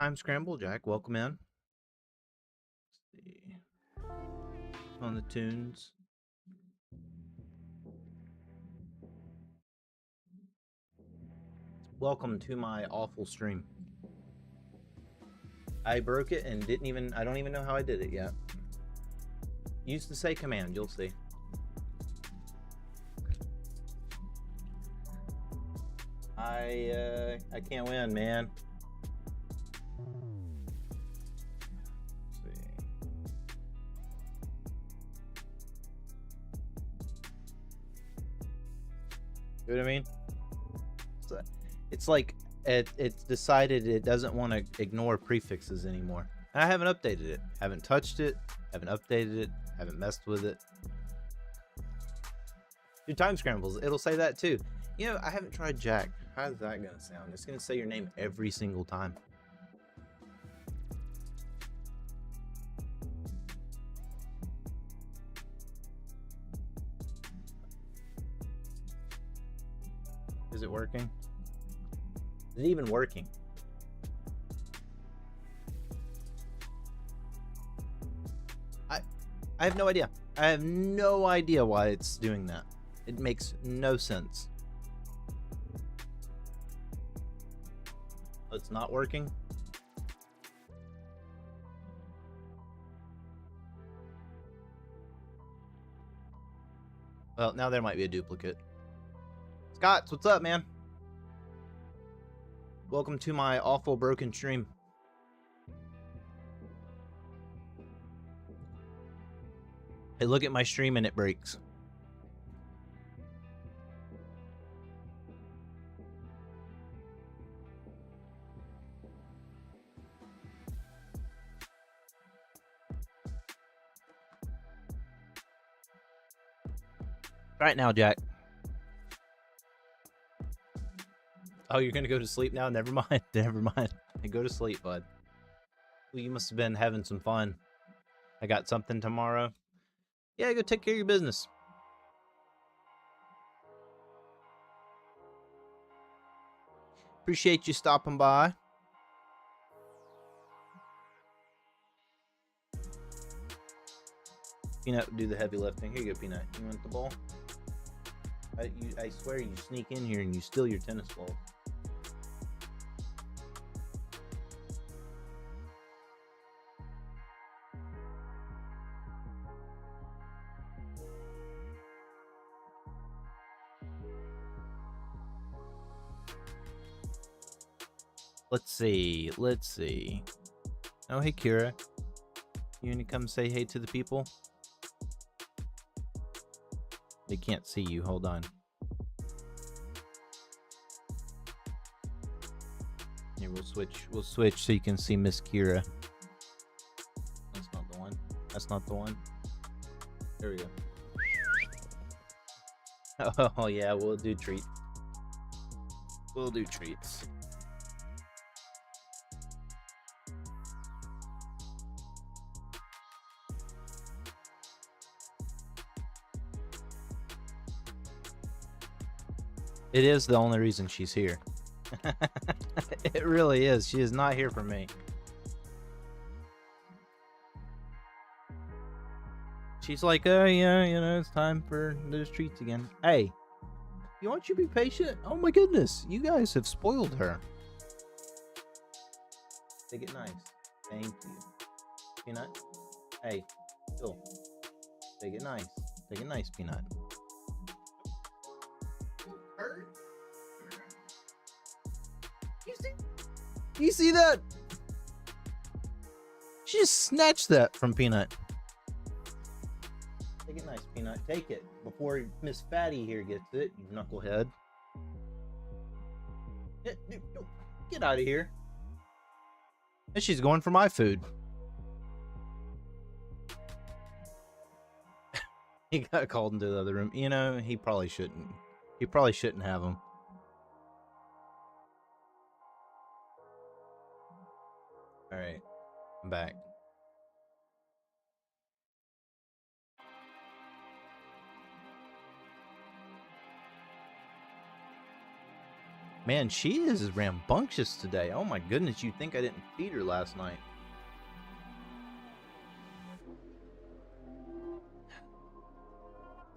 Time Scramble, Jack. Welcome in. Let's see. On the tunes. Welcome to my awful stream. I broke it and I don't even know how I did it yet. Use the say command, you'll see. I can't win, man. Let's see. You know what I mean? It's like it's decided it doesn't want to ignore prefixes anymore. And I haven't updated it. Haven't touched it. Haven't updated it. Haven't messed with it. Do time scrambles. It'll say that too. You know, I haven't tried Jack. How's that gonna sound? It's gonna say your name every single time. Is it working? Is it even working? I have no idea. I have no idea why it's doing that. It makes no sense. It's not working. Well, now there might be a duplicate. Scott, what's up, man? Welcome to my awful broken stream. I look at my stream and it breaks. Right now, Jack. Oh, you're gonna go to sleep now? Never mind. Never mind. Go to sleep, bud. Well, you must have been having some fun. I got something tomorrow. Yeah, go take care of your business. Appreciate you stopping by. Peanut, do the heavy lifting. Here you go, Peanut. You want the ball? I swear you sneak in here and you steal your tennis ball. Let's see. Let's see. Oh, hey, Kira. You want to come say hey to the people? They can't see you. Hold on. Here, we'll switch. We'll switch so you can see Miss Kira. That's not the one. That's not the one. There we go. Oh, yeah. We'll do treats. We'll do treats. It is the only reason she's here. It really is. She is not here for me. She's like, oh, yeah, you know, it's time for those treats again. Hey, you want you to be patient? Oh, my goodness. You guys have spoiled her. Take it nice. Thank you. Peanut? Hey, Phil. Take it nice. Take it nice, Peanut. You see that? She just snatched that from Peanut. Take it nice, Peanut. Take it before Miss Fatty here gets it, you knucklehead. Get out of here. And she's going for my food. He got called into the other room. You know, he probably shouldn't. He probably shouldn't have him. All right, I'm back. Man, she is rambunctious today. Oh my goodness, you'd think I didn't feed her last night.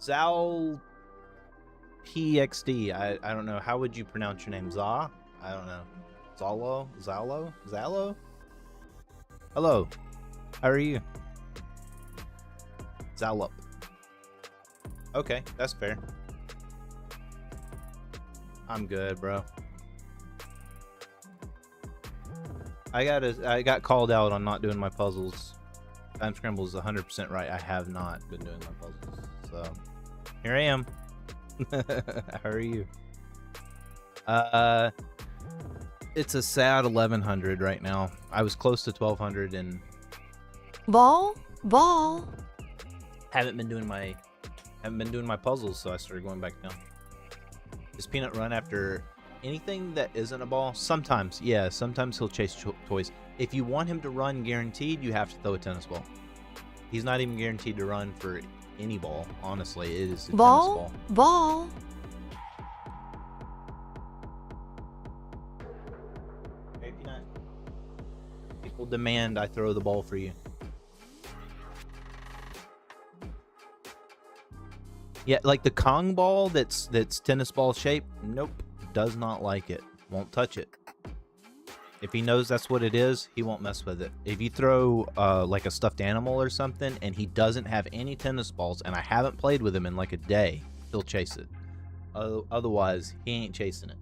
Zal PXD. I don't know. How would you pronounce your name? Za? I don't know. Zalo? Zalo? Zalo? Hello. How are you? Zalup. Okay, that's fair. I'm good, bro. I got called out on not doing my puzzles. Time Scramble is 100% right. I have not been doing my puzzles. So, here I am. How are you? It's a sad 1100 right now. I was close to 1200 and Ball. haven't been doing my puzzles, so I started going back down. Does Peanut run after anything that isn't a ball? Sometimes, yeah. Sometimes he'll chase toys. If you want him to run guaranteed, you have to throw a tennis ball. He's not even guaranteed to run for any ball. Honestly, it is a tennis ball. Hey, Peanut. People demand I throw the ball for you. Yeah, like the Kong ball that's tennis ball shaped. Nope, does not like it. Won't touch it. If he knows that's what it is, he won't mess with it. If you throw like a stuffed animal or something and he doesn't have any tennis balls and I haven't played with him in like a day, he'll chase it. Otherwise, he ain't chasing it.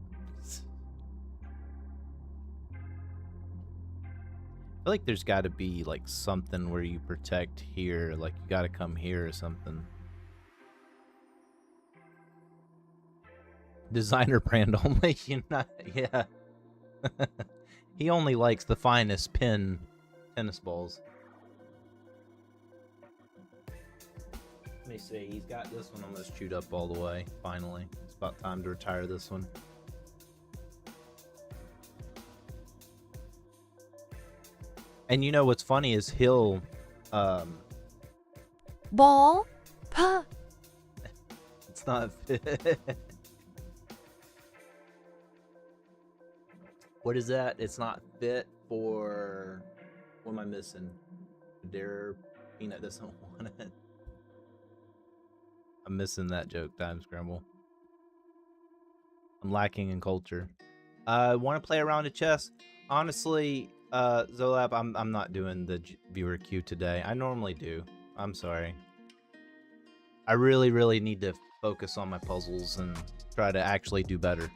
I feel like there's got to be like something where you protect here, like you got to come here or something. Designer brand only, you know, yeah. He only likes the finest pin tennis balls. Let me see, he's got this one almost chewed up all the way, finally. It's about time to retire this one. And you know what's funny is he'll, Ball. Puh. It's not What is that? It's not fit for... What am I missing? Dare Peanut doesn't want it. I'm missing that joke, Time Scramble. I'm lacking in culture. Want to play around a chess? Honestly, Zolab, I'm not doing the viewer queue today. I normally do. I'm sorry. I really need to focus on my puzzles and try to actually do better.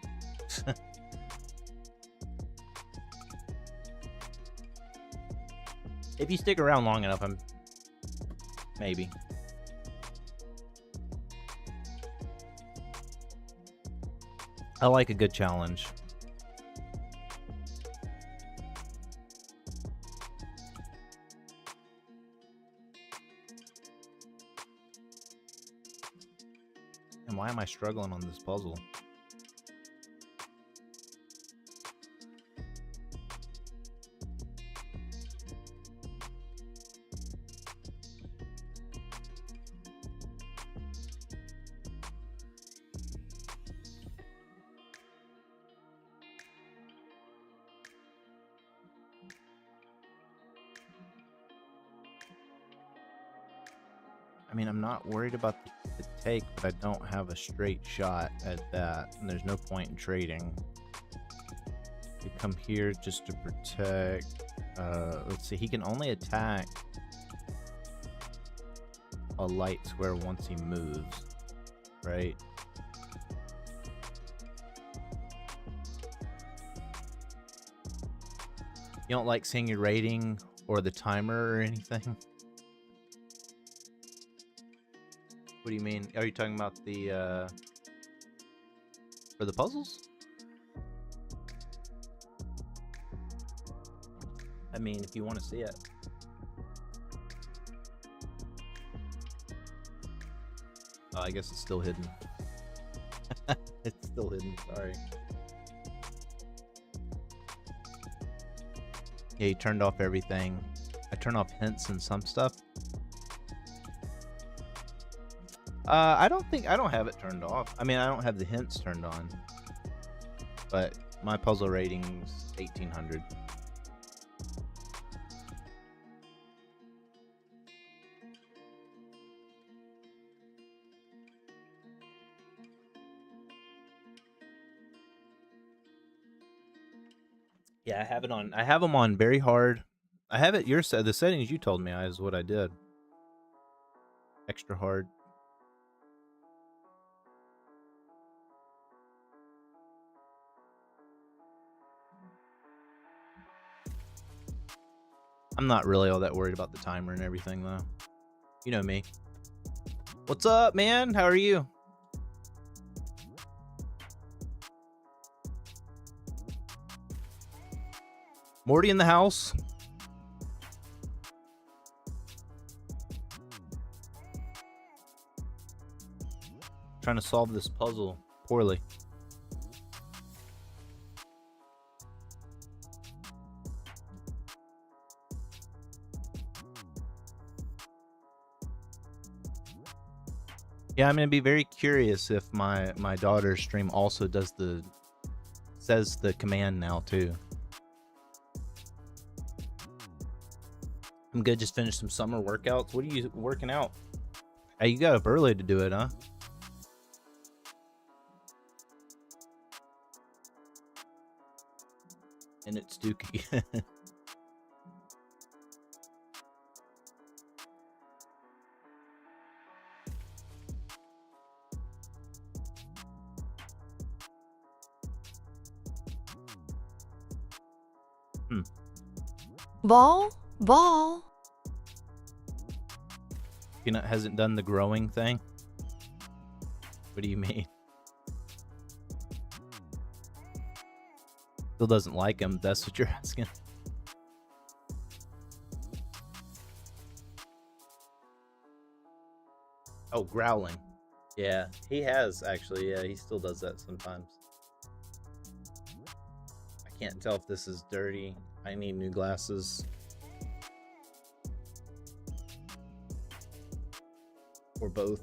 If you stick around long enough, maybe. I like a good challenge. And why am I struggling on this puzzle? I mean, I'm not worried about the take, but I don't have a straight shot at that, and there's no point in trading. We come here just to protect. Let's see, he can only attack a light square once he moves, right? You don't like seeing your rating or the timer or anything? What do you mean? Are you talking about the, for the puzzles? I mean, if you want to see it. Oh, I guess it's still hidden. It's still hidden, sorry. Yeah, you turned off everything. I turn off hints and some stuff. I don't have it turned off. I mean, I don't have the hints turned on. but my puzzle rating's 1800. Yeah, I have it on. I have them on very hard. I have it. The settings you told me is what I did. Extra hard. I'm not really all that worried about the timer and everything, though. You know me. What's up, man? How are you? Morty in the house. Trying to solve this puzzle poorly. Yeah, I'm gonna be very curious if my daughter's stream also says the command now too. I'm good. Just finished some summer workouts. What are you working out? Hey, you got up early to do it, huh? And it's Dookie. Ball. Peanut hasn't done the growing thing. What do you mean? Still doesn't like him. That's what you're asking. Oh, growling. Yeah, he has actually. Yeah, he still does that sometimes. I can't tell if this is dirty. I need new glasses. Or both.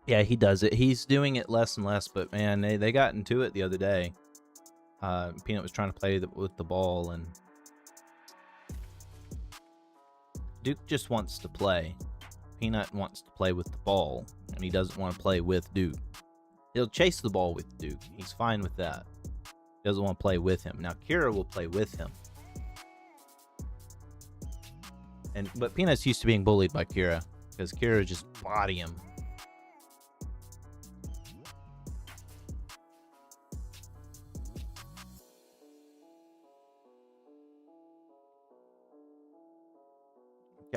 Yeah, he does it. He's doing it less and less, but man, they got into it the other day. Peanut was trying to play with the ball, and Duke just wants to play. Peanut wants to play with the ball, and he doesn't want to play with Duke. He'll chase the ball with Duke. He's fine with that. He doesn't want to play with him. Now, Kira will play with him. But Peanut's used to being bullied by Kira, because Kira just body him.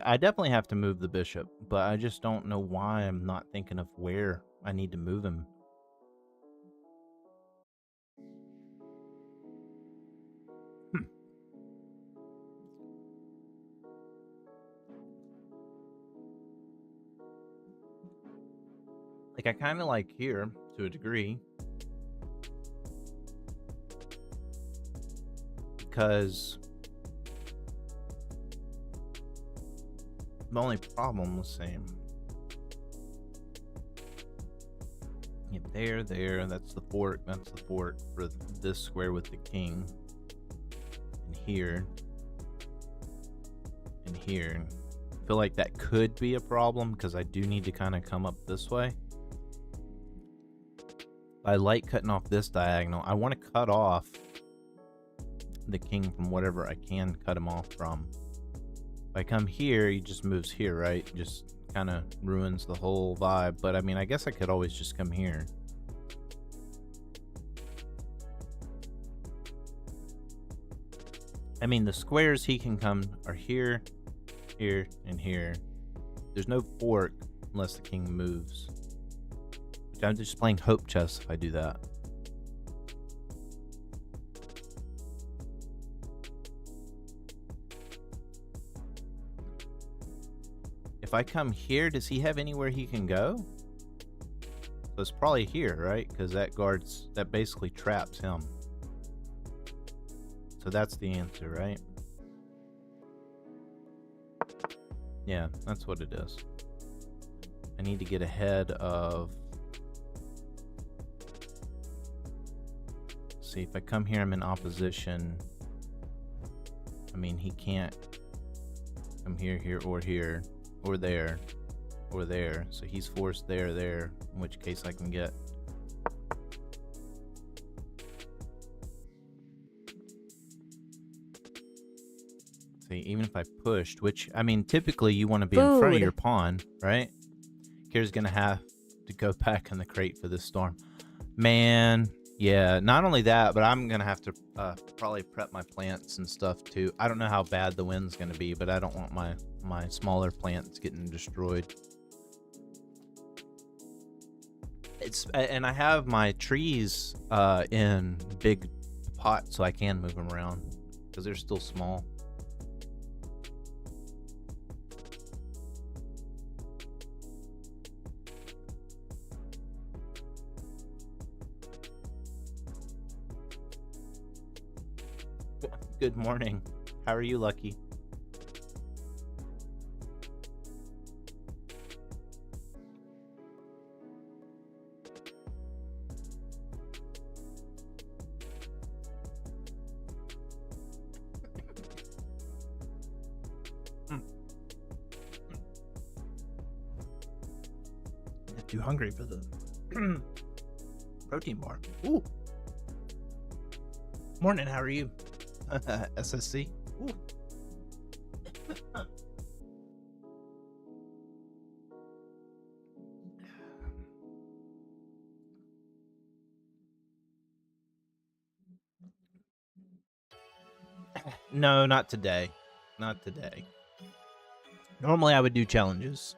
I definitely have to move the bishop, but I just don't know why I'm not thinking of where I need to move him. Like, I kind of like here to a degree, because the only problem was same. Yeah, there. That's the fork. That's the fork for this square with the king. And here. And here. I feel like that could be a problem because I do need to kind of come up this way. I like cutting off this diagonal. I want to cut off the king from whatever I can cut him off from. If I come here, he just moves here, right? Just kind of ruins the whole vibe. But I mean, I guess I could always just come here. I mean, the squares he can come are here, here, and here. There's no fork unless the king moves. I'm just playing hope chess if I do that. If I come here, does he have anywhere he can go? So it's probably here, right? Because that basically traps him. So that's the answer, right? Yeah, that's what it is. I need to get ahead of... See, if I come here, I'm in opposition. I mean, he can't come here, or here, or there, or there. So he's forced there, in which case I can get... See, even if I pushed, which, I mean, typically you want to be in front of your pawn, right? Kira's going to have to go back in the crate for this storm. Man, yeah, not only that, but I'm going to have to probably prep my plants and stuff too. I don't know how bad the wind's going to be, but I don't want my smaller plants getting destroyed. And I have my trees in big pots so I can move them around because they're still small. Good morning. How are you, Lucky? Get too hungry for the protein bar. Ooh. Morning, how are you? SSC. Ooh. No, not today. Not today. Normally I would do challenges.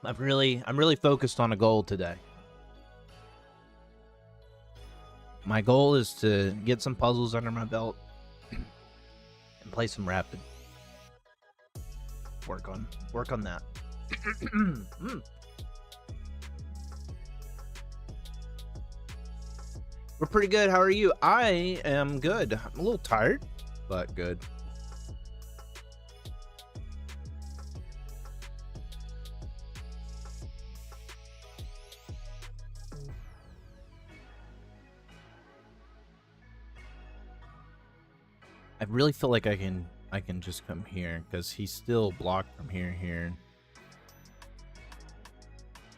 I'm really focused on a goal today. My goal is to get some puzzles under my belt and play some rapid. Work on that. We're pretty good. How are you? I am good. I'm a little tired, but good. I really feel like I can just come here because he's still blocked from here,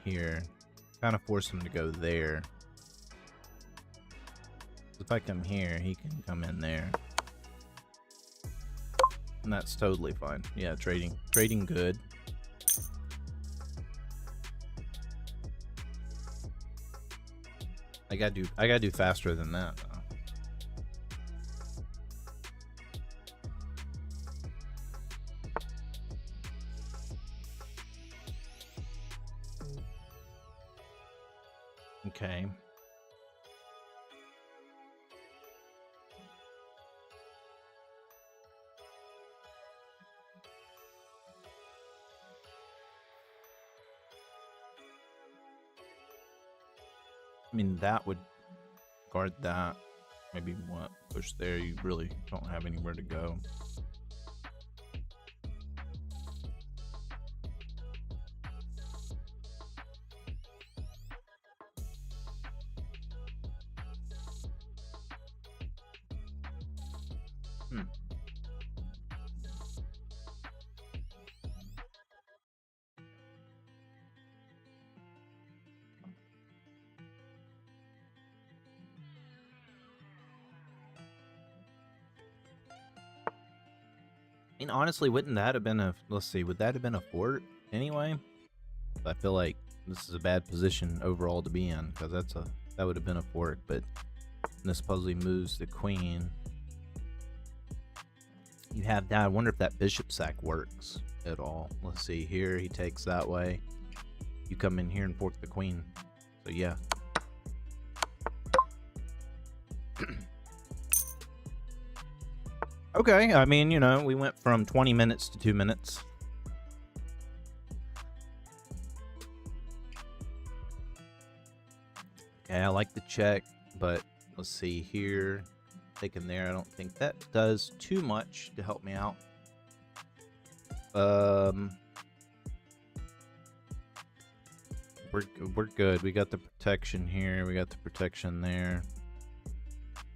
here. Kind of force him to go there. If I come here, he can come in there. And that's totally fine. Yeah, trading good. I gotta do faster than that though. Okay. I mean, that would guard that. Maybe what push there. You really don't have anywhere to go. I mean, honestly, wouldn't that have been a... Let's see, would that have been a fort anyway? I feel like this is a bad position overall to be in, because that would have been a fort, but this puzzle moves the queen. You have that. I wonder if that bishop sack works at all. Let's see, here he takes that way. You come in here and fork the queen. So yeah. Okay, I mean, you know, we went from 20 minutes to 2 minutes. Okay, I like the check, but let's see here. Taking there, I don't think that does too much to help me out. We're good. We got the protection here. We got the protection there.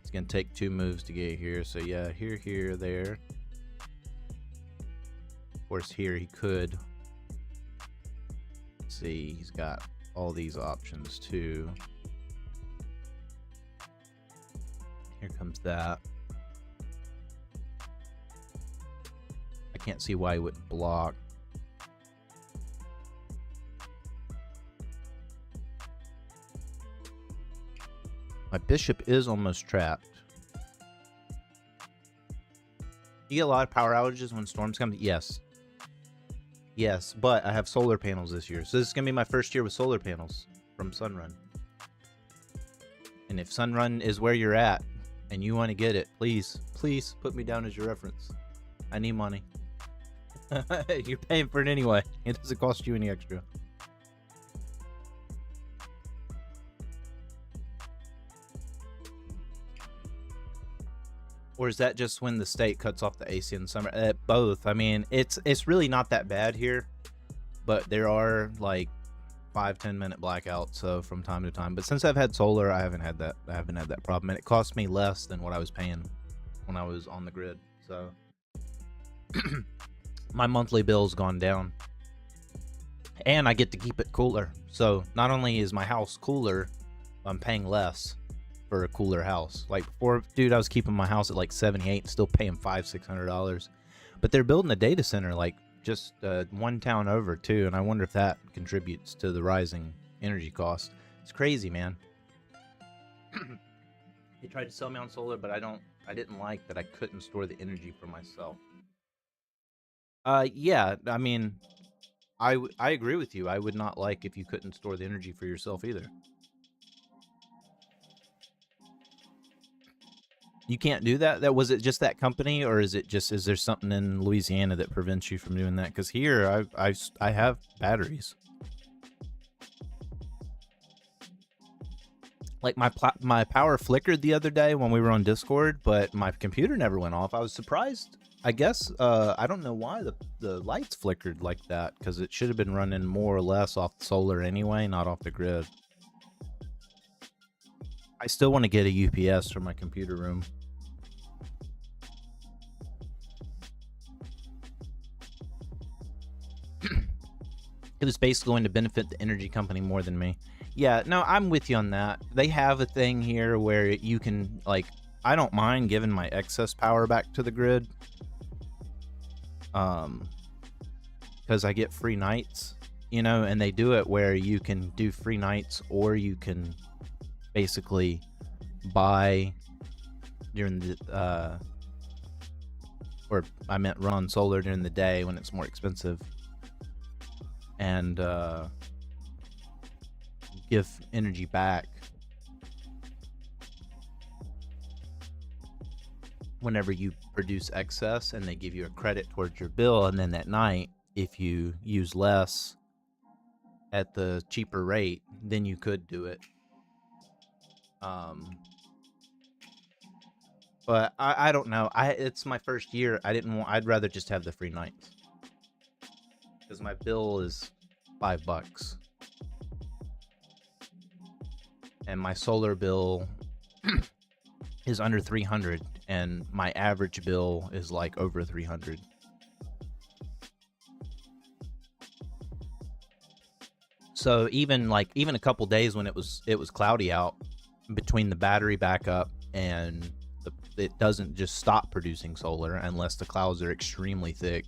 It's gonna take 2 moves to get here. So yeah, here, there. Of course, here he could. Let's see, he's got all these options too. Here comes that. I can't see why he wouldn't block. My bishop is almost trapped. You get a lot of power outages when storms come? Yes. Yes, but I have solar panels this year. So this is going to be my first year with solar panels from Sunrun. And if Sunrun is where you're at and you want to get it, please put me down as your reference. I need money. You're paying for it anyway. It doesn't cost you any extra. Or is that just when the state cuts off the AC in the summer? Both. I mean, it's really not that bad here, but there are like 5-10 minute blackouts, so from time to time. But since I've had solar, I haven't had that problem, and it cost me less than what I was paying when I was on the grid. So my monthly bill's gone down, and I get to keep it cooler. So not only is my house cooler, I'm paying less for a cooler house. Like before, dude, I was keeping my house at like 78, still paying $500-600. But they're building a data center like just one town over too, and I wonder if that contributes to the rising energy cost. It's crazy, man. They tried to sell me on solar, but I didn't like that I couldn't store the energy for myself. Yeah, I mean, I agree with you. I would not like if you couldn't store the energy for yourself either. You can't do that? Was it just that company, or is there something in Louisiana that prevents you from doing that? Because here, I have batteries. Like my power flickered the other day when we were on Discord, but my computer never went off. I was surprised. I guess I don't know why the lights flickered like that, because it should have been running more or less off the solar anyway, not off the grid. I still want to get a UPS for my computer room. It was basically going to benefit the energy company more than me. Yeah, no, I'm with you on that. They have a thing here where you can, like, I don't mind giving my excess power back to the grid. Because I get free nights, you know, and they do it where you can do free nights, or you can basically buy during the or I meant run solar during the day when it's more expensive, and give energy back whenever you produce excess, and they give you a credit towards your bill, and then at night, if you use less at the cheaper rate, then you could do it. But I don't know. It's my first year. I'd rather just have the free nights, because my bill is $5, and my solar bill is under 300, and my average bill is like over 300. So even a couple days when it was cloudy out, between the battery backup and it doesn't just stop producing solar unless the clouds are extremely thick.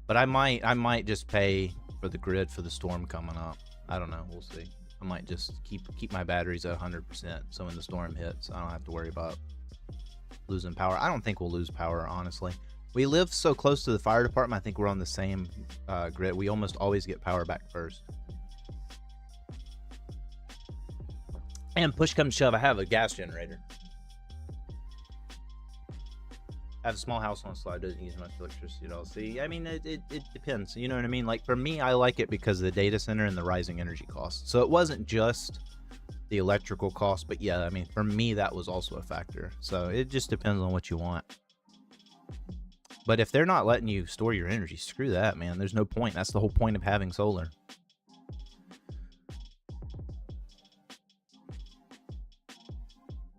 But I might just pay for the grid for the storm coming up. I don't know. We'll see. I might just keep my batteries at 100%, so when the storm hits, I don't have to worry about losing power. I don't think we'll lose power, honestly. We live so close to the fire department. I think we're on the same grid. We almost always get power back first. And push come to shove, I have a gas generator. I have a small house on a slide, doesn't use much electricity at all. See, I mean, it depends. You know what I mean? Like for me, I like it because of the data center and the rising energy costs. So it wasn't just the electrical cost, but yeah, I mean, for me, that was also a factor. So it just depends on what you want. But if they're not letting you store your energy, screw that, man. There's no point. That's the whole point of having solar.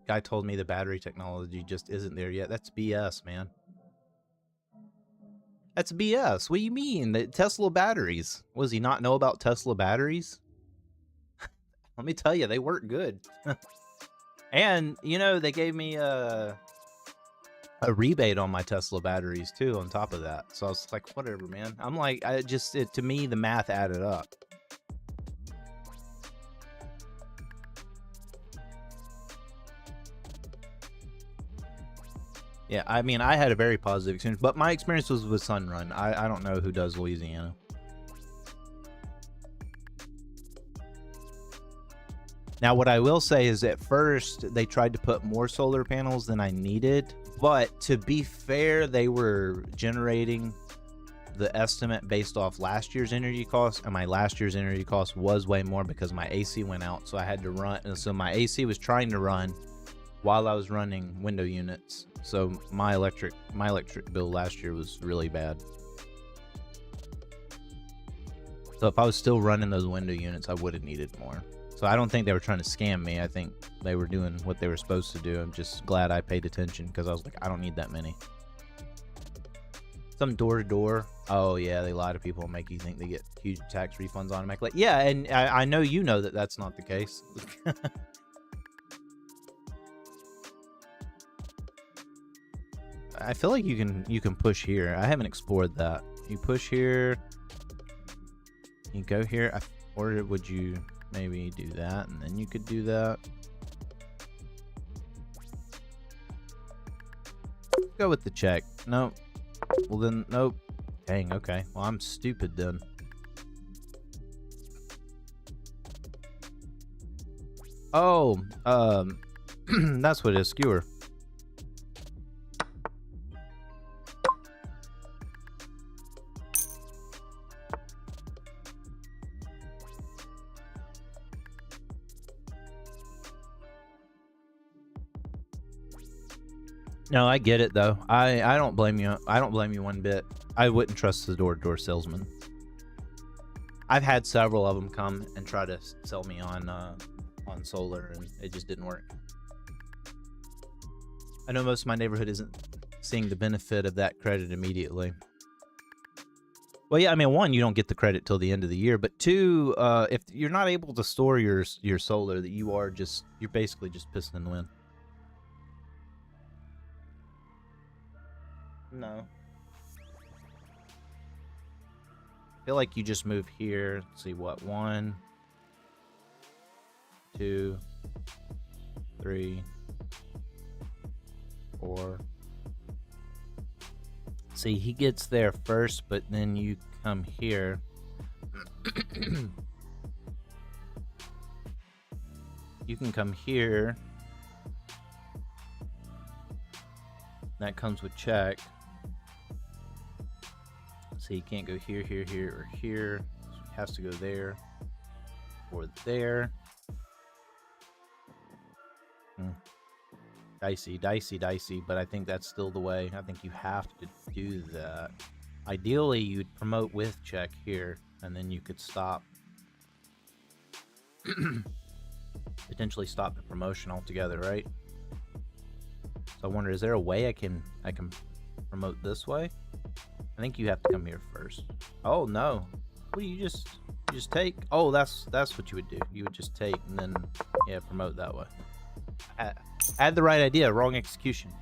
Guy told me the battery technology just isn't there yet. That's BS, man. That's BS. What do you mean? The Tesla batteries. What, does he not know about Tesla batteries? Let me tell you, they work good. And, you know, they gave me a rebate on my Tesla batteries, too, on top of that. So I was like, whatever, man. I'm like, to me, the math added up. Yeah, I mean, I had a very positive experience, but my experience was with Sunrun. I don't know who does Louisiana. Now, what I will say is at first, they tried to put more solar panels than I needed, but to be fair, they were generating the estimate based off last year's energy costs, and my last year's energy cost was way more because my AC went out, so I had to run, and so my AC was trying to run while I was running window units. So my electric bill last year was really bad. So if I was still running those window units, I would have needed more. So I don't think they were trying to scam me. I think they were doing what they were supposed to do. I'm just glad I paid attention because I was like, I don't need that many. Some door-to-door. Oh, yeah, they lie to people and make you think they get huge tax refunds automatically. Yeah, and I know you know that that's not the case. I feel like you can push here. I haven't explored that. You push here. You go here. Or would you maybe do that and then you could do that? Go with the check. Nope. Well then, nope. Dang, okay. Well, I'm stupid then. Oh, that's what it is. Skewer. No, I get it though. I don't blame you. I don't blame you one bit. I wouldn't trust the door-to-door salesman. I've had several of them come and try to sell me on solar, and it just didn't work. I know most of my neighborhood isn't seeing the benefit of that credit immediately. Well, yeah, I mean, one, you don't get the credit till the end of the year, but two, if you're not able to store your solar, that you're basically just pissing in the wind. No. I feel like you just move here. Let's see what, 1, 2, 3, 4. See, he gets there first, but then you come here. You can come here. That comes with check. So you can't go here, here, here, or here. So it has to go there or there. Dicey, dicey, dicey, but I think that's still the way. I think you have to do that. Ideally, you'd promote with check here, and then you could stop. Potentially stop the promotion altogether, right? So I wonder, is there a way I can promote this way? I think you have to come here first. Oh no! What do you just take? Oh, that's what you would do. You would just take and then promote that way. I had the right idea, wrong execution.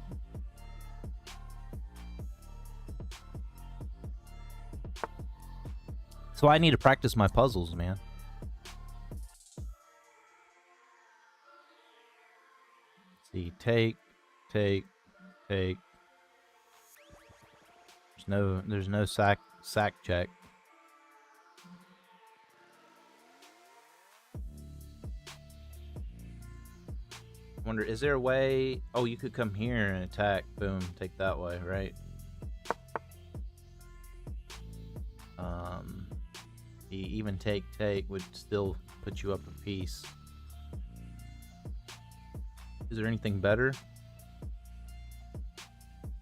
So I need to practice my puzzles, man. See, take. There's no sack check. Wonder, is there a way? Oh, you could come here and attack. Boom, take that way, right? Even take would still put you up a piece. Is there anything better?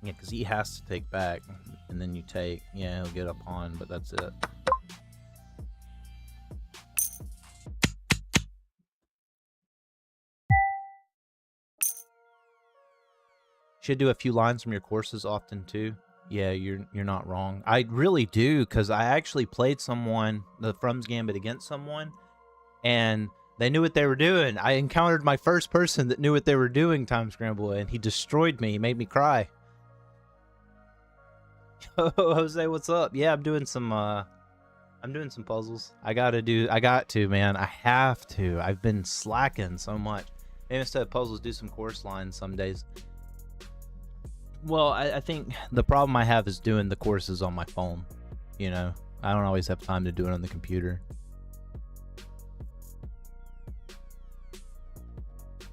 Yeah, because he has to take back, and then you take. Yeah, he'll get a pawn, but that's it. Should do a few lines from your courses often too. Yeah, you're not wrong. I really do, because I actually played someone, the Frum's Gambit, against someone, and they knew what they were doing. I encountered my first person that knew what they were doing, Time Scramble, and he destroyed me. He made me cry. Yo, Jose, what's up? Yeah, I'm doing some puzzles. I got to, man. I have to. I've been slacking so much. Maybe instead of puzzles, do some course lines some days. Well, I think the problem I have is doing the courses on my phone. You know, I don't always have time to do it on the computer.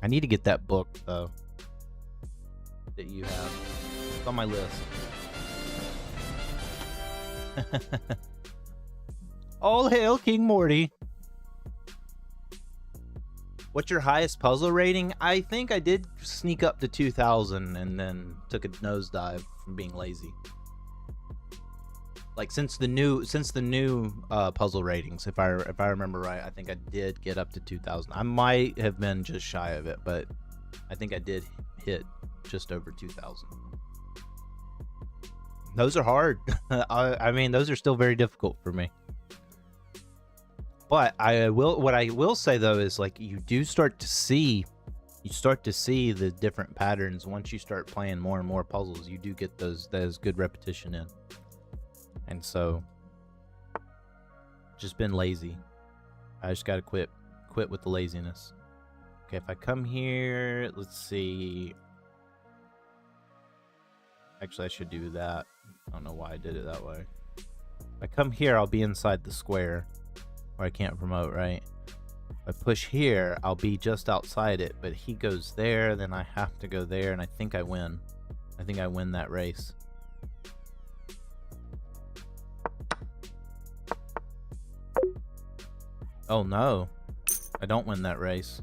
I need to get that book, though, that you have. It's on my list. All hail King Morty. What's your highest puzzle rating? I think I did sneak up to 2,000 and then took a nosedive from being lazy. Like since the new puzzle ratings, if I remember right, I think I did get up to 2,000. I might have been just shy of it, but I think I did hit just over 2,000. Those are hard. I mean, those are still very difficult for me. But what I will say though is, like, you start to see the different patterns once you start playing more and more puzzles. You do get those good repetition in. And so just been lazy. I just gotta quit with the laziness. Okay, if I come here, let's see. Actually, I should do that. I don't know why I did it that way. If I come here, I'll be inside the square where I can't promote, right? If I push here, I'll be just outside it, but he goes there, then I have to go there, and I think I win. I think I win that race. Oh no, I don't win that race.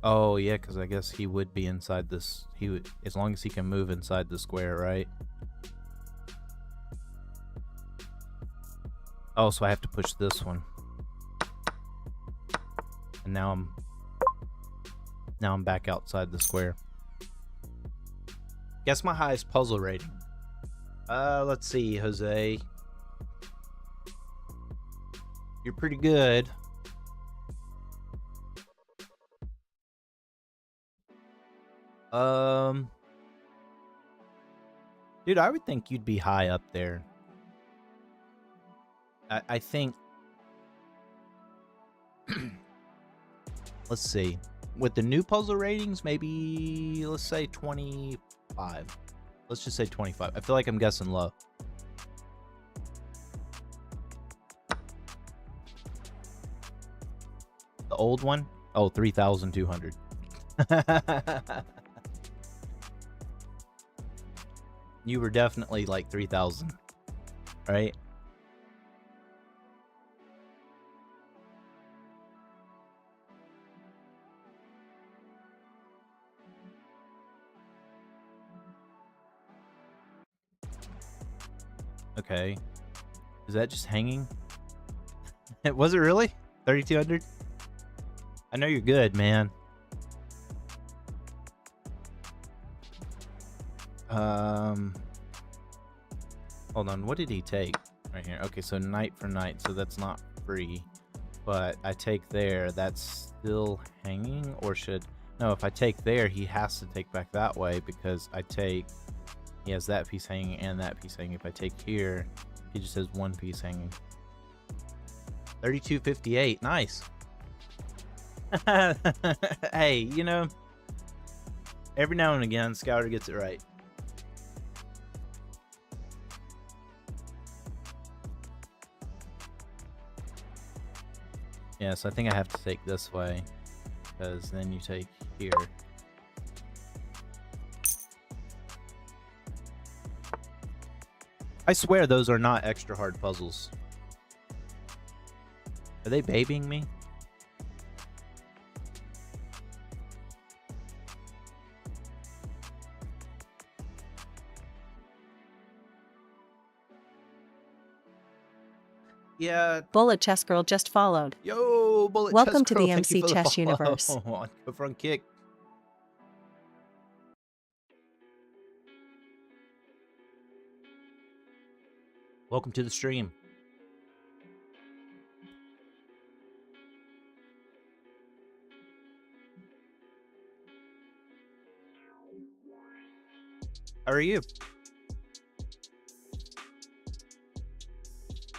Oh yeah, because I guess he would be inside this. He would, as long as he can move inside the square, right? Oh, so I have to push this one. And now I'm back outside the square. Guess my highest puzzle rating. Let's see, Jose. You're pretty good. Dude, I would think you'd be high up there. I think let's see, with the new puzzle ratings, maybe let's say 25. Let's just say 25. I feel like I'm guessing low. The old one? Oh, 3,200. You were definitely like 3,000, right? Okay. Is that just hanging? Was it really? 3,200? I know you're good, man. Hold on. What did he take? Right here. Okay, so knight for knight. So that's not free. But I take there. That's still hanging? Or should... No, if I take there, he has to take back that way because I take... He has that piece hanging and that piece hanging. If I take here, he just has one piece hanging. 32.58. Nice. Hey, you know, every now and again, Scouter gets it right. Yeah, so I think I have to take this way. because then you take here. I swear those are not extra hard puzzles. Are they babying me? Yeah. Bullet Chess Girl just followed. Yo, Bullet Welcome Chess to Girl, the thank you MC for the Chess follow. universe. Go front kick. Welcome to the stream. How are you?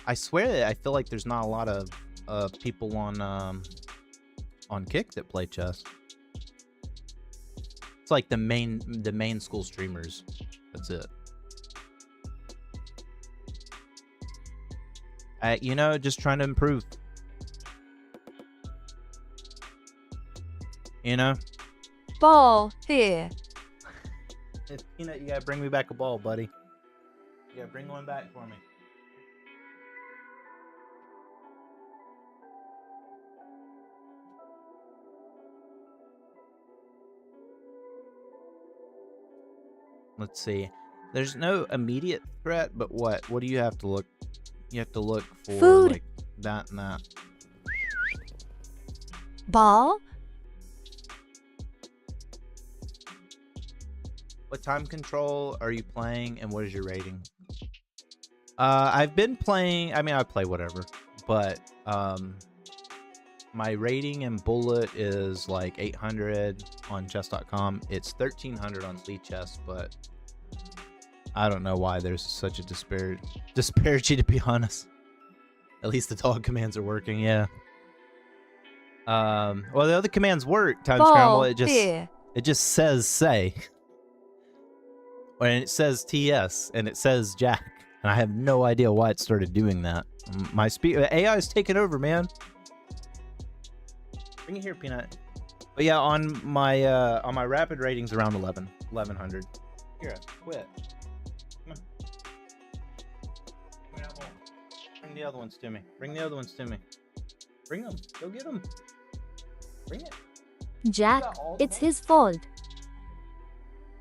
I swear that I feel like there's not a lot of people on Kick that play chess. It's like the main school streamers. That's it. You know, just trying to improve. You know? Ball here. Peanut, you gotta bring me back a ball, buddy. You gotta bring one back for me. Let's see. There's no immediate threat, but what? What do you have to look? You have to look for Food. like that and that. Ball. What time control are you playing, and what is your rating? I've been playing. I mean, I play whatever, but my rating in Bullet is like 800 on chess.com. It's 1300 on Sleep Chess, but I don't know why there's such a disparity, to be honest. At least the dog commands are working, yeah. Well, the other commands work. Time scramble. It just says say. And it says TS, and it says Jack, and I have no idea why it started doing that. My AI is taking over, man. Bring it here, Peanut. But yeah, on my rapid ratings around 1100. Here, quit. Come on. Bring the other ones to me. Bring the other ones to me. Bring them. Go get them. Bring it. Jack, it's his fault.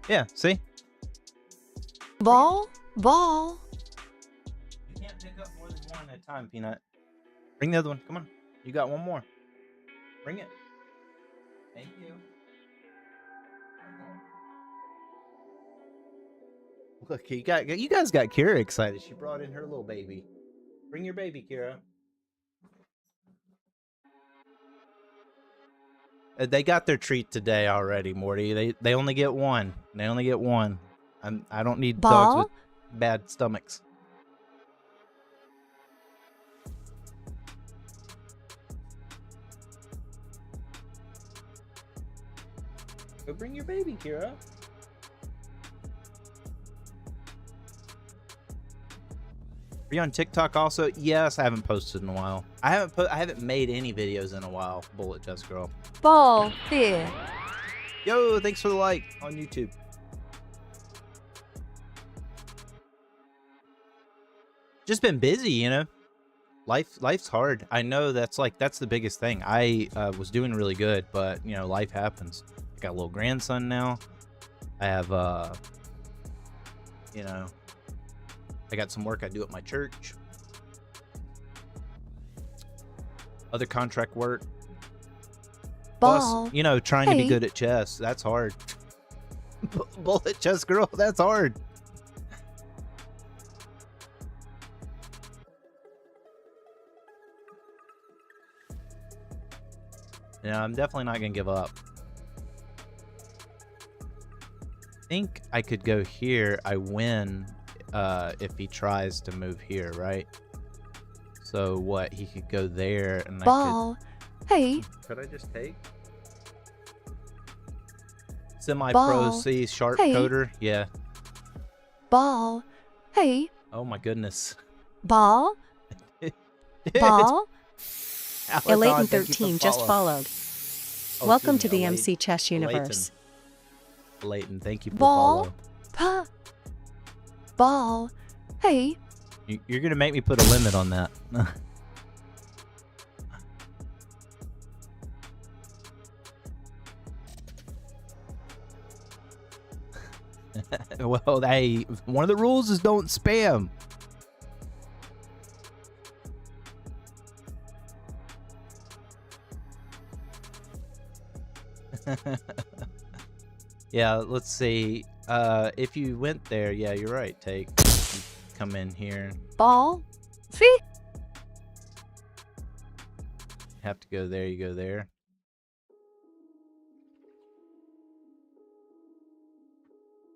Yeah, see? Ball. Ball. You can't pick up more than one at a time, Peanut. Bring the other one. Come on. You got one more. Bring it. Thank you. Look, you guys got Kira excited. She brought in her little baby. Bring your baby, Kira. They got their treat today already, Morty. They only get one. They only get one. I don't need Ball? dogs with bad stomachs. Go bring your baby, Kira. Are you on TikTok also? Yes, I haven't posted in a while. I haven't made any videos in a while. Bullet Chess Girl. Ball here. Yo, thanks for the like on YouTube. Just been busy, you know. Life's hard. I know that's the biggest thing. I was doing really good, but you know, life happens. I got a little grandson now. I have you know, I got some work I do at my church. Other contract work. Ball. Plus, you know, trying to be Hey. good at chess. That's hard. Bullet Chess Girl, that's hard. Yeah, I'm definitely not gonna give up. I think I could go here. I win if he tries to move here, right? So what? He could go there, and Ball. Hey. Could I just take? Semi-pro Ball. C sharp Hey. coder? Yeah. Ball. Hey. Oh my goodness. Ball. Ball. Peloton, Elaton thank you for 13 just follow. followed. Oh, Welcome excuse to me, the a MC Chess Universe. Leighton, thank you for the Ball. follow. Pa. Ball. Hey. You're gonna make me put a limit on that. Well, hey, one of the rules is don't spam. Yeah, let's see. If you went there, yeah, you're right. You come in here. Ball. See? Have to go there. You go there.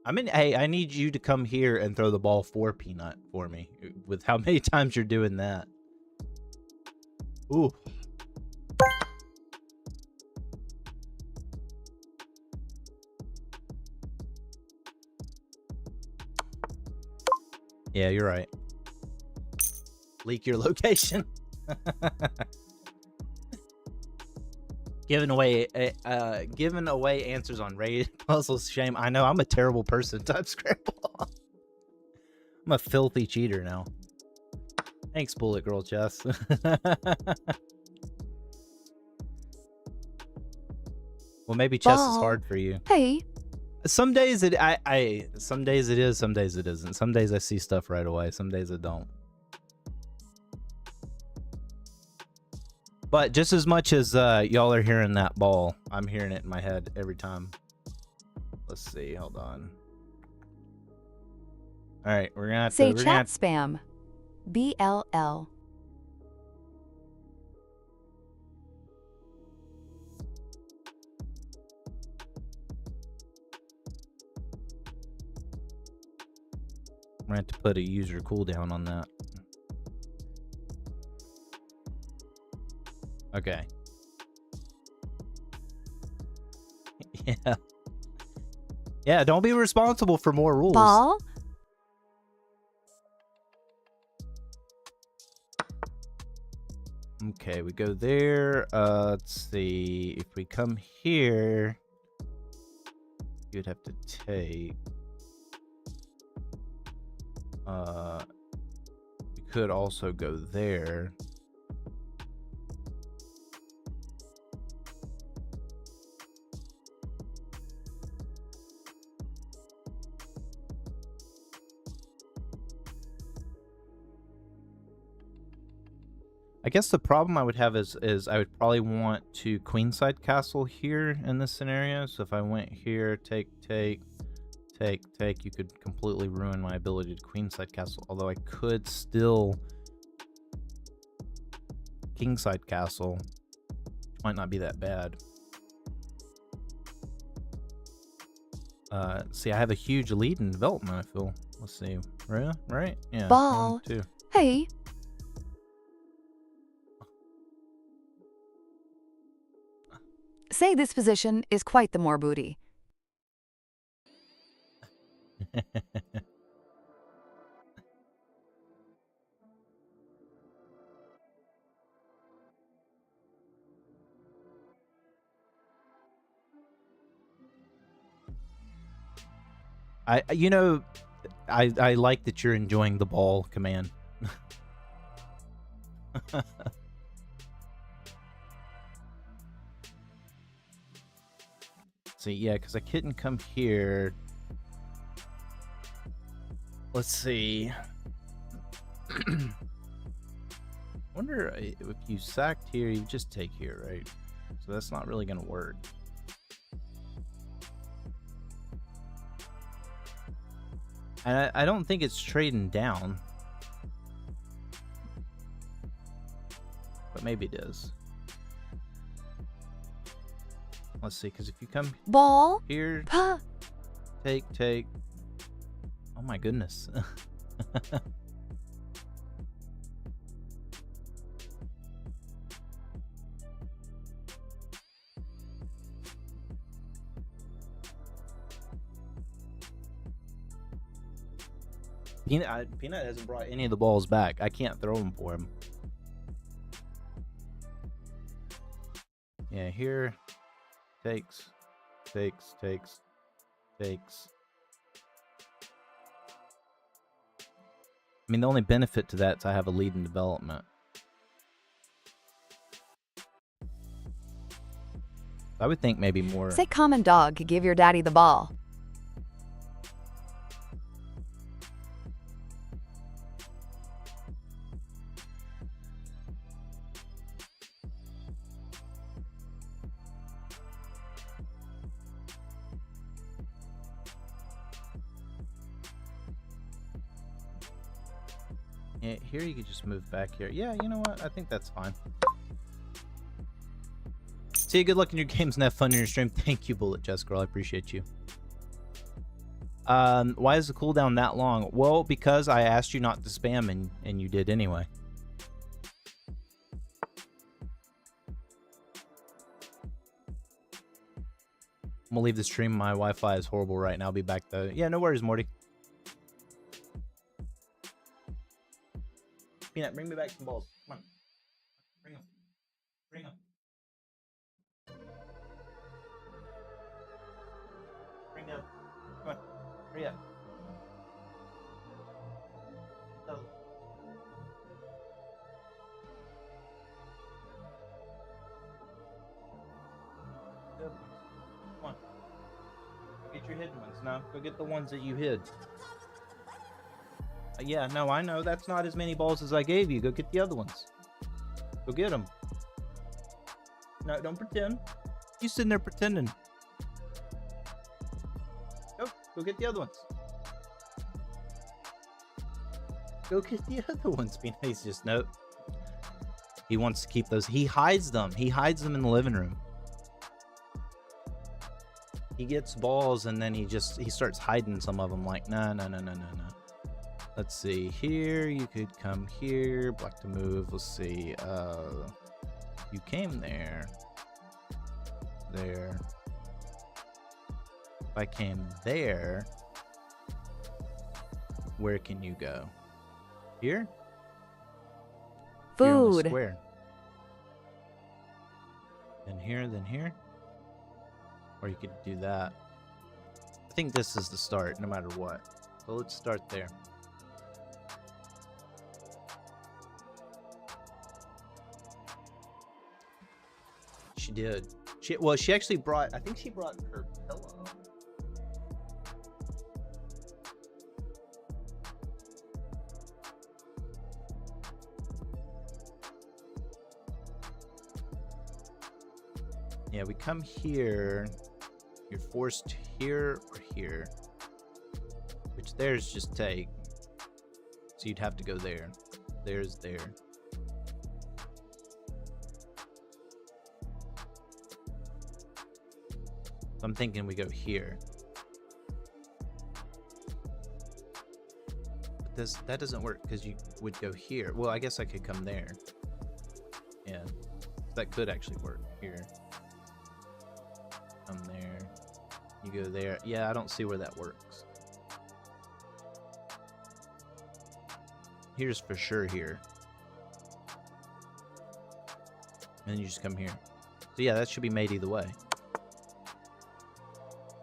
I mean, hey, I need you to come here and throw the ball for Peanut for me. With how many times you're doing that. Ooh. Yeah, you're right. Leak your location. Giving away answers on raid puzzles. Shame. I know I'm a terrible person. Type Scramble. I'm a filthy cheater now. Thanks, Bullet Girl Chess. Well, maybe chess is hard for you. Hey. Some days some days it is, some days it isn't. Some days I see stuff right away, some days I don't. But just as much as y'all are hearing that ball, I'm hearing it in my head every time. Let's see, hold on. All right, we're gonna have Say to chat spam. BLL. We're gonna have to put a user cooldown on that. Okay. Yeah. Yeah, don't be responsible for more rules. Ball. Okay, we go there. Let's see. If we come here, you'd have to take. We could also go there. I guess the problem I would have is I would probably want to queenside castle here in this scenario. So if I went here, take, you could completely ruin my ability to queenside castle. Although I could still kingside castle, which might not be that bad. See, I have a huge lead in development, I feel. Let's see. Right? Yeah. Ball. 1, 2. Hey. Say this position is quite the more booty. I like that you're enjoying the ball command. See, yeah, because I couldn't come here. Let's see. Wonder if you sacked here, you just take here, right? So that's not really gonna work. And I don't think it's trading down. But maybe it is. Let's see, because if you come Ball. here, Pa. take. Oh my goodness. Peanut hasn't brought any of the balls back. I can't throw them for him. Yeah, here. takes. I mean, the only benefit to that is I have a lead in development. I would think maybe more. Say common dog, give your daddy the ball. Yeah, here you could just move back here. Yeah, you know what? I think that's fine. See you, good luck in your games and have fun in your stream. Thank you, Bullet Jess Girl. I appreciate you. Why is the cooldown that long? Well, because I asked you not to spam and you did anyway. I'm gonna leave the stream. My Wi-Fi is horrible right now. I'll be back though. Yeah, no worries, Morty. Peanut, bring me back some balls. Come on. Bring them. Bring them. Bring them. Come on. Hurry up. Go. Good. Come on. Get your hidden ones now. Go get the ones that you hid. Yeah, no, I know. That's not as many balls as I gave you. Go get the other ones. Go get them. No, don't pretend. You sitting there pretending. Go get the other ones. Go get the other ones. He's just, nope. He wants to keep those. He hides them. He hides them in the living room. He gets balls and then he starts hiding some of them like, no. Let's see here. You could come here. Black to move. Let's see. You came there. There. If I came there, where can you go? Here? Food. Here on the square. Then here. Or you could do that. I think this is the start, no matter what. So let's start there. She did. She actually brought, I think she brought her pillow. Yeah, we come here. You're forced here or here. Which there's just take. So you'd have to go there. There's there. I'm thinking we go here. But that doesn't work because you would go here. Well, I guess I could come there. Yeah. That could actually work here. Come there. You go there. Yeah, I don't see where that works. Here's for sure here. And then you just come here. So yeah, that should be made either way.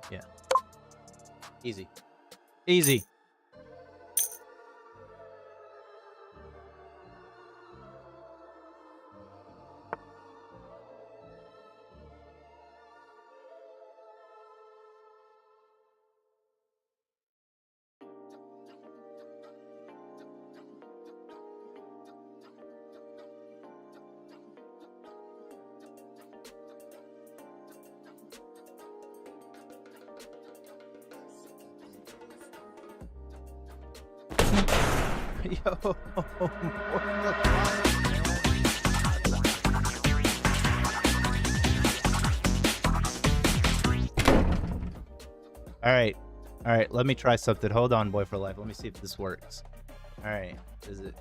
Yeah. Easy. Easy. Yo, all right, let me try something. Hold on, boy for life. Let me see if this works. All right, does it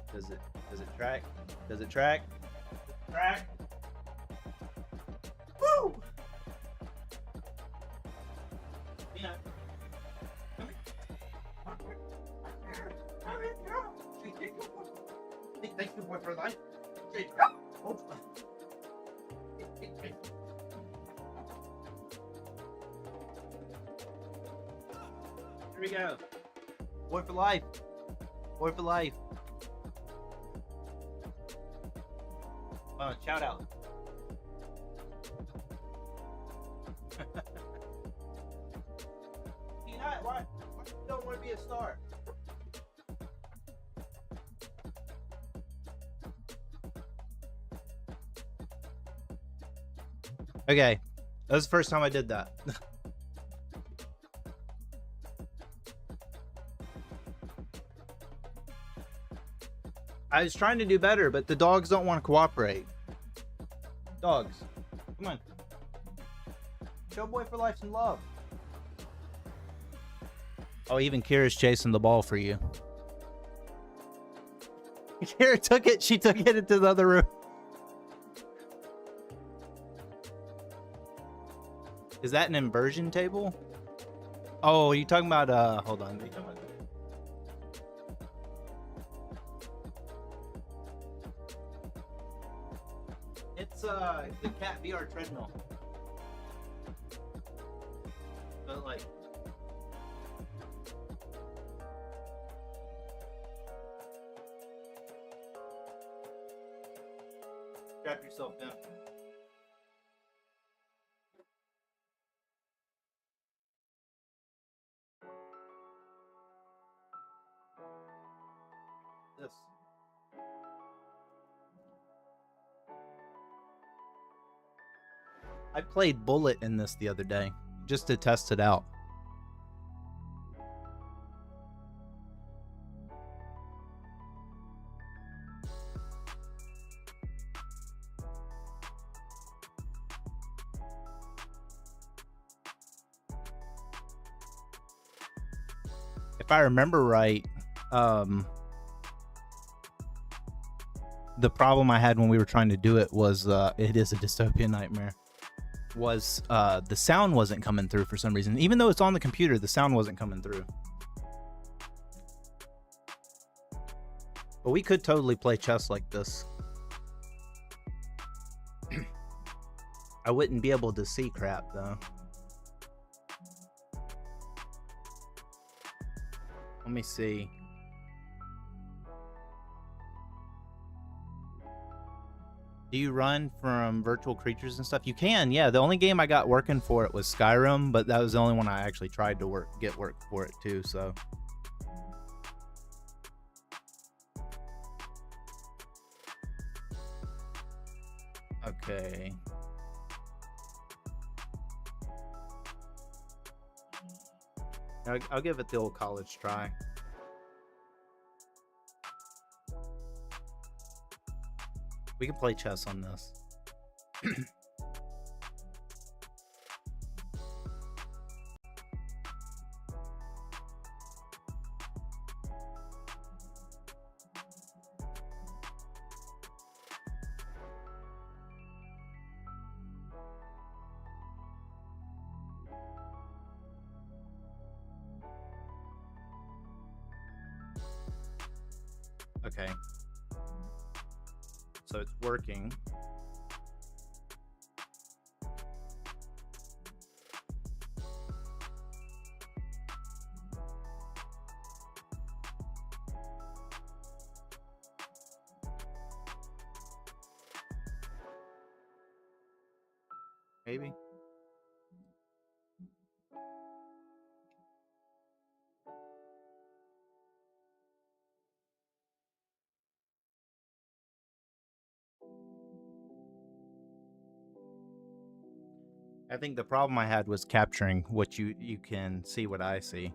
track? Does it track? Track. Woo! Yeah. Thank you, boy, for life. Here we go. Boy for life. Boy for life. Shout out. Why you don't want to be a star? Okay, that was the first time I did that. I was trying to do better, but the dogs don't want to cooperate. Dogs, come on. Show Boy for Life some love. Oh, even Kira's chasing the ball for you. Kira took it. She took it into the other room. Is that an inversion table? Oh, are you talking about, hold on. Are you talking about... It's, the Cat VR treadmill. But, like... Strap yourself in. This. I played Bullet in this the other day just to test it out. If I remember right, the problem I had when we were trying to do it was, it is a dystopian nightmare, was the sound wasn't coming through for some reason. Even though it's on the computer, the sound wasn't coming through. But we could totally play chess like this. I wouldn't be able to see crap, though. Let me see. Do you run from virtual creatures and stuff? You can, yeah. The only game I got working for it was Skyrim, but that was the only one I actually tried to get work for it too, so. Okay. I'll give it the old college try. We can play chess on this. Okay. So it's working. Maybe. I think the problem I had was capturing what you can see what I see.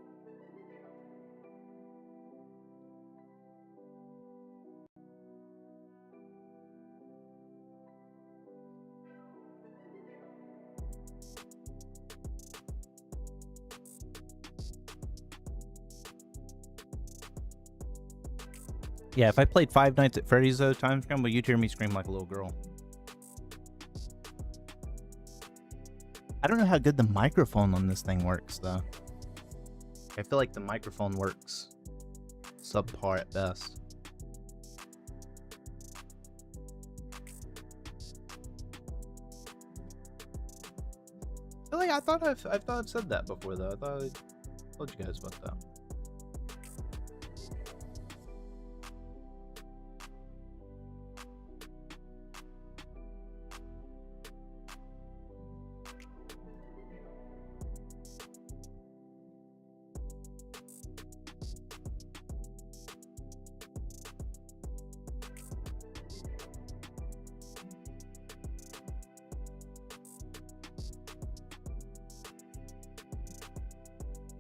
Yeah, if I played Five Nights at Freddy's though, time scramble, you'd hear me scream like a little girl. I don't know how good the microphone on this thing works, though. I feel like the microphone works subpar at best. I feel like I thought I've said that before, though. I Told you guys about that.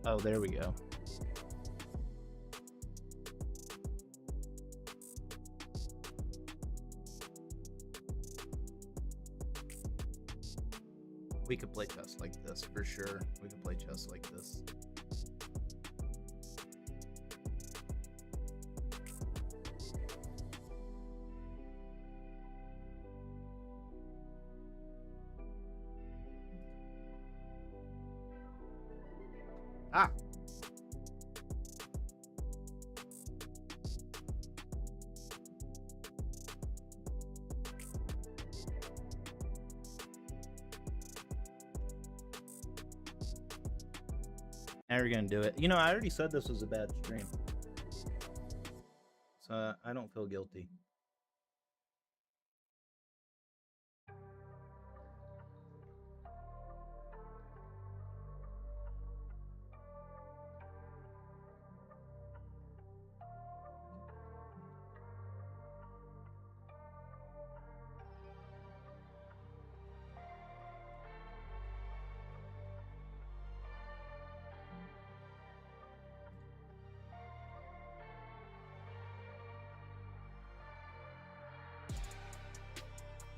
Oh, there we go. We could play chess like this for sure. We could play chess like this. Ah! Now we're gonna do it. You know, I already said this was a bad stream. So I don't feel guilty.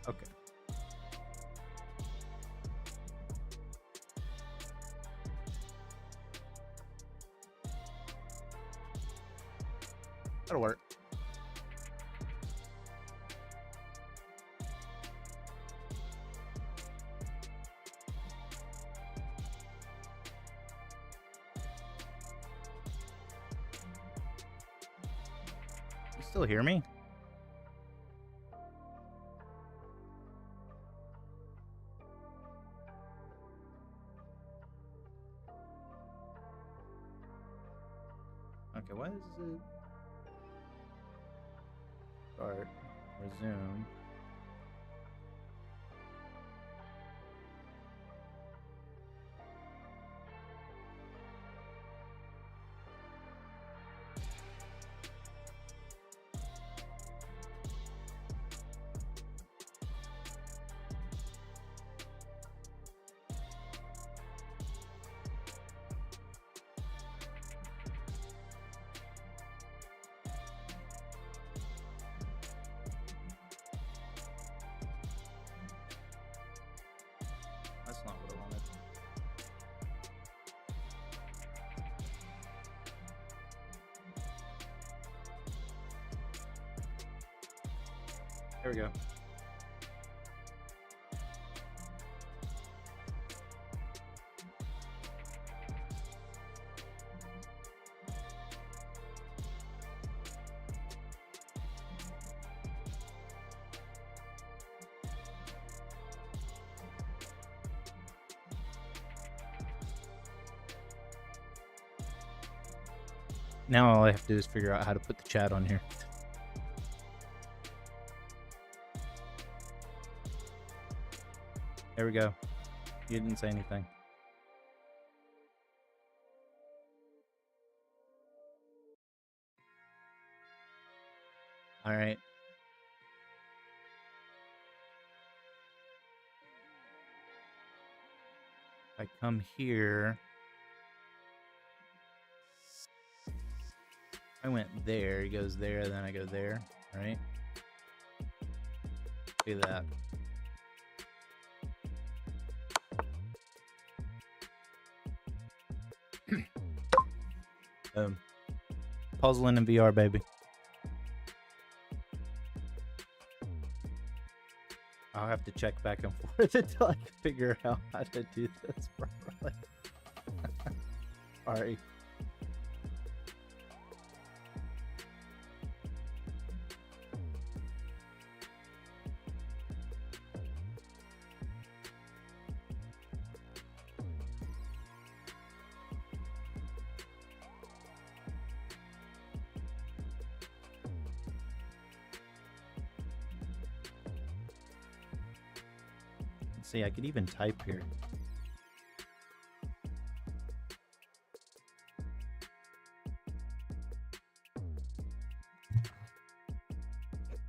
Okay. That'll work. You still hear me? Okay, what is it? Start, resume. That's not what I wanted. There we go. Now all I have to do is figure out how to put the chat on here. There we go. You didn't say anything. All right. If I come here, I went there, he goes there, then I go there, right? Do that. Puzzling in VR, baby. I'll have to check back and forth until I can figure out how to do this properly. Sorry. See, I could even type here.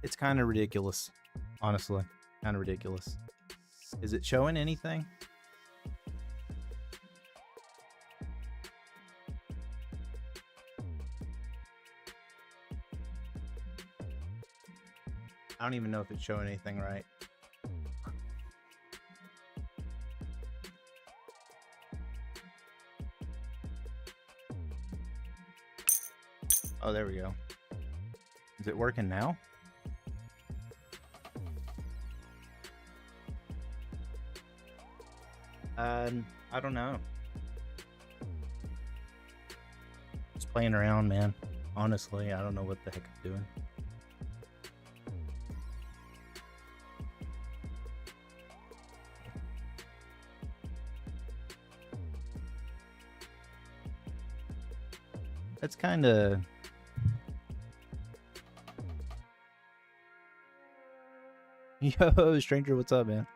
It's kind of ridiculous, honestly. Kind of ridiculous. Is it showing anything? I don't even know if it's showing anything right. Oh, there we go. Is it working now? I don't know. Just playing around, man. Honestly, I don't know what the heck I'm doing. That's kind of... Yo, stranger, what's up, man?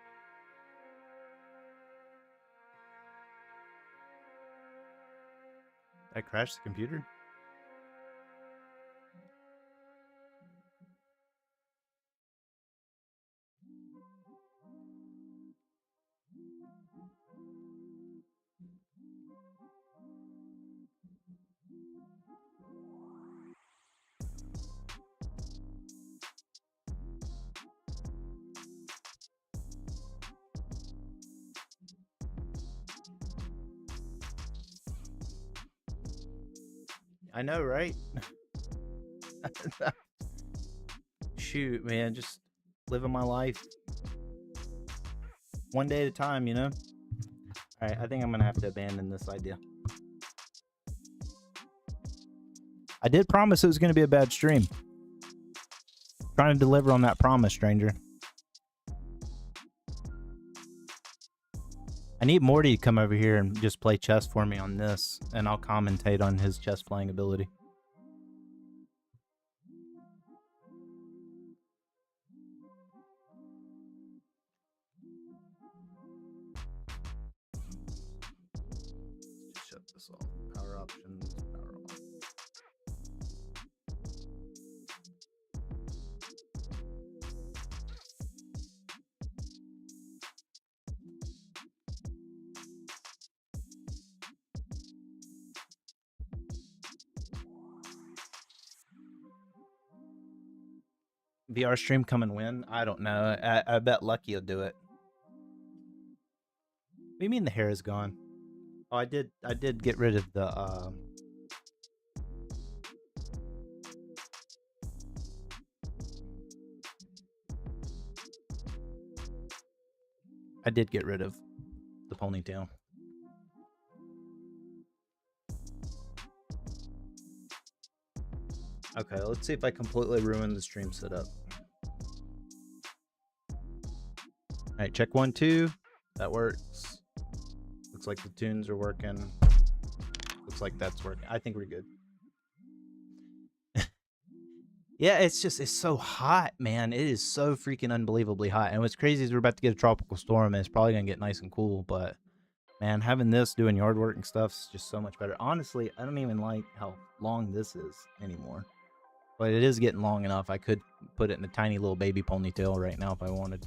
I crashed the computer? I know, right? Shoot, man, just living my life one day at a time, you know? Alright, I think I'm gonna have to abandon this idea. I did promise it was gonna be a bad stream. Trying to deliver on that promise, stranger. I need Morty to come over here and just play chess for me on this, and I'll commentate on his chess playing ability. Shut this off. Power options, power on. VR stream come and win? I don't know. I bet Lucky will do it. What do you mean the hair is gone? Oh, I did get rid of the I did get rid of the ponytail. Okay, let's see if I completely ruined the stream setup. Alright, check 1, 2. That works. Looks like the tunes are working. Looks like that's working. I think we're good. Yeah, it's so hot, man. It is so freaking unbelievably hot. And what's crazy is we're about to get a tropical storm, and it's probably gonna get nice and cool, but man, having this, doing yard work and stuff is just so much better. Honestly, I don't even like how long this is anymore. But it is getting long enough. I could put it in a tiny little baby ponytail right now if I wanted.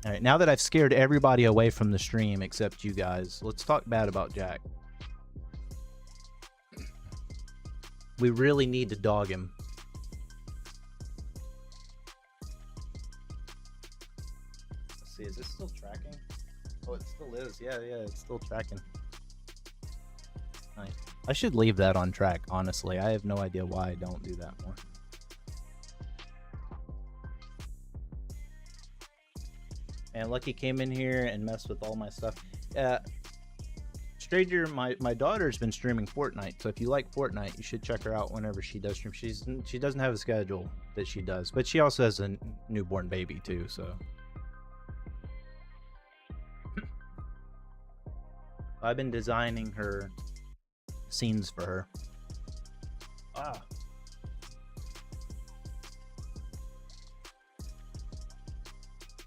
Alright, now that I've scared everybody away from the stream except you guys, let's talk bad about Jack. We really need to dog him. Let's see, is this still tracking? Oh, it still is. Yeah, it's still tracking. Nice. I should leave that on track, honestly. I have no idea why I don't do that more. And Lucky came in here and messed with all my stuff. Stranger, my daughter's been streaming Fortnite, so if you like Fortnite, you should check her out whenever she does stream. She doesn't have a schedule that she does, but she also has a newborn baby too, so. I've been designing her scenes for her.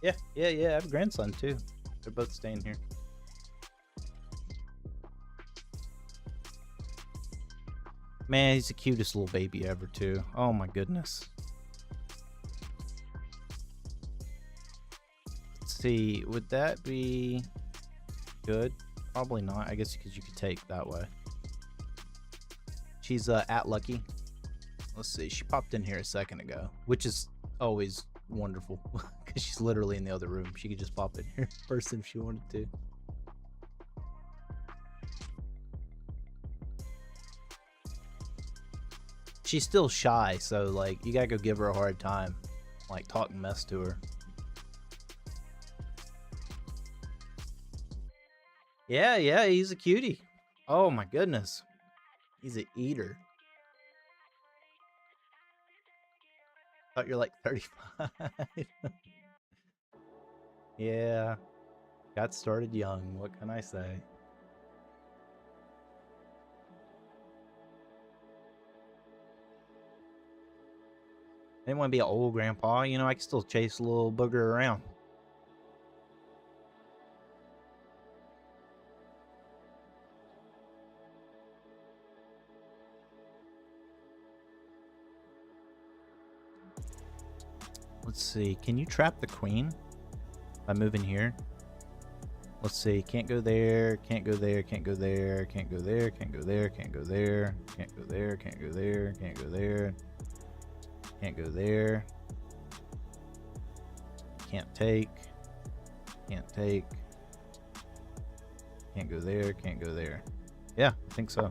Yeah. I have a grandson too. They're both staying here. Man, he's the cutest little baby ever too. Oh my goodness. Let's see, would that be good? Probably not. I guess because you could take that way. She's at Lucky. Let's see. She popped in here a second ago, which is always wonderful because she's literally in the other room. She could just pop in here first if she wanted to. She's still shy, so like you gotta go give her a hard time, like talk mess to her. Yeah, he's a cutie. Oh my goodness, he's an eater. Thought you're like 35. Yeah, got started young. What can I say? I didn't want to be an old grandpa, you know. I can still chase a little booger around. Let's see. Can you trap the queen by moving here? Let's see. Can't go there. Can't go there. Can't go there. Can't go there. Can't go there. Can't go there. Can't go there. Can't go there. Can't go there. Can't go there. Can't take. Can't take. Can't go there. Can't go there. Yeah, I think so.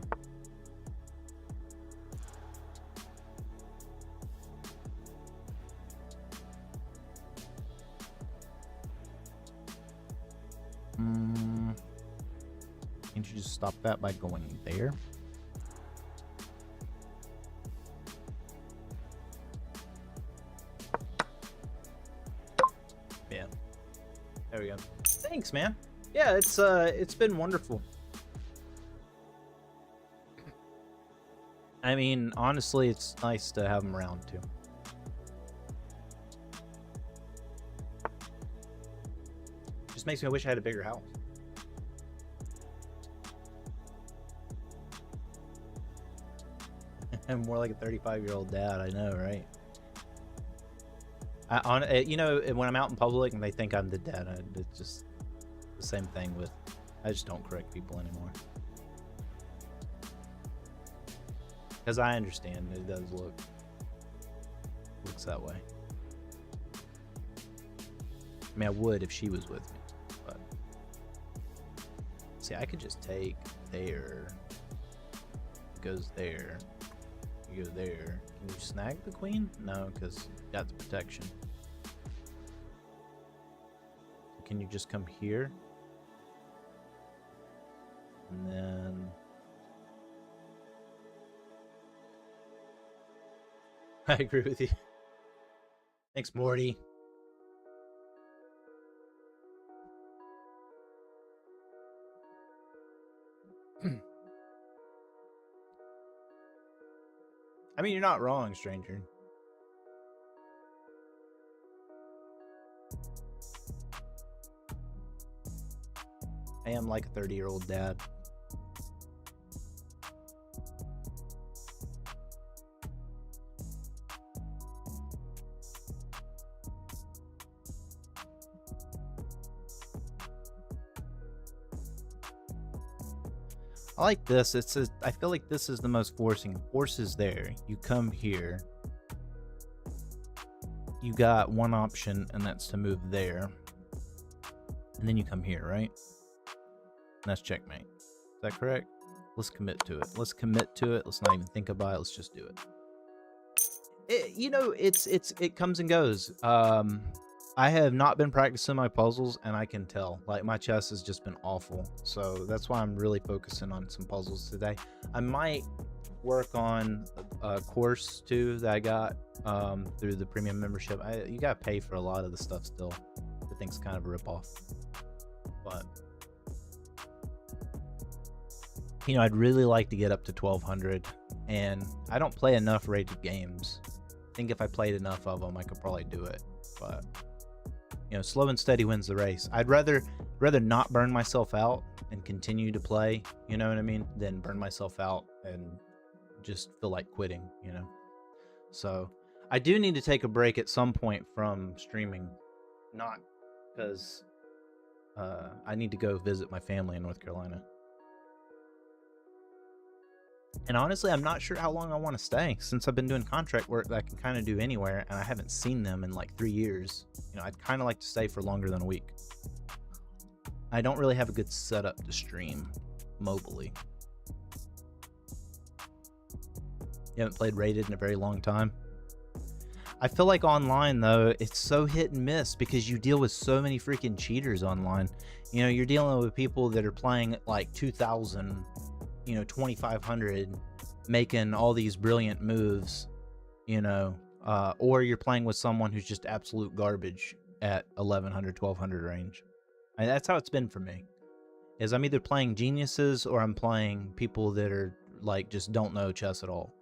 Can't you just stop that by going there? Yeah. There we go. Thanks, man. Yeah, it's been wonderful. I mean, honestly, it's nice to have them around too. Just makes me wish I had a bigger house. I'm more like a 35-year-old dad. I know, right? You know, when I'm out in public and they think I'm the dad, it's just the same thing with. I just don't correct people anymore because I understand it does looks that way. I mean, I would if she was with me, but see, I could just take there. It goes there. You go there. Can you snag the queen? No, because you got the protection. Can you just come here? And then I agree with you. Thanks, Morty. I mean, you're not wrong, stranger. I am like a 30-year-old dad. I like this. I feel like this is the most forcing. Force is there. You come here. You got one option, and that's to move there. And then you come here, right? And that's checkmate. Is that correct? Let's commit to it. Let's commit to it. Let's not even think about it. Let's just do it. You know, it comes and goes. I have not been practicing my puzzles, and I can tell. Like, my chess has just been awful. So that's why I'm really focusing on some puzzles today. I might work on a course, too, that I got through the premium membership. You got to pay for a lot of the stuff still. I think it's kind of a ripoff. But, you know, I'd really like to get up to 1200. And I don't play enough rated games. I think if I played enough of them, I could probably do it. But You know, slow and steady wins the race. I'd rather not burn myself out and continue to play, you know what I mean, than burn myself out and just feel like quitting, you know. So I do need to take a break at some point from streaming, not because I need to go visit my family in North Carolina. And honestly, I'm not sure how long I want to stay, since I've been doing contract work that I can kind of do anywhere, and I haven't seen them in like 3 years. You know, I'd kind of like to stay for longer than a week. I don't really have a good setup to stream mobily. You haven't played Rated in a very long time. I feel like online, though, it's so hit and miss because you deal with so many freaking cheaters online. You know, you're dealing with people that are playing at like 2,000, you know, 2,500, making all these brilliant moves, you know, or you're playing with someone who's just absolute garbage at 1,100, 1,200 range. And that's how it's been for me. Is I'm either playing geniuses or I'm playing people that are like just don't know chess at all.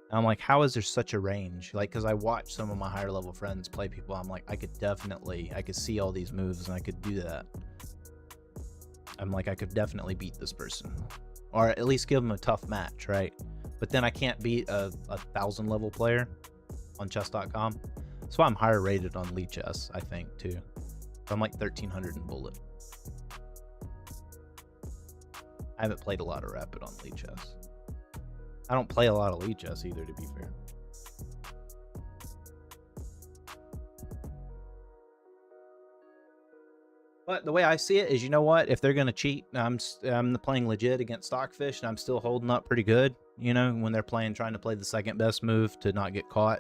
And I'm like, how is there such a range? Like, because I watch some of my higher level friends play people, I'm like, I could see all these moves and I could do that. I'm like, I could definitely beat this person, or at least give them a tough match, right? But then I can't beat a 1,000 level player on chess.com. That's why I'm higher rated on Lee Chess, I think, too. I'm like 1,300 in Bullet. I haven't played a lot of Rapid on Lee Chess. I don't play a lot of Lee Chess either, to be fair. But the way I see it is, you know what? If they're going to cheat, I'm playing legit against Stockfish, and I'm still holding up pretty good, you know, when they're trying to play the second best move to not get caught.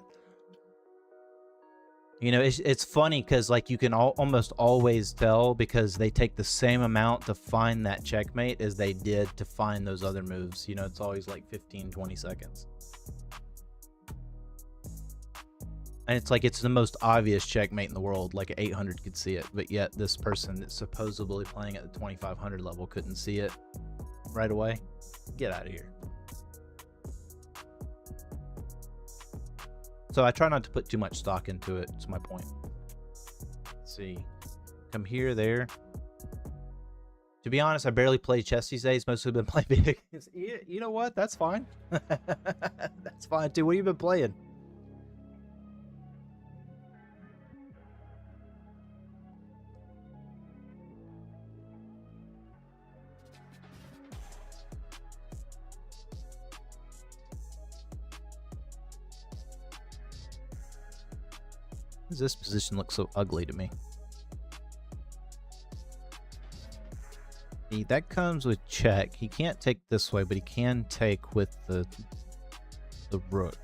You know, it's funny because, like, you can almost always tell because they take the same amount to find that checkmate as they did to find those other moves. You know, it's always like 15, 20 seconds. And it's like, it's the most obvious checkmate in the world. Like, an 800 could see it, but yet this person that's supposedly playing at the 2,500 level couldn't see it right away. Get out of here. So I try not to put too much stock into it. It's my point. Let's see. Come here, there. To be honest, I barely play chess these days. Mostly been playing video games. You know what? That's fine. That's fine too. What have you been playing? This position looks so ugly to me. That comes with check. He can't take this way, but he can take with the rook.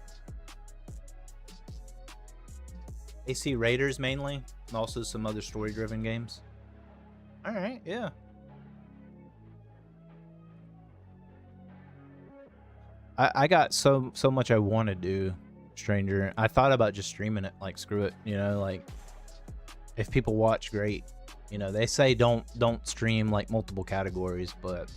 AC Raiders mainly, and also some other story-driven games. All right, yeah. I got so much I want to do, Stranger. I thought about just streaming it, like, screw it, you know, like, if people watch, great. You know, they say don't stream like multiple categories, but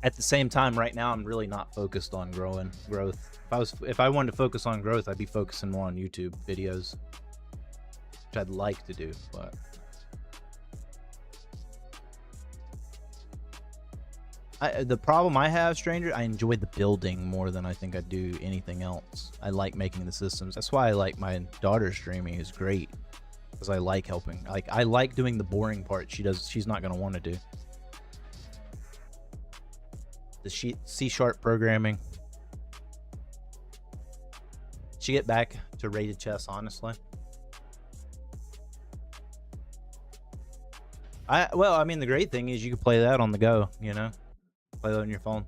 at the same time, right now I'm really not focused on growth. If I wanted to focus on growth, I'd be focusing more on YouTube videos, which I'd like to do, but the problem I have, Stranger, I enjoy the building more than I think I do anything else. I like making the systems. That's why I like my daughter streaming. Is great because I like helping. Like, I like doing the boring part. She's not gonna want to do the C# programming. She get back to rated chess, honestly. Well, I mean, the great thing is you can play that on the go, you know. Play that on your phone.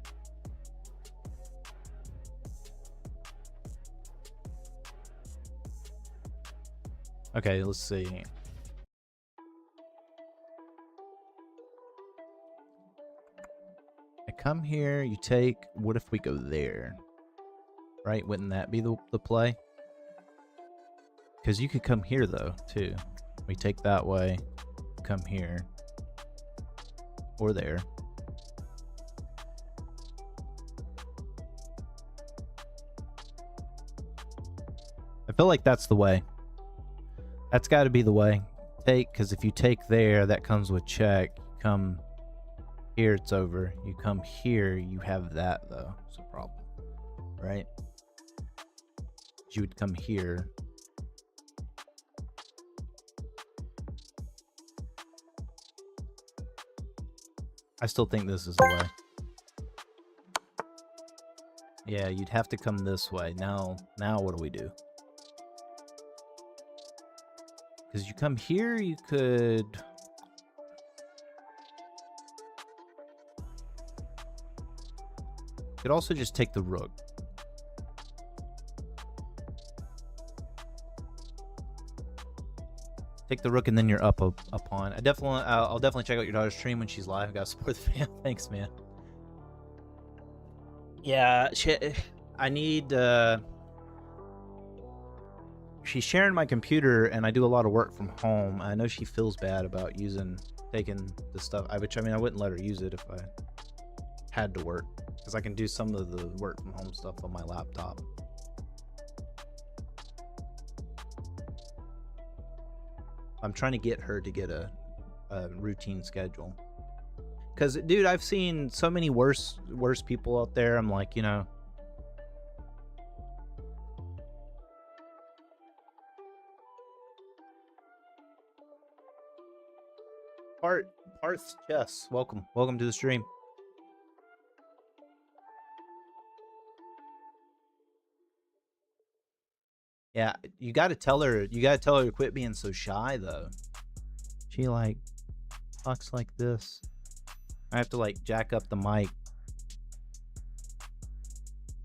Okay, let's see. I come here, you take, what if we go there? Right, wouldn't that be the play? Because you could come here though, too. We take that way, come here, or there. feel like that's the way. That's got to be the way. Take, because if you take there, that comes with check. You come here, it's over. You come here, you have that, though. It's a problem, right? You would come here. I still think this is the way. Yeah, you'd have to come this way. Now what do we do? Because you come here, you could... You could also just take the rook. Take the rook and then you're up a pawn. I'll definitely check out your daughter's stream when she's live. Gotta support the fam. Thanks, man. Yeah, I need... She's sharing my computer, and I do a lot of work from home. I know she feels bad about taking the stuff. I wouldn't let her use it if I had to work, because I can do some of the work from home stuff on my laptop. I'm trying to get her to get a routine schedule. Because, dude, I've seen so many worse people out there. I'm like, you know... Parth Chess, welcome to the stream. Yeah, you gotta tell her to quit being so shy, though. She like talks like this. I have to like jack up the mic,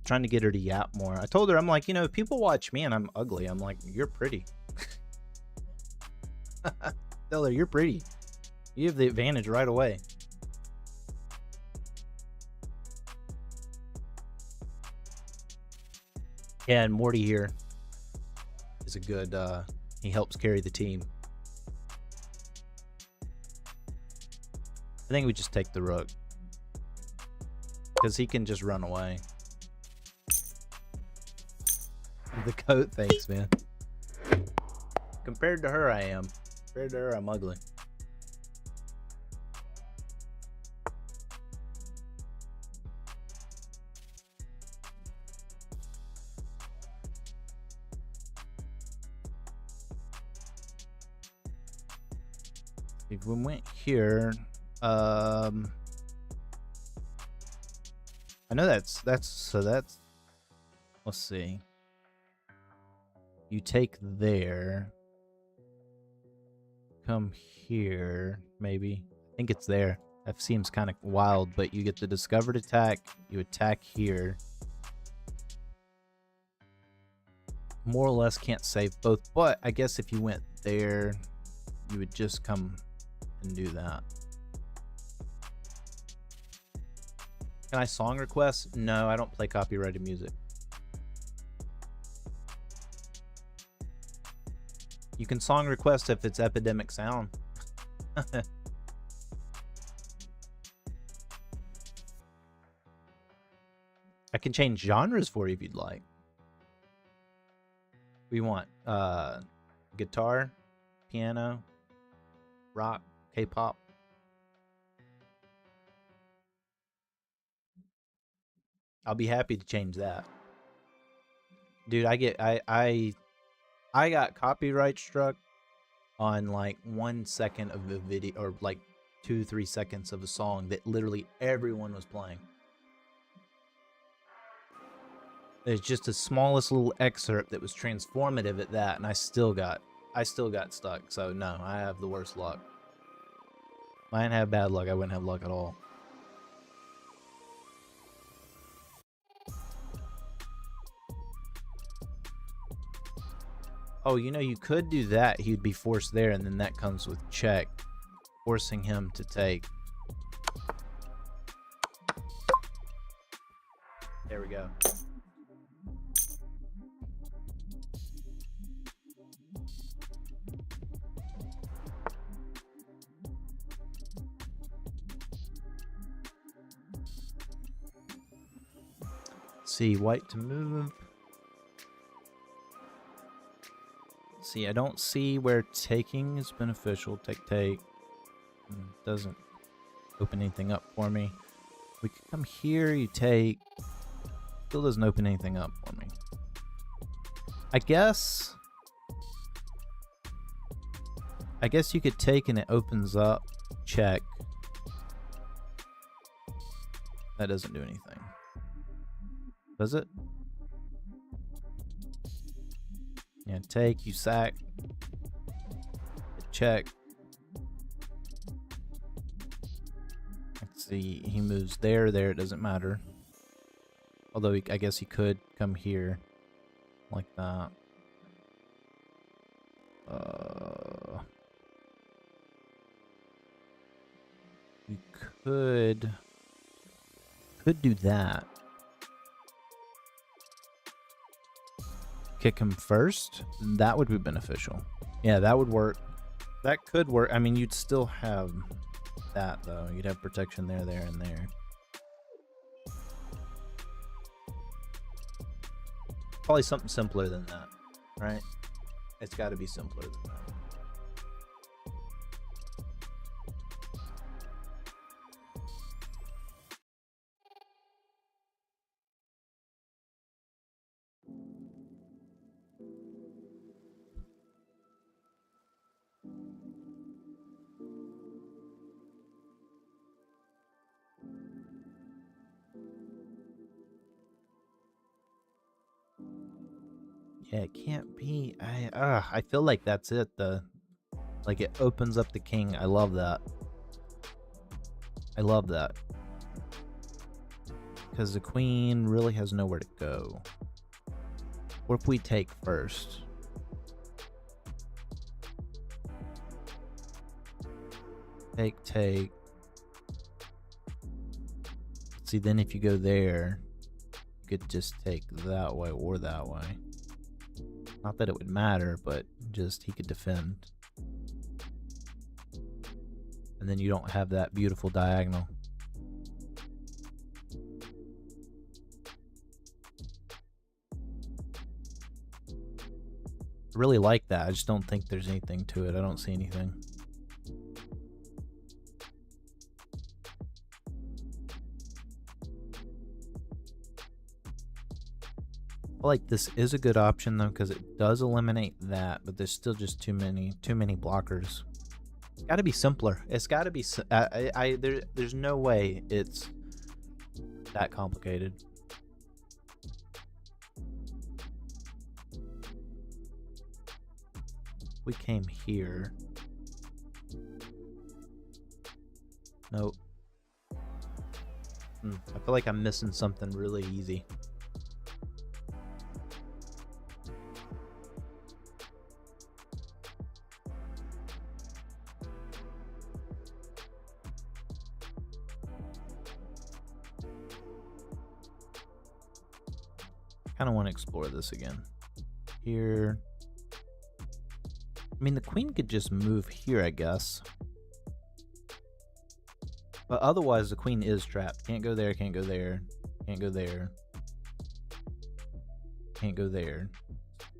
trying to get her to yap more. I told her, I'm like, you know, if people watch me and I'm ugly, I'm like, you're pretty. Tell her, you're pretty. You have the advantage right away. Yeah, and Morty here is a good, he helps carry the team. I think we just take the rook, because he can just run away. The coat, thanks, man. Compared to her, I am. Compared to her, I'm ugly. If we went here, I know that's, let's see. You take there, come here, maybe. I think it's there. That seems kind of wild, but you get the discovered attack, you attack here. More or less can't save both, but I guess if you went there, you would just come and do that. Can I song request? No, I don't play copyrighted music. You can song request if it's Epidemic Sound. I can change genres for you if you'd like. We want guitar, piano, rock, K-pop. I'll be happy to change that. Dude, I got copyright struck on like 1 second of the video, or like 2-3 seconds of a song that literally everyone was playing. There's just the smallest little excerpt that was transformative at that, and I still got stuck. So no, I have the worst luck. If I didn't have bad luck, I wouldn't have luck at all. Oh, you know, you could do that. He'd be forced there, and then that comes with check, forcing him to take. There we go. See, white to move. See, I don't see where taking is beneficial. Take. Doesn't open anything up for me. We could come here, you take. Still doesn't open anything up for me. I guess you could take and it opens up. Check. That doesn't do anything. Does it? Yeah, take, you sack. Check. Let's see, he moves there, it doesn't matter. Although I guess he could come here. Like that. We could do that. Kick him first? That would be beneficial. Yeah, that would work. That could work. I mean, you'd still have that, though. You'd have protection there, and there. Probably something simpler than that, right? It's got to be simpler than that. Yeah, it can't be. I feel like that's it. Like it opens up the king. I love that. I love that. Because the queen really has nowhere to go. What if we take first? Take. See, then if you go there, you could just take that way or that way. Not that it would matter, but just he could defend. And then you don't have that beautiful diagonal. I really like that. I just don't think there's anything to it. I don't see anything. I feel like this is a good option though, because it does eliminate that, but there's still just too many blockers. It's got to be simpler. It's got to be. There's no way it's that complicated. We came here. Nope. I feel like I'm missing something really easy. Kind of want to explore this again. Here. I mean, the queen could just move here, I guess. But otherwise, the queen is trapped. Can't go there, can't go there, can't go there. Can't go there.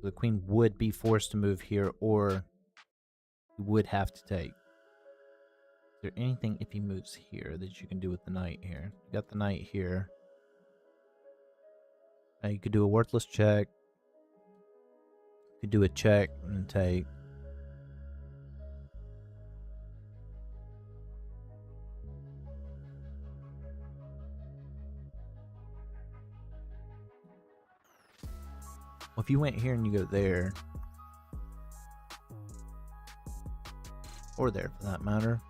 The queen would be forced to move here, or you would have to take. Is there anything if he moves here that you can do with the knight here? You got the knight here. Now you could do a worthless check. You could do a check and take. Well, if you went here and you go there, or there for that matter.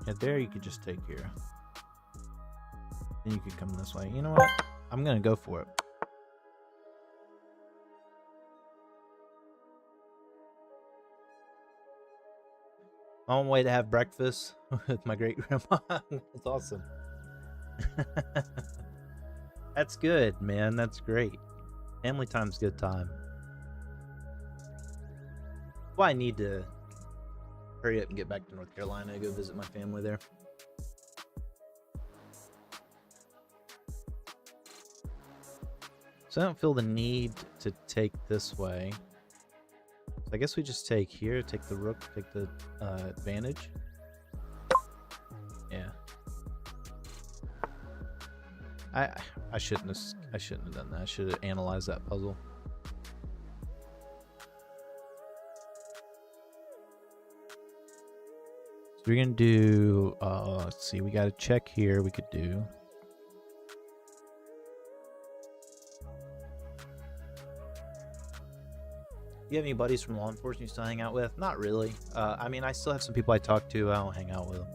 Yeah, there you could just take here. Then you could come this way. You know what? I'm gonna go for it. On my way to have breakfast with my great grandma. That's awesome. That's good, man. That's great. Family time's good time. Well, I need to hurry up and get back to North Carolina and go visit my family there. So I don't feel the need to take this way. So I guess we just take here, take the rook, take the advantage. Yeah. I shouldn't have done that. I should have analyzed that puzzle. So we're gonna do let's see, we got a check here we could do. You have any buddies from law enforcement you still hang out with? Not really. I mean, I still have some people I talk to. I don't hang out with them.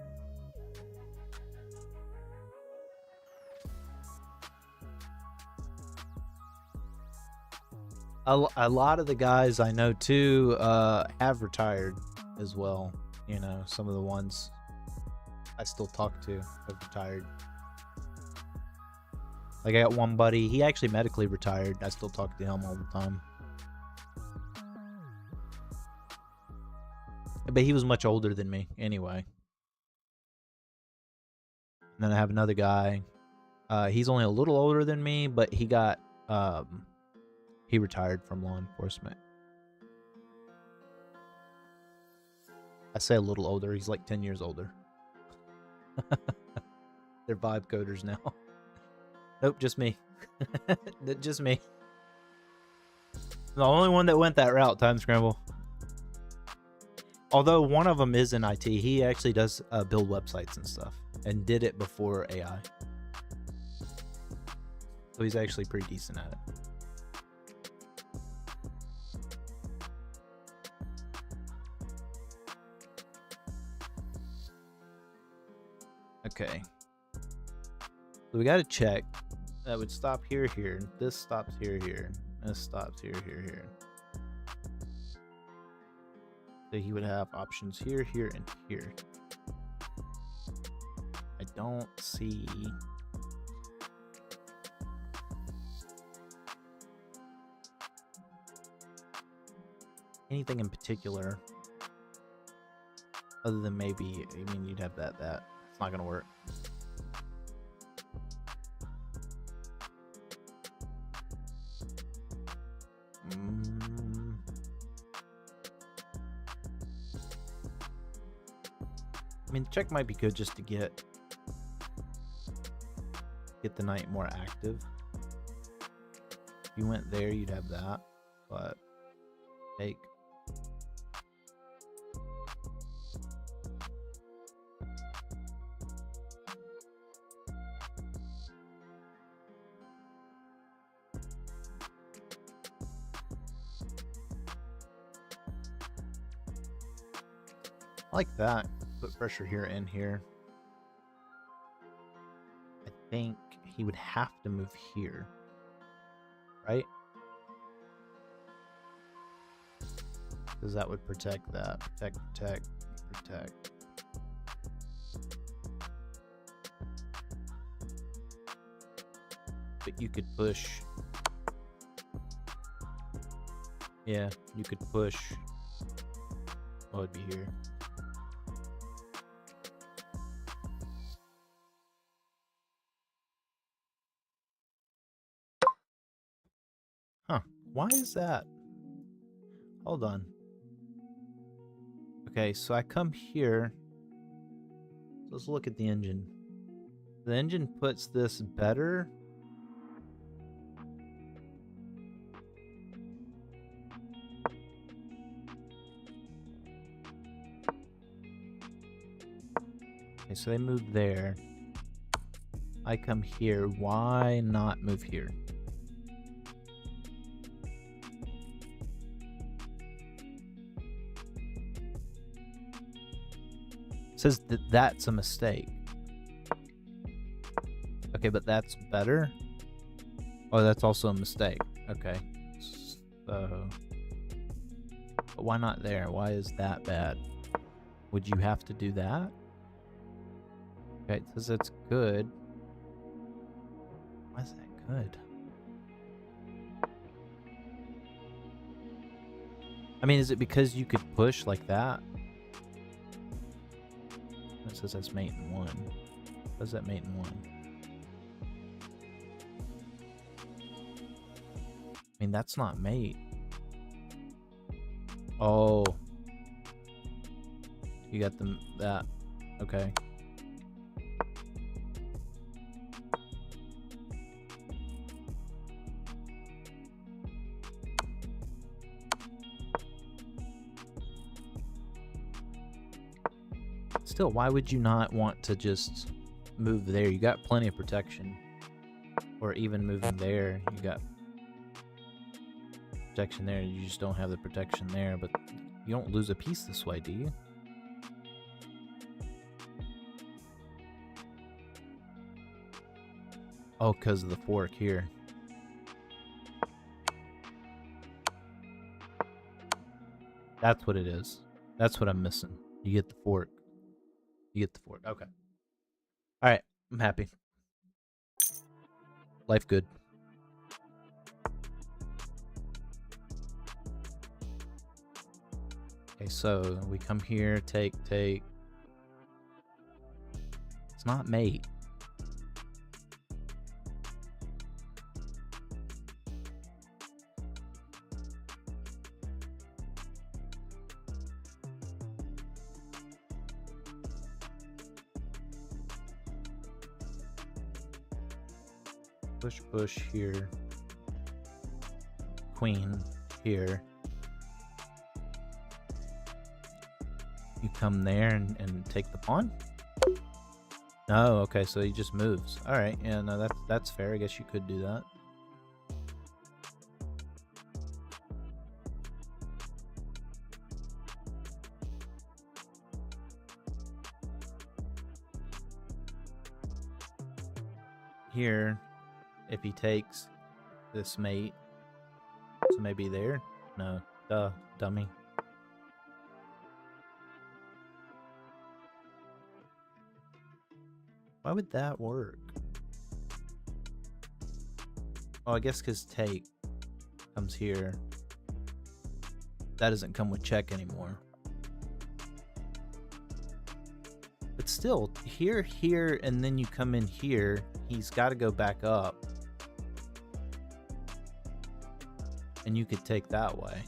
A lot of the guys I know too have retired as well. You know, some of the ones I still talk to have retired. Like I got one buddy, he actually medically retired. I still talk to him all the time. But he was much older than me anyway. And then I have another guy. He's only a little older than me, but he got he retired from law enforcement. I say a little older, he's like 10 years older. They're vibe coders now. Nope, just me. Just me. The only one that went that route, Time Scramble. Although one of them is in IT, he actually does build websites and stuff, and did it before AI. So he's actually pretty decent at it. Okay. So we got to check. That would stop here, here. This stops here, here. This stops here, here, here. So he would have options here, here, and here. I don't see anything in particular other than maybe, I mean, you'd have that. It's not gonna work. I mean, check might be good just to get the knight more active. If you went there, you'd have that, but take. I like that. Put pressure here and here. I think he would have to move here, right? Because that would protect that. Protect. But you could push. Yeah, you could push. Oh, it'd be here. Huh. Why is that? Hold on. Okay, so I come here. Let's look at the engine. The engine puts this better. Okay, so they moved there. I come here. Why not move here? Says that that's a mistake. Okay, but that's better. Oh, that's also a mistake. Okay. So, but why not there? Why is that bad? Would you have to do that? Okay, it says it's good. Why is that good? I mean, is it because you could push like that? it says that's mate in 1. What does that mate in 1? I mean, that's not mate. Oh. You got that. Okay. Still, why would you not want to just move there? You got plenty of protection. Or even moving there, you got protection there. You just don't have the protection there, but you don't lose a piece this way, do you? Oh, because of the fork here. That's what it is. That's what I'm missing. You get the fork. You get the fork. Okay. Alright. I'm happy. Life good. Okay, so we come here, take. It's not mate. Push here. Queen here. You come there and take the pawn? No, okay, so he just moves. Alright, yeah, no, that's fair. I guess you could do that. Here, if he takes this mate, so maybe there? No, duh, dummy. Why would that work? Oh, I guess because take comes here. That doesn't come with check anymore. But still, here, and then you come in here, he's got to go back up. And you could take that way.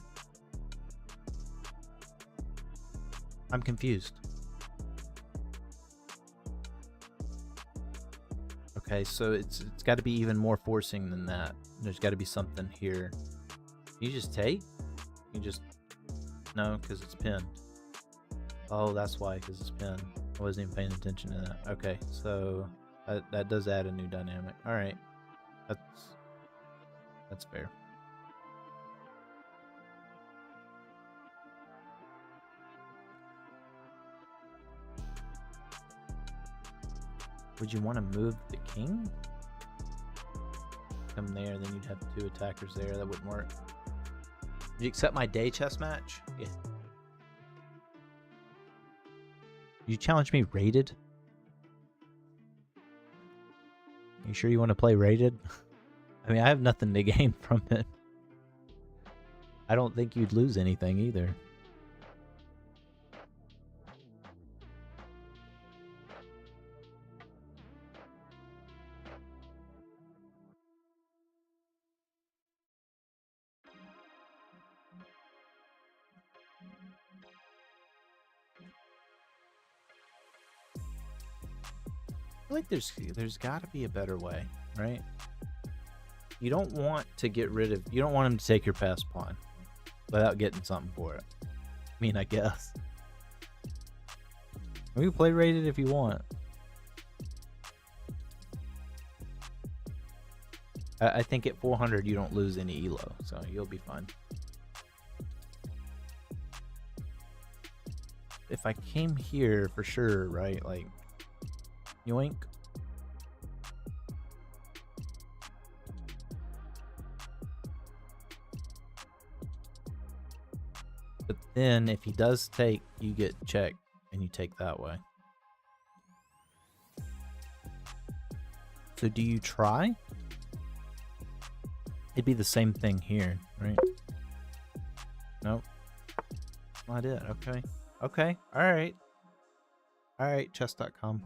I'm confused. Okay, so it's got to be even more forcing than that. There's got to be something here. You just take? You just... No, because it's pinned. Oh, that's why, because it's pinned. I wasn't even paying attention to that. Okay, so that does add a new dynamic. Alright. That's fair. Would you want to move the king? Come there, then you'd have 2 attackers there. That wouldn't work. Did you accept my day chess match? Yeah. You challenge me rated? You sure you want to play rated? I mean, I have nothing to gain from it. I don't think you'd lose anything either. I feel like there's got to be a better way, right? You don't want to get rid of... You don't want him to take your pass pawn without getting something for it. I mean, I guess. We can play rated if you want. I think at 400 you don't lose any elo, so you'll be fine. If I came here for sure, right? Like... Yoink. But then if he does take, you get checked and you take that way. So do you try? It'd be the same thing here, right? Nope. Not it. Okay. Okay. All right. Alright, chess.com.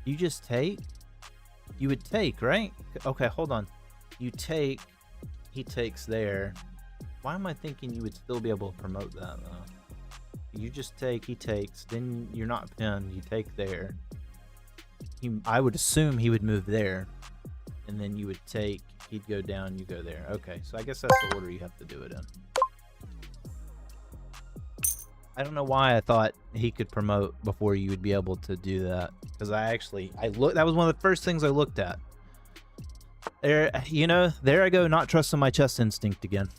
You just take? You would take, right? Okay, hold on. You take, he takes there. Why am I thinking you would still be able to promote that, though? You just take, he takes, then you're not pinned, you take there. I would assume he would move there, and then you would take, he'd go down, you go there. Okay, so I guess that's the order you have to do it in. I don't know why I thought he could promote before you would be able to do that, because I looked. That was one of the first things I looked at. There, you know, there I go, not trusting my chess instinct again.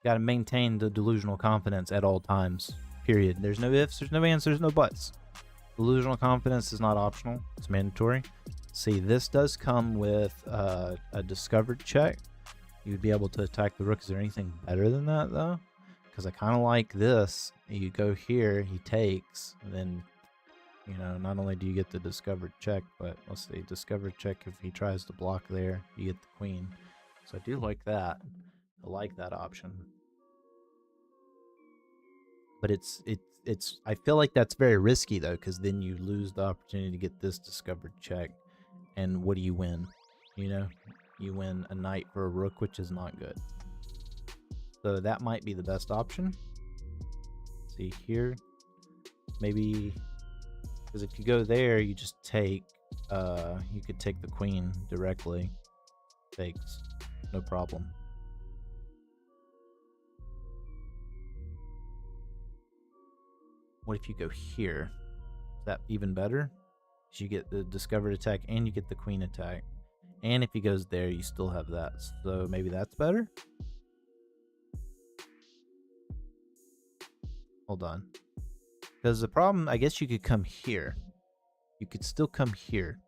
Got to maintain the delusional confidence at all times. Period. There's no ifs, there's no ands, there's no buts. Delusional confidence is not optional; it's mandatory. See, this does come with a discovered check. You'd be able to attack the rook. Is there anything better than that, though? Because I kind of like this. You go here, he takes, and then, you know, not only do you get the discovered check, but let's see, discovered check, if he tries to block there, you get the queen. So I do like that. I like that option. But it's I feel like that's very risky, though, because then you lose the opportunity to get this discovered check. And what do you win? You know, you win a knight for a rook, which is not good. So that might be the best option. See here, maybe, because if you go there, you just take, you could take the queen directly. Takes, no problem. What if you go here? Is that even better? Because you get the discovered attack and you get the queen attack. And if he goes there, you still have that. So maybe that's better? Hold on. Because the problem, I guess you could come here. You could still come here.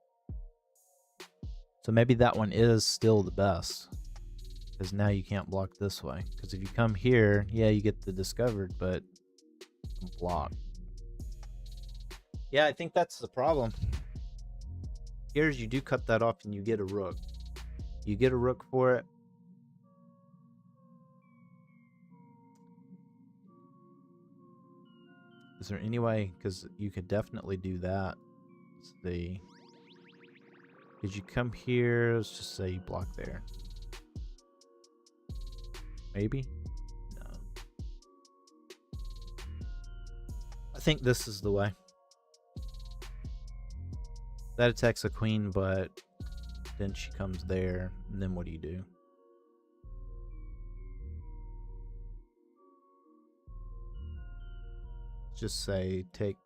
So maybe that one is still the best. Because now you can't block this way. Because if you come here, yeah, you get the discovered, but you can block. Yeah, I think that's the problem. Here's, you do cut that off and you get a rook. You get a rook for it. Is there any way? Because you could definitely do that. Let's see. Did you come here? Let's just say you block there. Maybe? No. I think this is the way. That attacks a queen, but then she comes there. And then what do you do? Just say take.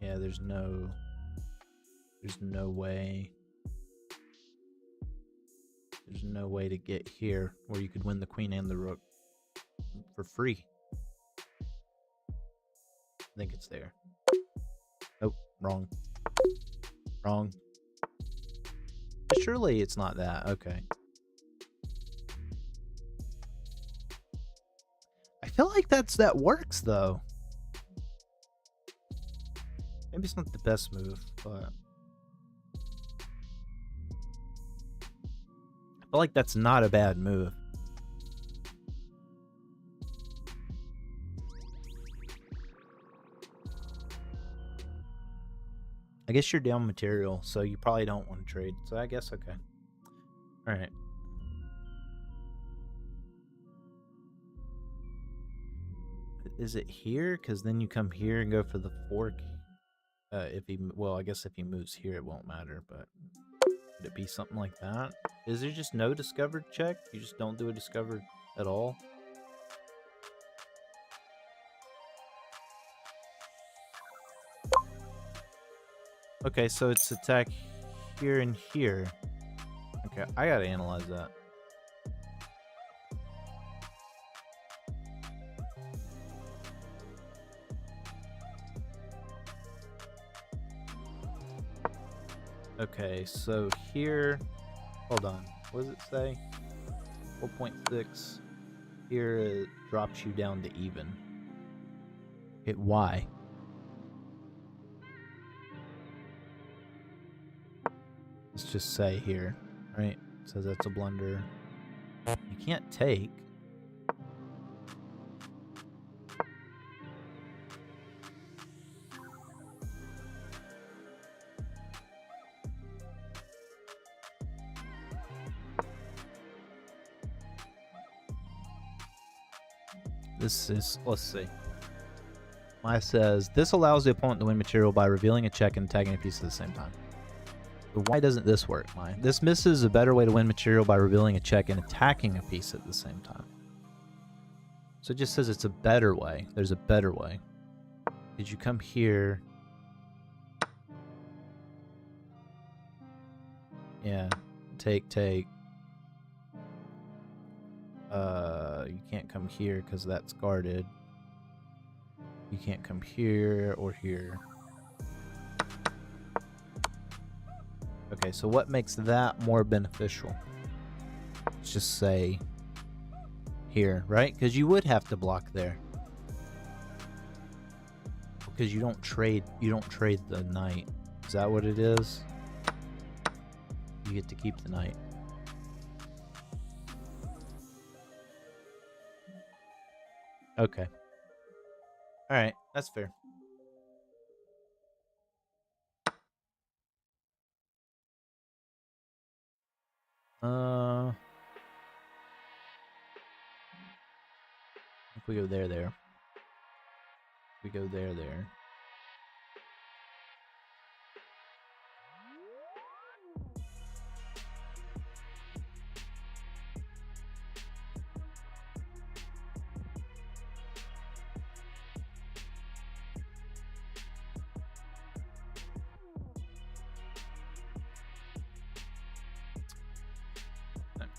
Yeah, there's no way. There's no way to get here where you could win the queen and the rook for free. I think it's there. Nope, wrong. Wrong. Surely it's not that. Okay. I feel like that works, though. Maybe it's not the best move, but I feel like that's not a bad move. I guess you're down material, so you probably don't want to trade. So I guess okay. All right. Is it here? Because then you come here and go for the fork. Well, I guess if he moves here, it won't matter. But would it be something like that? Is there just no discovered check? You just don't do a discovered at all? Okay, so it's attack here and here. Okay, I gotta analyze that. Okay, so here, hold on, what does it say? 4.6. here drops you down to even. Hit Y. Let's just say here, right? It says that's a blunder. You can't take. This is, let's see. Maya says, this allows the opponent to win material by revealing a check and tagging a piece at the same time. But why doesn't this work, Maya? This misses a better way to win material by revealing a check and attacking a piece at the same time. So it just says it's a better way. There's a better way. Did you come here? Yeah. Take. You can't come here because that's guarded. You can't come here or here. Okay, so what makes that more beneficial? Let's just say here, right? Because you would have to block there. Because you don't trade the knight. Is that what it is? You get to keep the knight. Okay. Alright, that's fair. If we go there. We go there.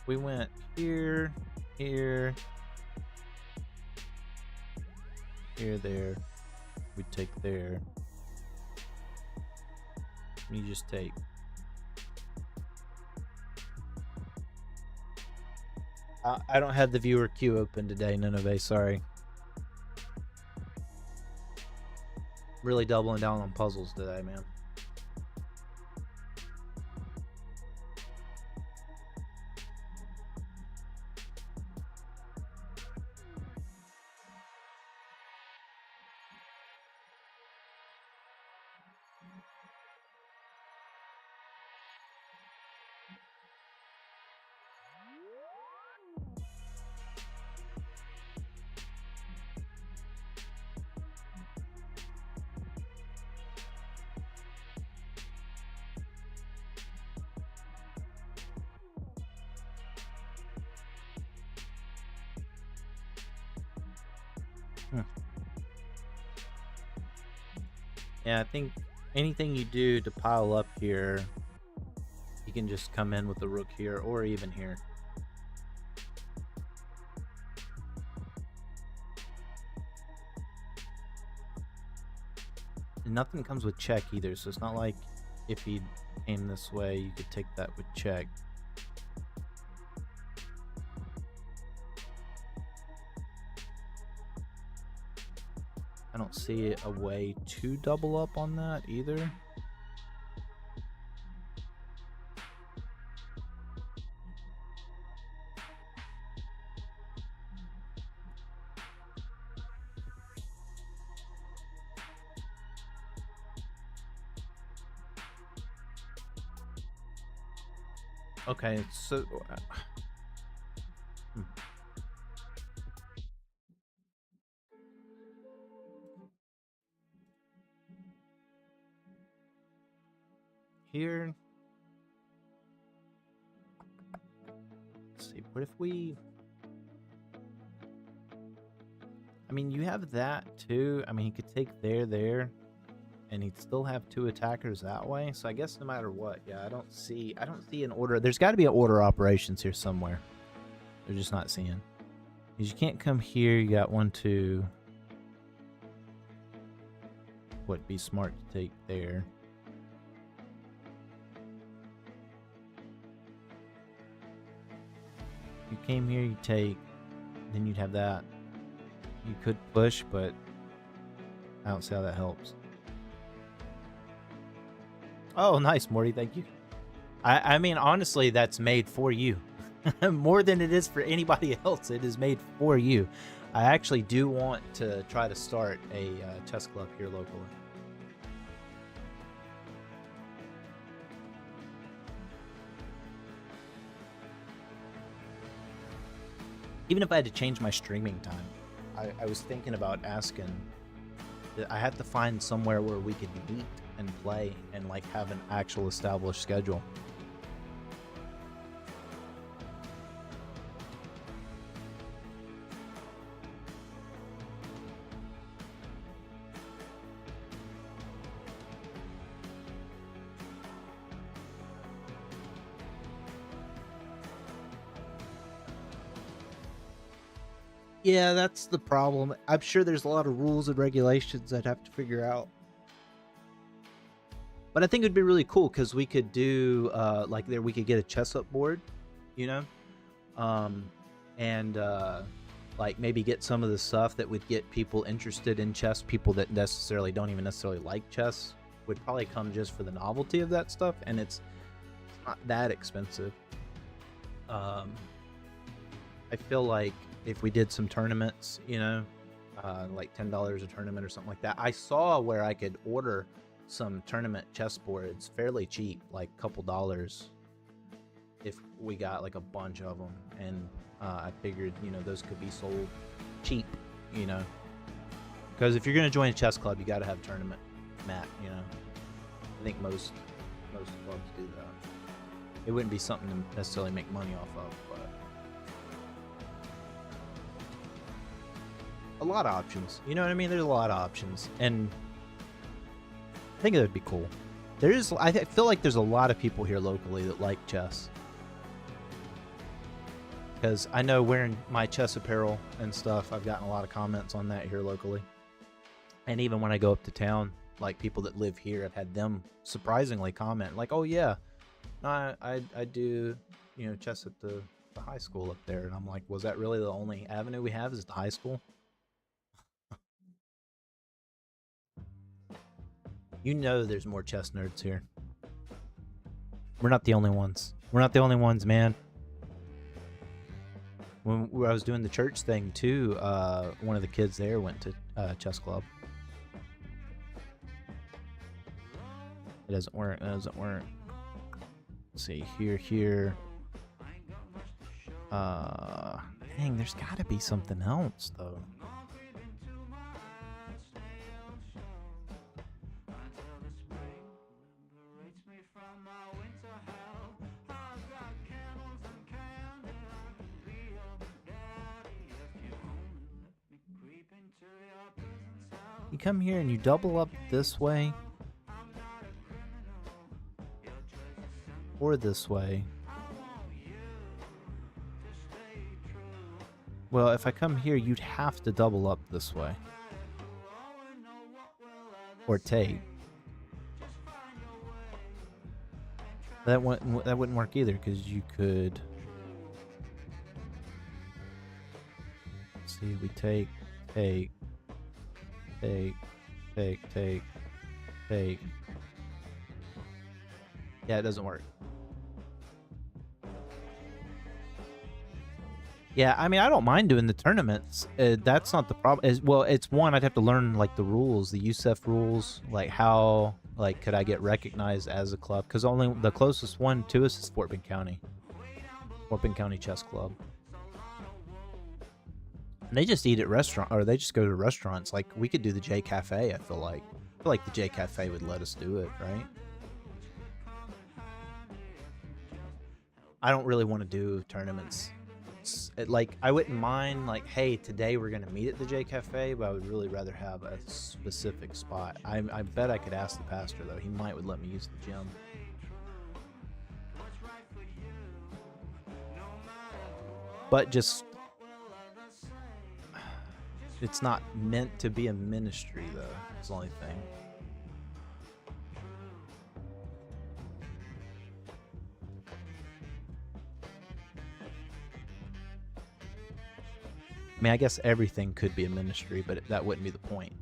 We went here, there. We take there. You just take. I don't have the viewer queue open today, Nineveh, sorry. Really doubling down on puzzles today, man. Yeah, I think anything you do to pile up here, you can just come in with the rook here or even here. And nothing comes with check either, so it's not like if he came this way, you could take that with check. I don't see a way to double up on that either. Okay, so here, let's see, what if we, I mean, you have that too. I mean, he could take there, and he'd still have two attackers that way. So I guess no matter what, yeah, I don't see an order. There's got to be an order of operations here somewhere. They're just not seeing. Because you can't come here. You got 1, 2. Would be smart to take there. You came here, you take. Then you'd have that. You could push, but I don't see how that helps. Oh, nice, Morty. Thank you. I mean, honestly, that's made for you. More than it is for anybody else. It is made for you. I actually do want to try to start a chess club here locally. Even if I had to change my streaming time, I was thinking about asking. I have to find somewhere where we could meet and play and like have an actual established schedule. Yeah, that's the problem. I'm sure there's a lot of rules and regulations I'd have to figure out. But I think it'd be really cool because we could do like there we could get a chess up board, you know, and like maybe get some of the stuff that would get people interested in chess. People that don't even necessarily like chess would probably come just for the novelty of that stuff, and it's not that expensive. I feel like if we did some tournaments, you know, like $10 a tournament or something like that. I saw where I could order some tournament chessboards fairly cheap, like a couple dollars, if we got like a bunch of them. And I figured, you know, those could be sold cheap, you know, because if you're going to join a chess club, you got to have tournament mat, you know. I think most clubs do that. It wouldn't be something to necessarily make money off of, but a lot of options. You know what I mean? There's a lot of options, and I think it would be cool. I feel like there's a lot of people here locally that like chess, because I know wearing my chess apparel and stuff, I've gotten a lot of comments on that here locally. And even when I go up to town, like people that live here, I've had them surprisingly comment like, "Oh yeah, no, I do, you know, chess at the high school up there." And I'm like, was that really the only avenue we have, is the high school? You know there's more chess nerds here. We're not the only ones. We're not the only ones, man. When I was doing the church thing too, one of the kids there went to chess club. It doesn't work. It doesn't work. Let's see, here. Dang, there's gotta be something else though. You come here and you double up this way or this way. Well, if I come here, you'd have to double up this way or take. That wouldn't work either, because you could. Let's see, we take. Yeah, it doesn't work. Yeah, I mean, I don't mind doing the tournaments. That's not the problem. Well, it's one, I'd have to learn like the rules, the USEF rules, like how, like, could I get recognized as a club? Because only the closest one to us is Fort Bend County Chess Club. And they just eat at restaurant, or they just go to restaurants. Like, we could do the J Cafe. I feel like the J Cafe would let us do it, right? I don't really want to do tournaments. Like, I wouldn't mind, like, hey, today we're gonna meet at the J Cafe, but I would really rather have a specific spot. I bet I could ask the pastor though. He would let me use the gym. But just, it's not meant to be a ministry though. It's the only thing. I mean, I guess everything could be a ministry, but that wouldn't be the point.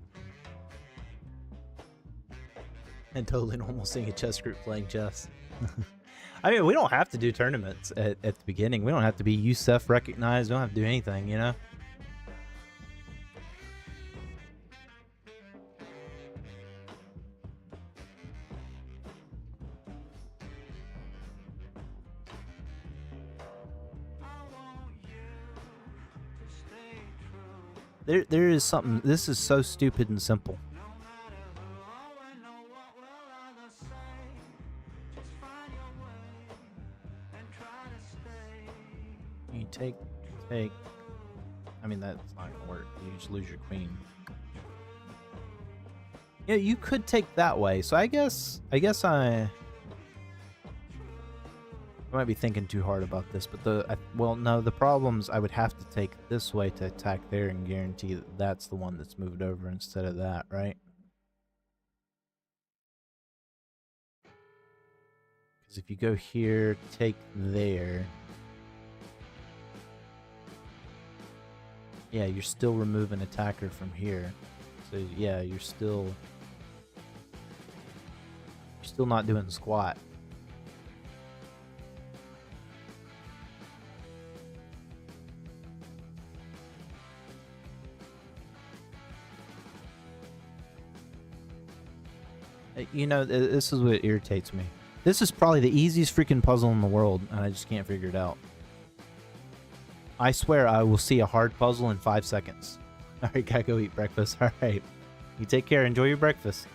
And totally normal seeing a chess group playing chess. I mean, we don't have to do tournaments at the beginning. We don't have to be USEF recognized. We don't have to do anything, you know? There is something. This is so stupid and simple. You take. I mean, that's not gonna work. You just lose your queen. Yeah, you could take that way. So I guess I might be thinking too hard about this, but well, no, the problem's I would have to take this way to attack there and guarantee that that's the one that's moved over instead of that, right? Because if you go here, take there. Yeah, you're still removing attacker from here. So yeah, you're still not doing squat. You know, this is what irritates me. This is probably the easiest freaking puzzle in the world, and I just can't figure it out. I swear I will see a hard puzzle in 5 seconds. Alright, gotta go eat breakfast. Alright. You take care. Enjoy your breakfast.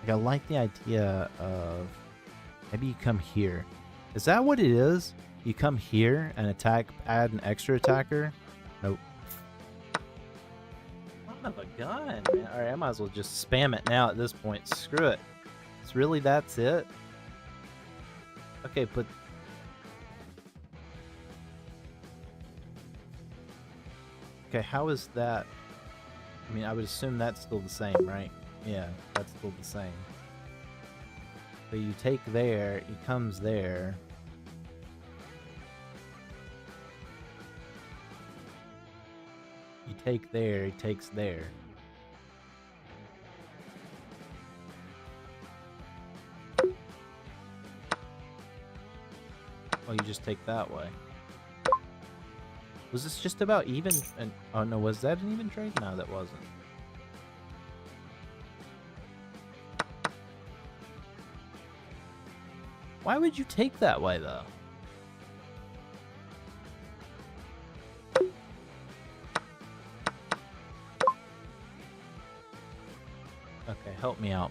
Like, I like the idea of maybe you come here. Is that what it is? You come here and add an extra attacker? Nope. Son of a gun, man. Alright, I might as well just spam it now at this point. Screw it. It's really, that's it? Okay, but... Okay, how is that? I mean, I would assume that's still the same, right? Yeah, that's still the same. So you take there, he comes there. You take there, he takes there. Oh, you just take that way. Was this just about even? And oh no, was that an even trade? No, that wasn't. Why would you take that way though? Okay, help me out,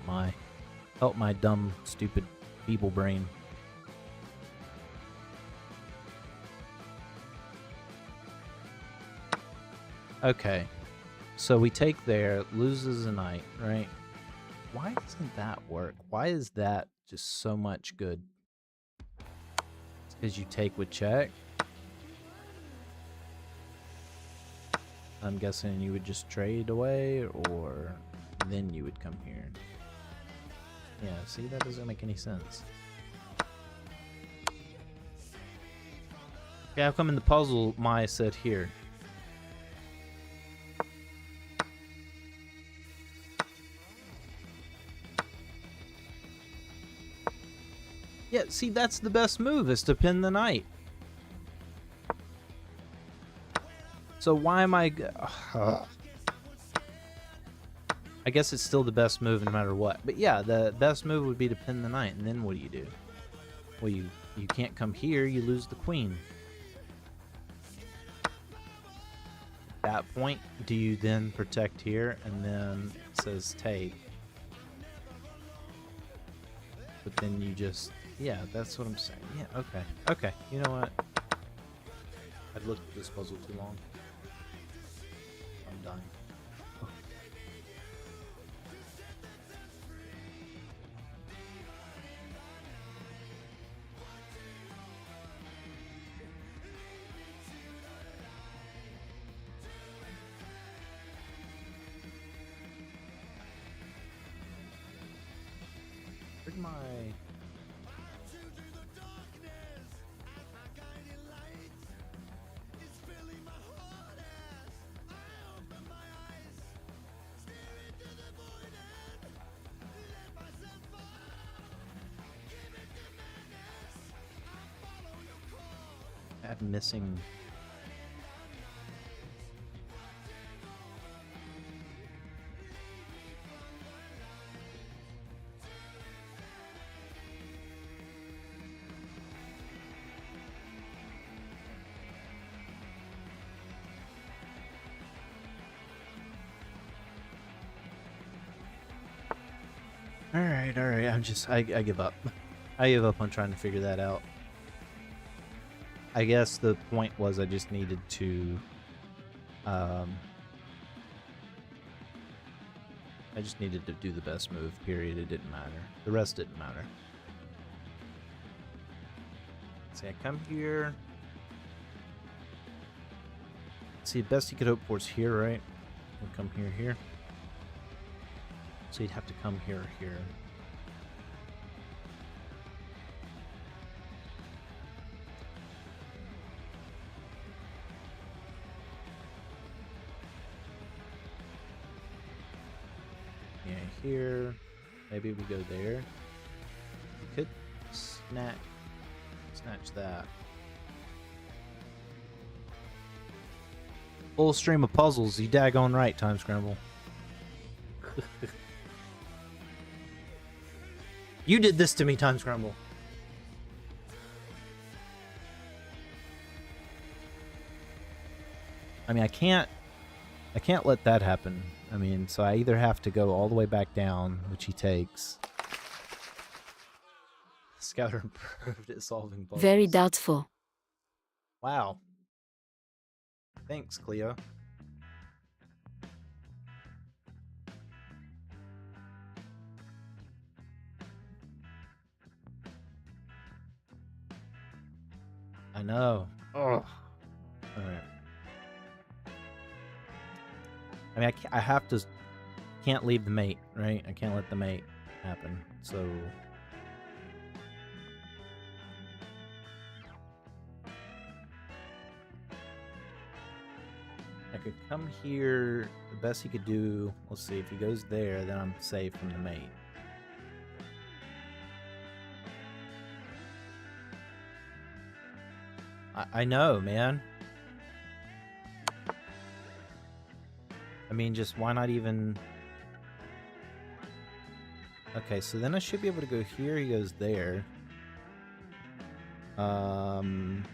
help my dumb, stupid, feeble brain. Okay, so we take there, loses a knight, right? Why doesn't that work? Why is that just so much good? It's because you take with check. I'm guessing you would just trade away, or then you would come here. Yeah, see, that doesn't make any sense. Okay, how come in the puzzle Maya said here? Yeah, see, that's the best move, is to pin the knight. So why am I... I guess it's still the best move no matter what. But yeah, the best move would be to pin the knight, and then what do? Well, you can't come here, you lose the queen. At that point, do you then protect here, and then it says take? But then you just... Yeah, that's what I'm saying. Yeah, okay. Okay, you know what? I've looked at this puzzle too long. I'm done. my... I'm missing... Alright, I give up. I give up on trying to figure that out. I guess the point was I just needed to, I just needed to do the best move, period. It didn't matter. The rest didn't matter. See, I come here. See, the best you could hope for is here, right? We'll come here. So you'd have to come here. Yeah, here. Maybe we go there. We could snatch that. Full stream of puzzles. You daggone right, Time Scramble. You did this to me, Time Scramble. I mean, I can't let that happen. I mean, so I either have to go all the way back down, which he takes. Scouter improved at solving puzzles. Very doubtful. Wow. Thanks, Cleo. I know. Oh. All right. I mean, I have to. Can't leave the mate, right? I can't let the mate happen. So. I could come here. The best he could do. Let's see. If he goes there, then I'm safe from the mate. I know, man. I mean, just why not even... Okay, so then I should be able to go here. He goes there. And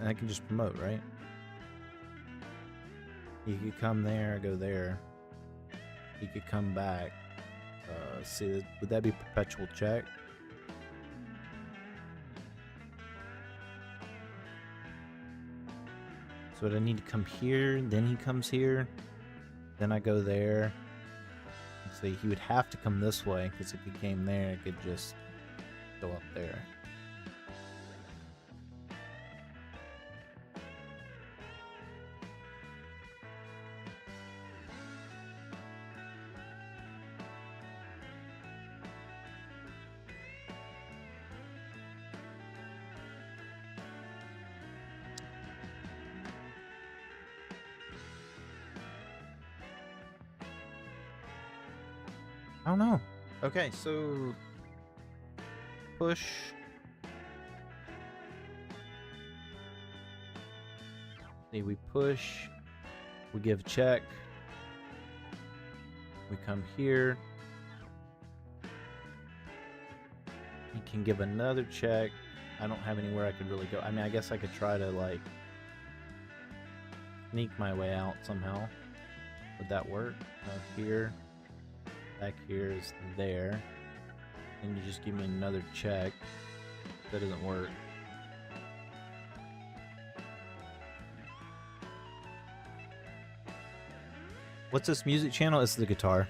I can just promote, right? He could come there, go there. He could come back. See, would that be perpetual check? So would I need to come here, then he comes here, then I go there. See, he would have to come this way, because if he came there, I could just go up there. I don't know. Okay, so push. See, we push. We give check. We come here. He can give another check. I don't have anywhere I could really go. I mean, I guess I could try to like sneak my way out somehow. Would that work? Here. Back here is there. And you just give me another check. That doesn't work. What's this music channel? It's the guitar.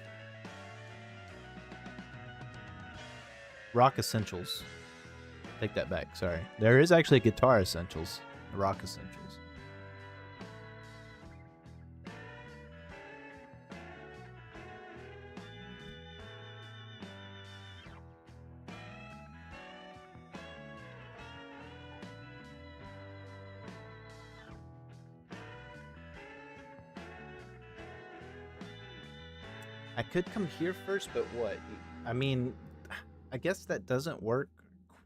Rock Essentials. Take that back, sorry. There is actually Guitar Essentials. Rock Essentials. I could come here first, but what? I mean, I guess that doesn't work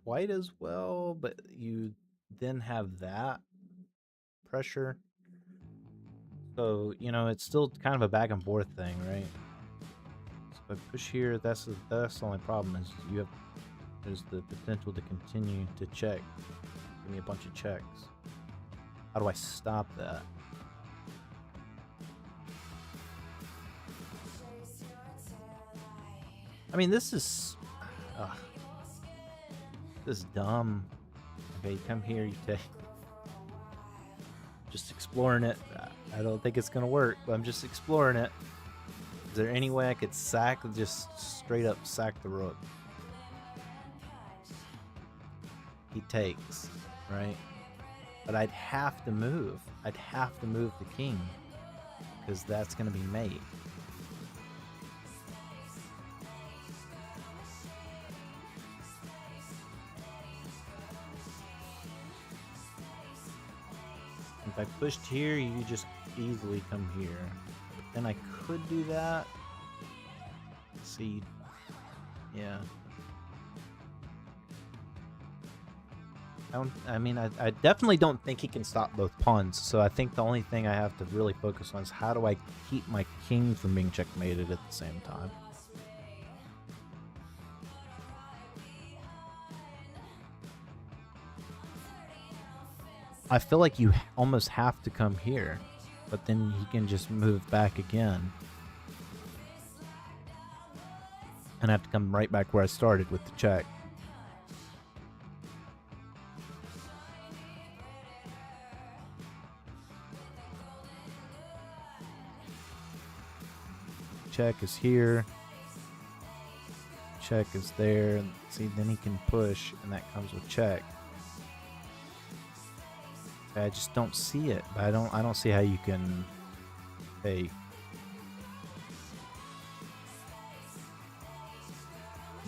quite as well, but you then have that pressure. So, you know, it's still kind of a back and forth thing, right? So if I push here, that's the only problem is there's the potential to continue to check. Give me a bunch of checks. How do I stop that? I mean, this is dumb. Okay, you come here, you take. Just exploring it. I don't think it's gonna work, but I'm just exploring it. Is there any way I could just straight up sack the rook? He takes, right? But I'd have to move. I'd have to move the king, because that's gonna be mate. If I pushed here, you just easily come here. Then I could do that. Let's see. Yeah. I definitely don't think he can stop both pawns. So I think the only thing I have to really focus on is how do I keep my king from being checkmated at the same time. I feel like you almost have to come here, but then he can just move back again. And I have to come right back where I started with the check. Check is here. Check is there. See, then he can push, and that comes with check. I just don't see it, but I don't see how you can take.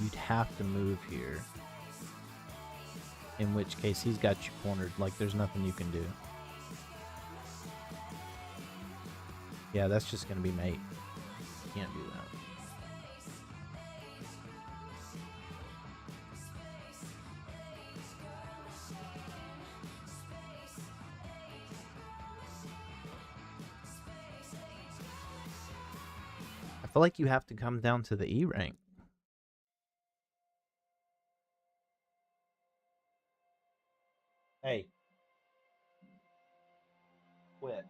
You'd have to move here. In which case he's got you cornered, like there's nothing you can do. Yeah, that's just gonna be mate. Can't do that. I feel like you have to come down to the E rank. Hey. Quit.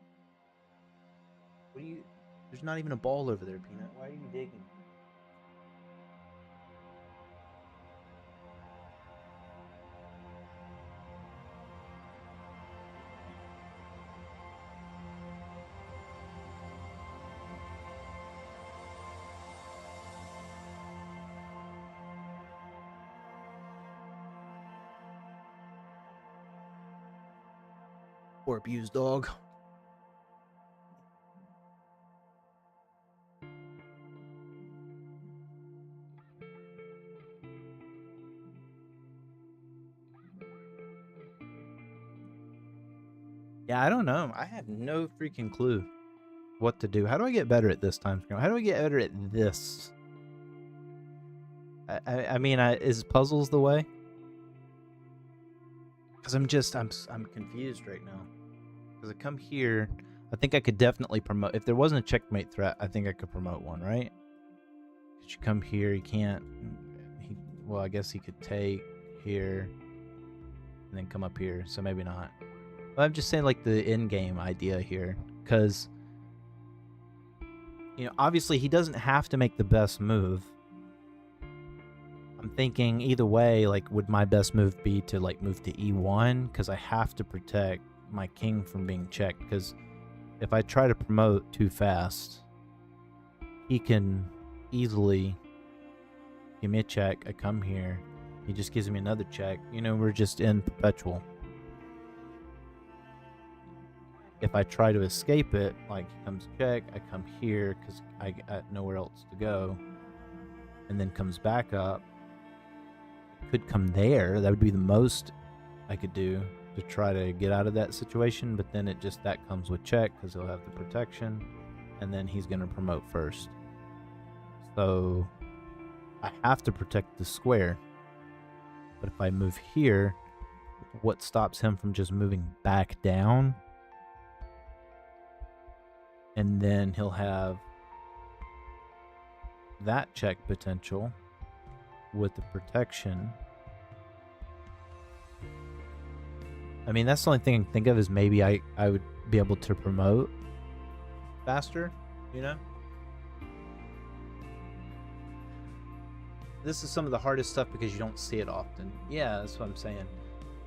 What are you... There's not even a ball over there, Peanut. Why are you digging? Poor abused dog. Yeah, I don't know. I have no freaking clue what to do. How do I get better at this time scale? How do I get better at this? I mean, is puzzles the way? Because I'm confused right now. Because I come here, I think I could definitely promote. If there wasn't a checkmate threat, I think I could promote one, right? Because you come here, he can't. Well, I guess he could take here and then come up here, so maybe not. But I'm just saying, like, the in-game idea here. Because, you know, obviously he doesn't have to make the best move. I'm thinking either way, like, would my best move be to, like, move to E1? Because I have to protect my king from being checked. Because if I try to promote too fast, he can easily give me a check. I come here. He just gives me another check. You know, we're just in perpetual. If I try to escape it, like, he comes check, I come here because I got nowhere else to go. And then comes back up. Could come there. That would be the most I could do to try to get out of that situation, but then that comes with check because he'll have the protection, and then he's going to promote first. So I have to protect the square. But if I move here, what stops him from just moving back down? And then he'll have that check potential with the protection. I mean, that's the only thing I can think of is maybe I would be able to promote faster, you know? This is some of the hardest stuff because you don't see it often. Yeah, that's what I'm saying.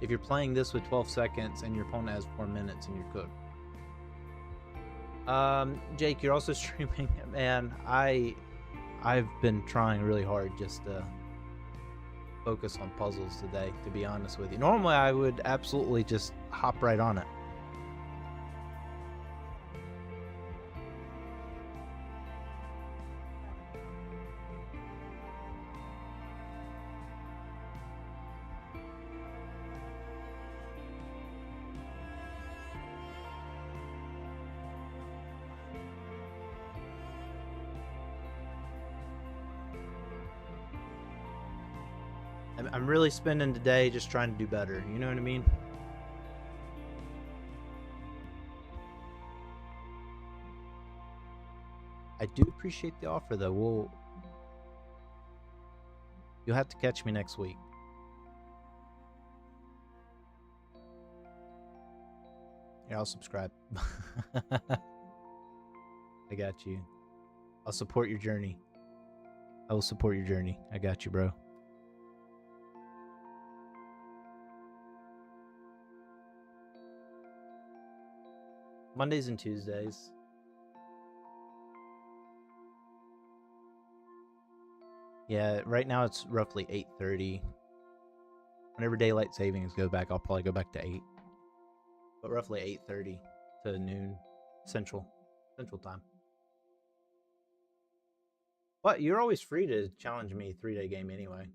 If you're playing this with 12 seconds and your opponent has 4 minutes and you're cooked. Jake, you're also streaming. Man, I've been trying really hard just to focus on puzzles today, to be honest with you. Normally, I would absolutely just hop right on it. I'm really spending today just trying to do better. You know what I mean? I do appreciate the offer, though. You'll have to catch me next week. Yeah, I'll subscribe. I got you. I'll support your journey. I will support your journey. I got you, bro. Mondays and Tuesdays. Yeah, right now it's roughly 8:30. Whenever daylight savings go back, I'll probably go back to 8. But roughly 8:30 to noon Central Time. But you're always free to challenge me 3-day game anyway.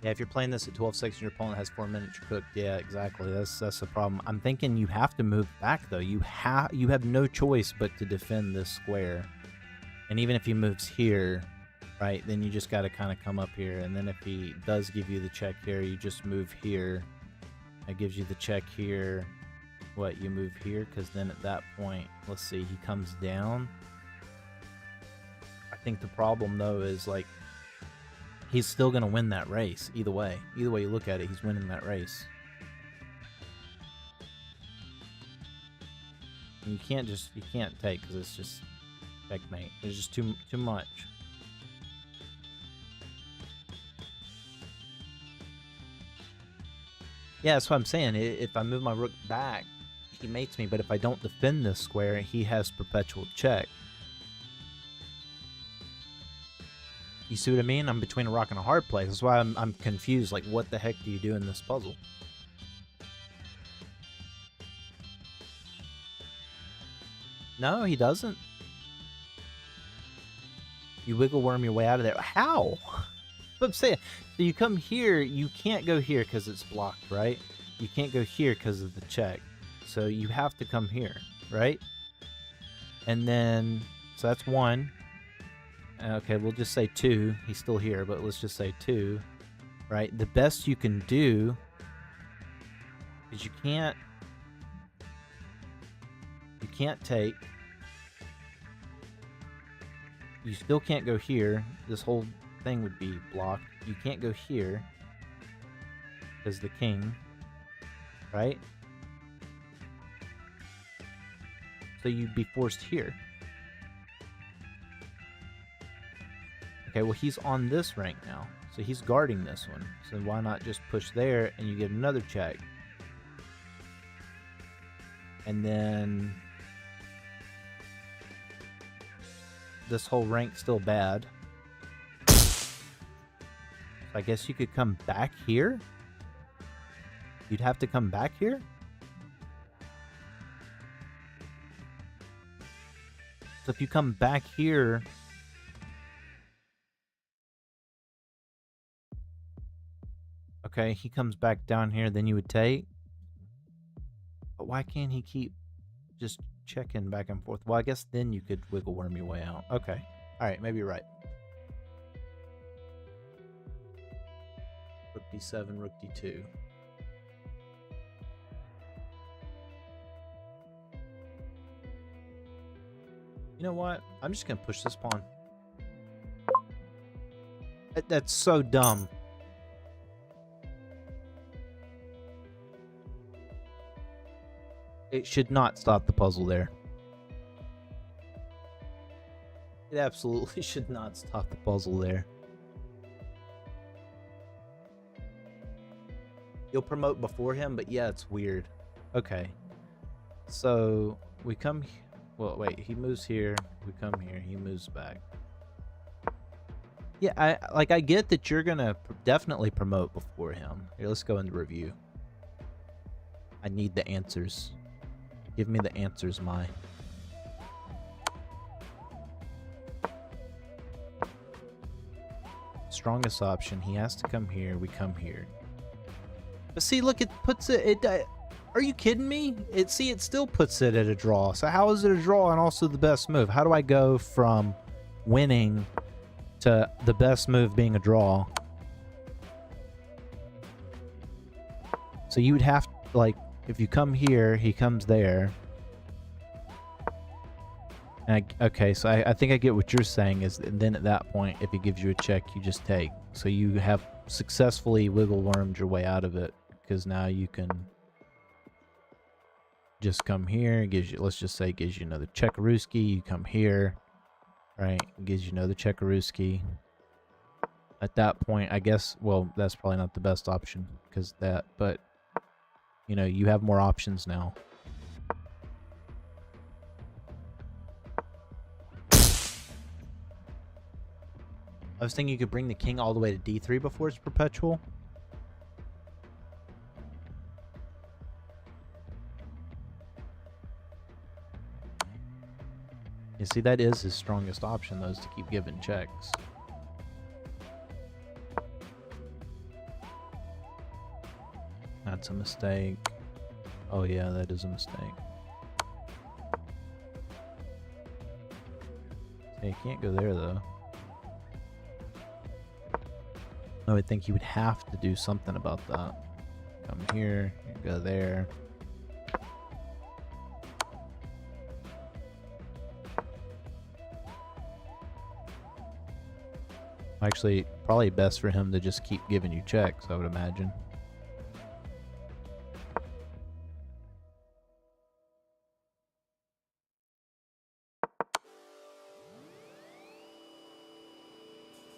Yeah, if you're playing this at 12 seconds, your opponent has 4 minutes, you're cooked. Yeah, exactly. That's the problem. I'm thinking you have to move back though. You have no choice but to defend this square. And even if he moves here, right, then you just got to kind of come up here. And then if he does give you the check here, you just move here. That gives you the check here. What, you move here? Because then at that point, let's see, he comes down. I think the problem though is like, he's still going to win that race either way. Either way you look at it, he's winning that race. And you can't take because it's just checkmate. There's just too much. Yeah, that's what I'm saying. If I move my rook back, he mates me, but if I don't defend this square, he has perpetual check. You see what I mean? I'm between a rock and a hard place. That's why I'm confused. Like, what the heck do you do in this puzzle? No, he doesn't. You wiggle worm your way out of there. How? I'm saying, so you come here, you can't go here because it's blocked, right? You can't go here because of the check. So you have to come here, right? And then, so that's 1. Okay, we'll just say 2. He's still here, but let's just say 2, right? The best you can do is you can't take. You still can't go here. This whole thing would be blocked. You can't go here because the king, right? So you'd be forced here. Okay, well, he's on this rank now, so he's guarding this one. So why not just push there and you get another check? And then this whole rank's still bad. So I guess you could come back here? You'd have to come back here? So if you come back here... Okay, he comes back down here, then you would take. But why can't he keep just checking back and forth? Well, I guess then you could wiggle worm your way out. Okay. Alright, maybe you're right. Rook d7, rook d2. You know what? I'm just gonna push this pawn. That's so dumb. It should not stop the puzzle there. It absolutely should not stop the puzzle there. You'll promote before him, but yeah, it's weird. Okay. So, we come... Well, wait, he moves here. We come here. He moves back. Yeah, I get that you're gonna definitely promote before him. Here, let's go into review. I need the answers. Give me the answers, Mai. Strongest option. He has to come here. We come here. But see, look, it puts it... Are you kidding me? It still puts it at a draw. So how is it a draw and also the best move? How do I go from winning to the best move being a draw? So you would have to, like, if you come here, he comes there. And okay, so I think I get what you're saying is then at that point, if he gives you a check, you just take. So you have successfully wiggle wormed your way out of it because now you can just come here. It gives you, let's just say, gives you another Chekaruski. You come here, right? It gives you another Chekaruski. At that point, I guess, well, that's probably not the best option because that, but you know, you have more options now. I was thinking you could bring the king all the way to d3 before it's perpetual. You see, that is his strongest option, though, is to keep giving checks. That's a mistake. Oh yeah, that is a mistake. Hey, you can't go there, though. I would think you would have to do something about that. Come here, go there. Actually, probably best for him to just keep giving you checks, I would imagine.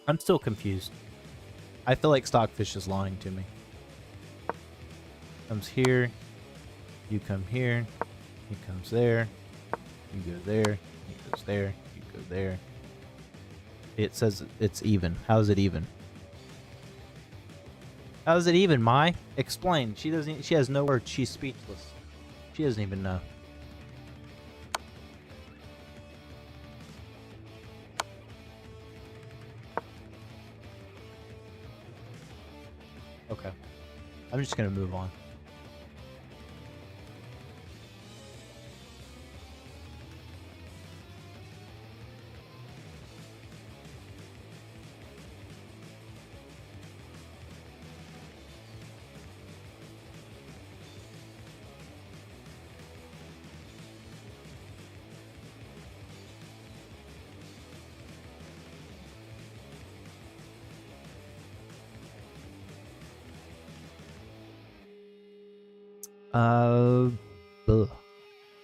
I'm still confused. I feel like Stockfish is lying to me. Comes here, you come here, he comes there, you go there, he goes there, you go there. It says it's even. How is it even? How is it even, Mai? Explain. She doesn't. She has no words. She's speechless. She doesn't even know. Okay. I'm just gonna move on.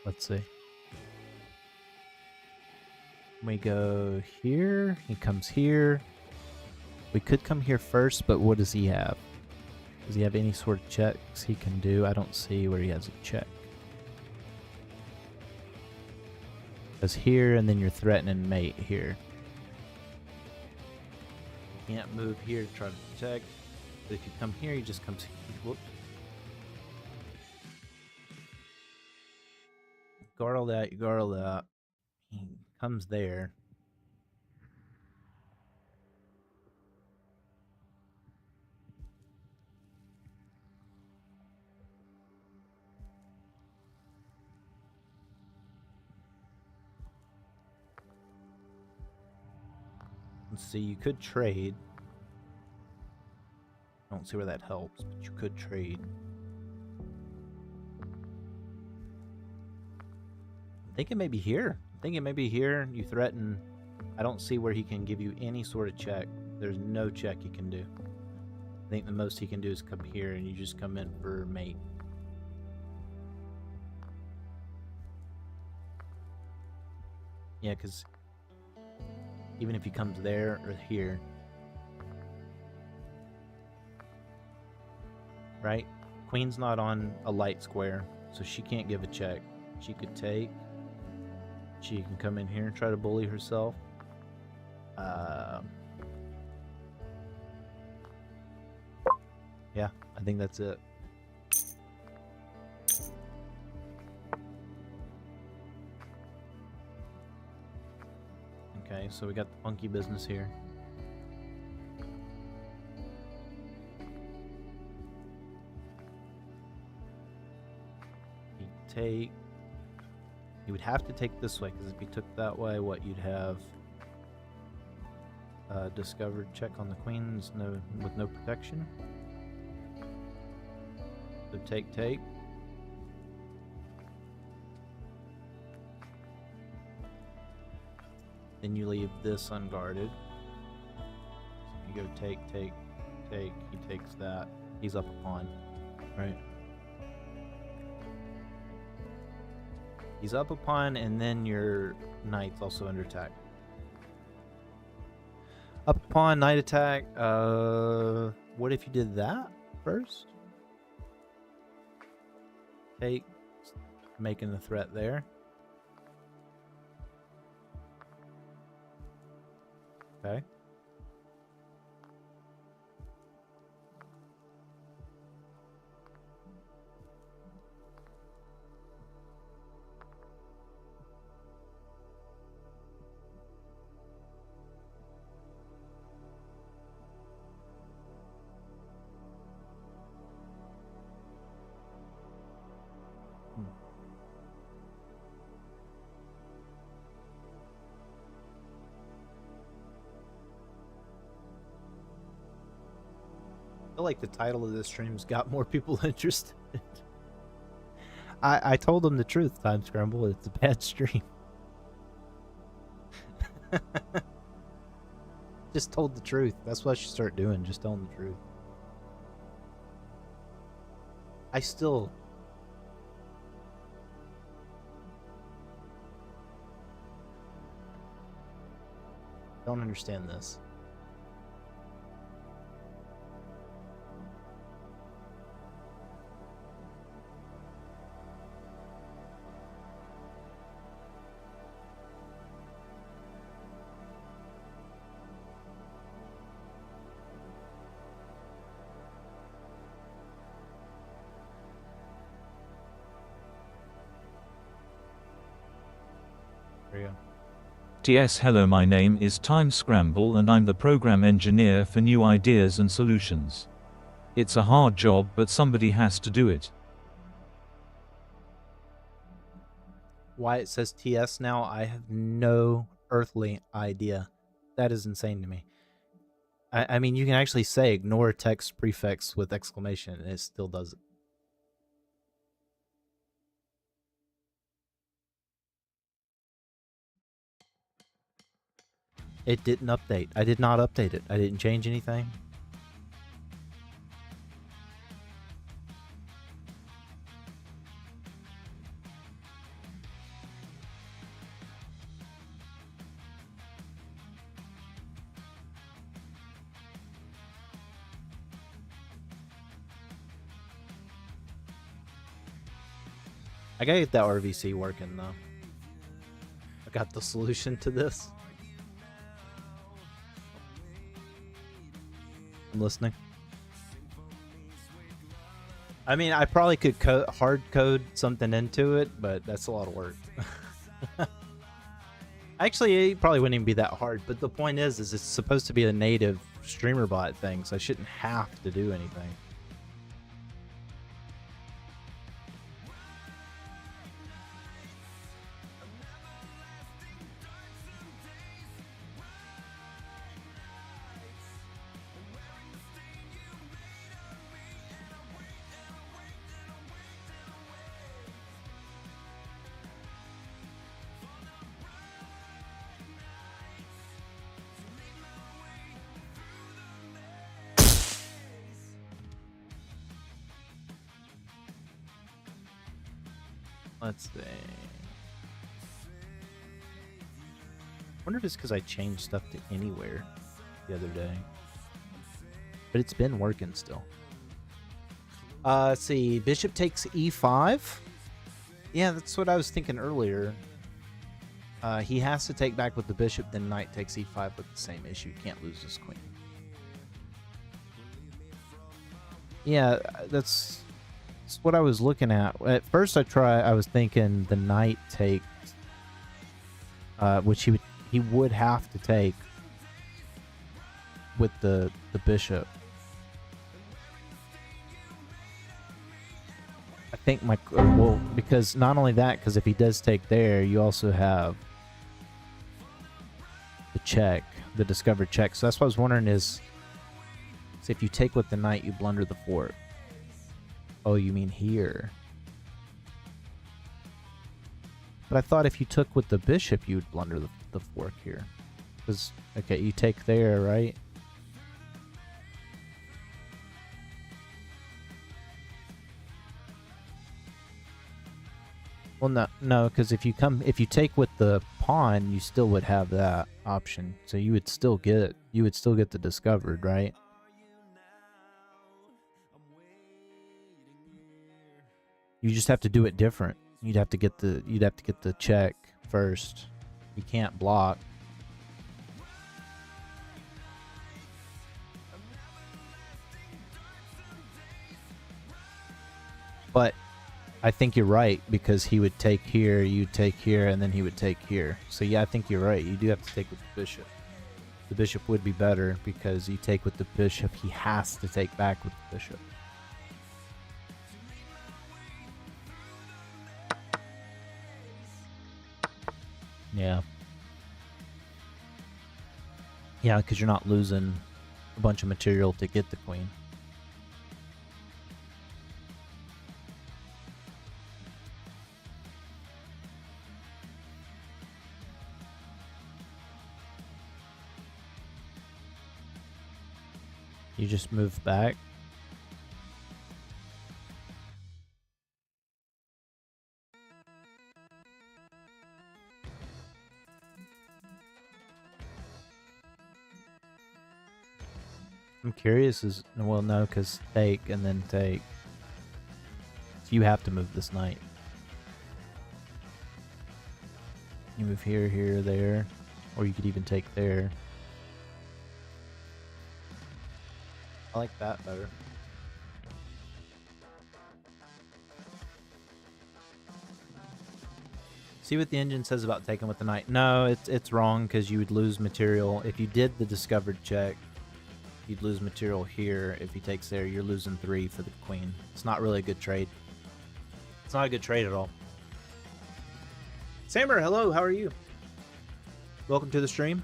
Let's see. We go here. He comes here. We could come here first, but what does he have? Does he have any sort of checks he can do? I don't see where he has a check. Because here, and then you're threatening mate here. You can't move here to try to protect. But if you come here, he just comes here. Whoops. Guard all that, you guard all that. He comes there. Let's see, you could trade. I don't see where that helps, but you could trade. I'm thinking maybe here. I'm thinking maybe here you threaten. I don't see where he can give you any sort of check. There's no check he can do. I think the most he can do is come here and you just come in for mate. Yeah, because even if he comes there or here, right? Queen's not on a light square, so she can't give a check. She could take. She can come in here and try to bully herself. Yeah, I think that's it. Okay, so we got the funky business here. Take. You would have to take this way, because if you took that way, what you'd have discovered check on the queens, no, with no protection. So take. Then you leave this unguarded. So you go take. He takes that. He's up a pawn, right? He's up a pawn, and then your knight's also under attack. Up a pawn, knight attack. What if you did that first? Take, making the threat there. Okay. I feel like the title of this stream's got more people interested. I told them the truth, Time Scramble. It's a bad stream. Just told the truth. That's what I should start doing. Just telling the truth. I still... don't understand this. TS hello, my name is Time Scramble and I'm the program engineer for new ideas and solutions. It's a hard job, but somebody has to do it. Why it says TS now, I have no earthly idea. That is insane to me. I mean, you can actually say ignore text prefix with exclamation and it still does it. It didn't update. I did not update it. I didn't change anything. I gotta get that RVC working though. I got the solution to this. I'm listening. I mean, I probably could hard code something into it, but that's a lot of work. Actually, it probably wouldn't even be that hard. But the point is it's supposed to be a native streamer bot thing, so I shouldn't have to do anything. Let's see. Wonder if it's because I changed stuff to anywhere the other day. But it's been working still. Let's see. Bishop takes e5. Yeah, that's what I was thinking earlier. He has to take back with the bishop, then knight takes e5 with the same issue. Can't lose this queen. Yeah, that's what I was looking at. At first I was thinking the knight takes, which he would have to take with the bishop. I think well, because not only that, because if he does take there, you also have the check, the discovered check. So that's what I was wondering is, if you take with the knight, you blunder the fork. Oh, you mean here? But I thought if you took with the bishop, you would blunder the fork here. Because, okay, you take there, right? Well, no, because if you take with the pawn, you still would have that option. So you would still get the discovered, right? You just have to do it different. You'd have to get the check first. You can't block. But I think you're right, because he would take here, you'd take here, and then he would take here. So yeah, I think you're right. You do have to take with the bishop. The bishop would be better, because you take with the bishop, he has to take back with the bishop. Yeah. Yeah, because you're not losing a bunch of material to get the queen. You just move back. I'm curious well, no, because take and then take. So you have to move this knight. You move here, here, there, or you could even take there. I like that better. See what the engine says about taking with the knight. No, it's wrong, because you would lose material. If you did the discovered check, you'd lose material here. If he takes there, you're losing 3 for the queen. It's not really a good trade. It's not a good trade at all. Sammer, hello, how are you? Welcome to the stream.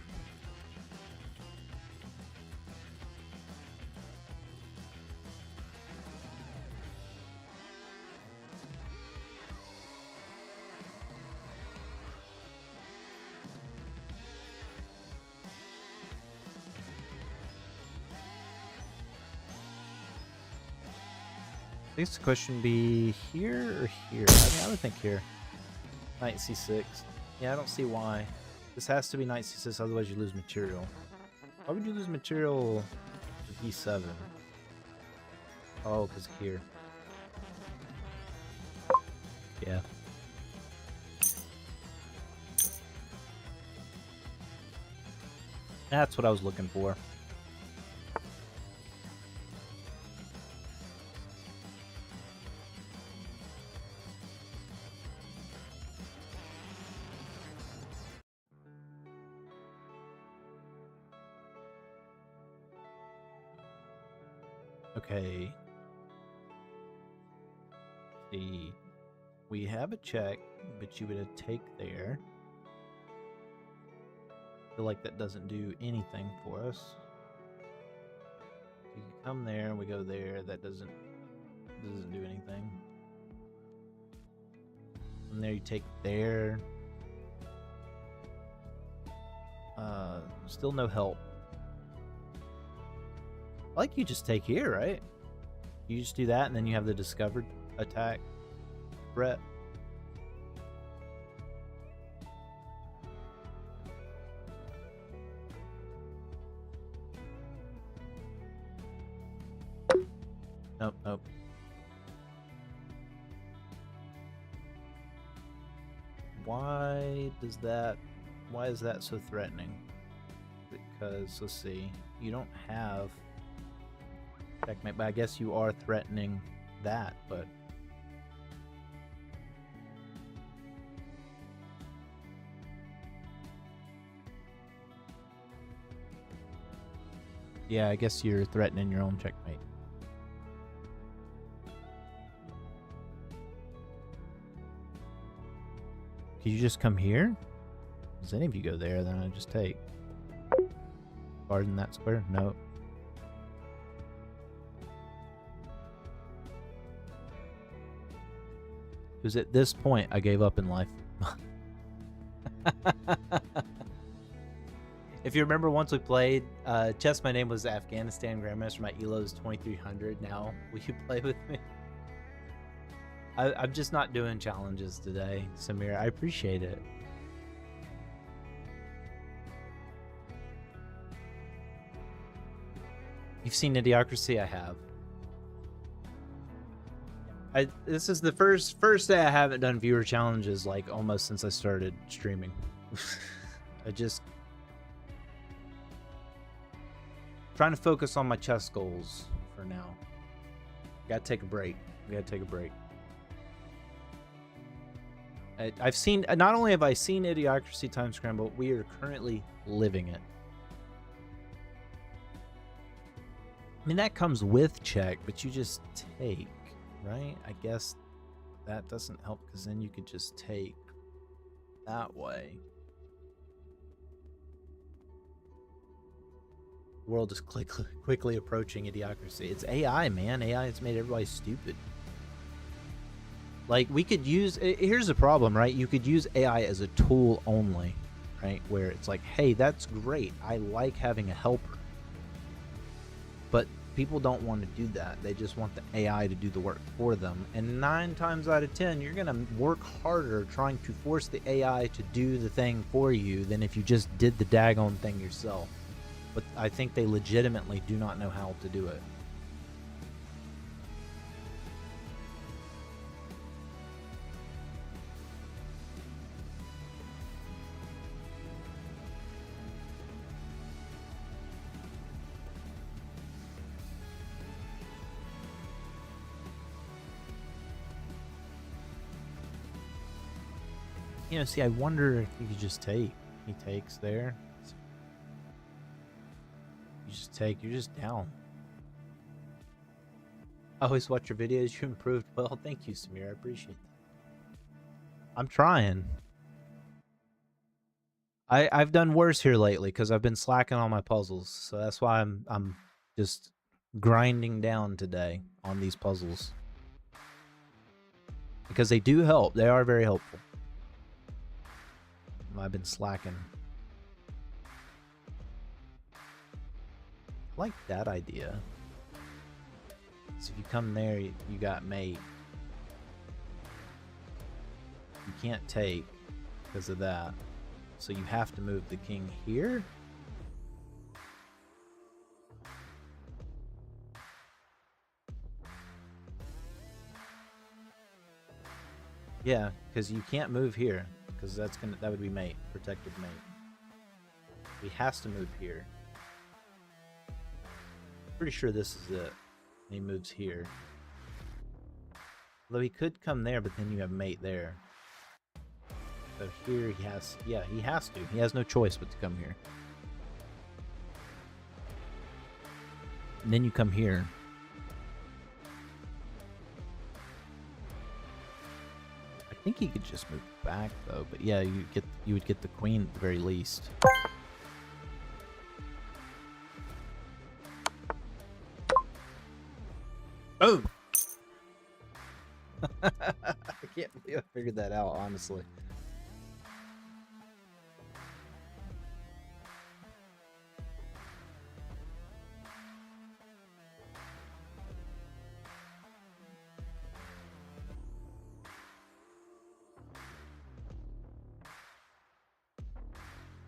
I guess the question would be here or here? I mean, I would think here. Knight c6. Yeah, I don't see why. This has to be knight c6, otherwise you lose material. Why would you lose material to e7? Oh, because here. Yeah. That's what I was looking for. Okay. See, we have a check, but you would take there. I feel like that doesn't do anything for us. You can come there and we go there. That doesn't do anything. And there you take there. Still no help. I like you just take here, right? You just do that and then you have the discovered attack threat. Nope, nope. Why is that so threatening? Because, let's see, you don't have checkmate, but I guess you are threatening that, but yeah, I guess you're threatening your own checkmate. Can you just come here? Does any of you go there? Then I just take. Pardon that square? No. It was at this point I gave up in life. If you remember, once we played chess, my name was Afghanistan Grandmaster. My elo is 2300 now. Will you play with me? I'm just not doing challenges today, Samir. I appreciate it. You've seen Idiocracy? I have. This is the first day I haven't done viewer challenges like almost since I started streaming. I just trying to focus on my chess goals for now. Gotta take a break. We gotta take a break. I've seen, not only have I seen Idiocracy Time Scramble, we are currently living it. I mean, that comes with check, but you just take, right? I guess that doesn't help because then you could just take that way. The world is quickly approaching Idiocracy. It's AI, man. AI has made everybody stupid. Like, we could use, here's the problem, right? You could use AI as a tool only, right? Where it's like, hey, that's great. I like having a helper. But people don't want to do that. They just want the AI to do the work for them. And 9 times out of 10, you're going to work harder trying to force the AI to do the thing for you than if you just did the daggone thing yourself. But I think they legitimately do not know how to do it. You know, see, I wonder if you could just take. He takes there. You just take. You're just down. I always watch your videos. You improved well. Thank you, Samir. I appreciate that. I'm trying. I've done worse here lately because I've been slacking on my puzzles. So that's why I'm just grinding down today on these puzzles. Because they do help. They are very helpful. I've been slacking. I like that idea. So if you come there, you got mate. You can't take because of that. So you have to move the king here. Yeah, because you can't move here. Because that would be mate, protected mate. He has to move here. Pretty sure this is it. And he moves here. Although he could come there, but then you have mate there. So here he has, yeah, he has to. He has no choice but to come here. And then you come here. I think he could just move back though, but yeah, you would get the queen at the very least. Oh! I can't believe I figured that out, honestly.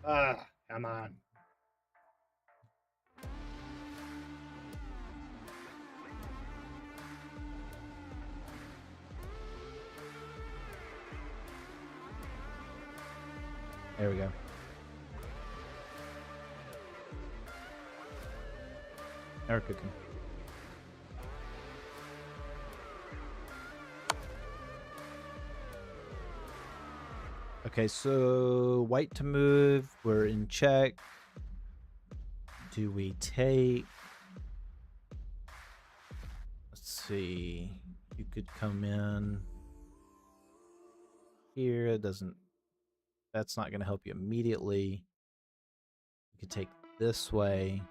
Ah, come on. There we go. Now we're cooking. Okay, so white to move. We're in check. Do we take? Let's see. You could come in here. It doesn't. That's not going to help you immediately. You could take this way.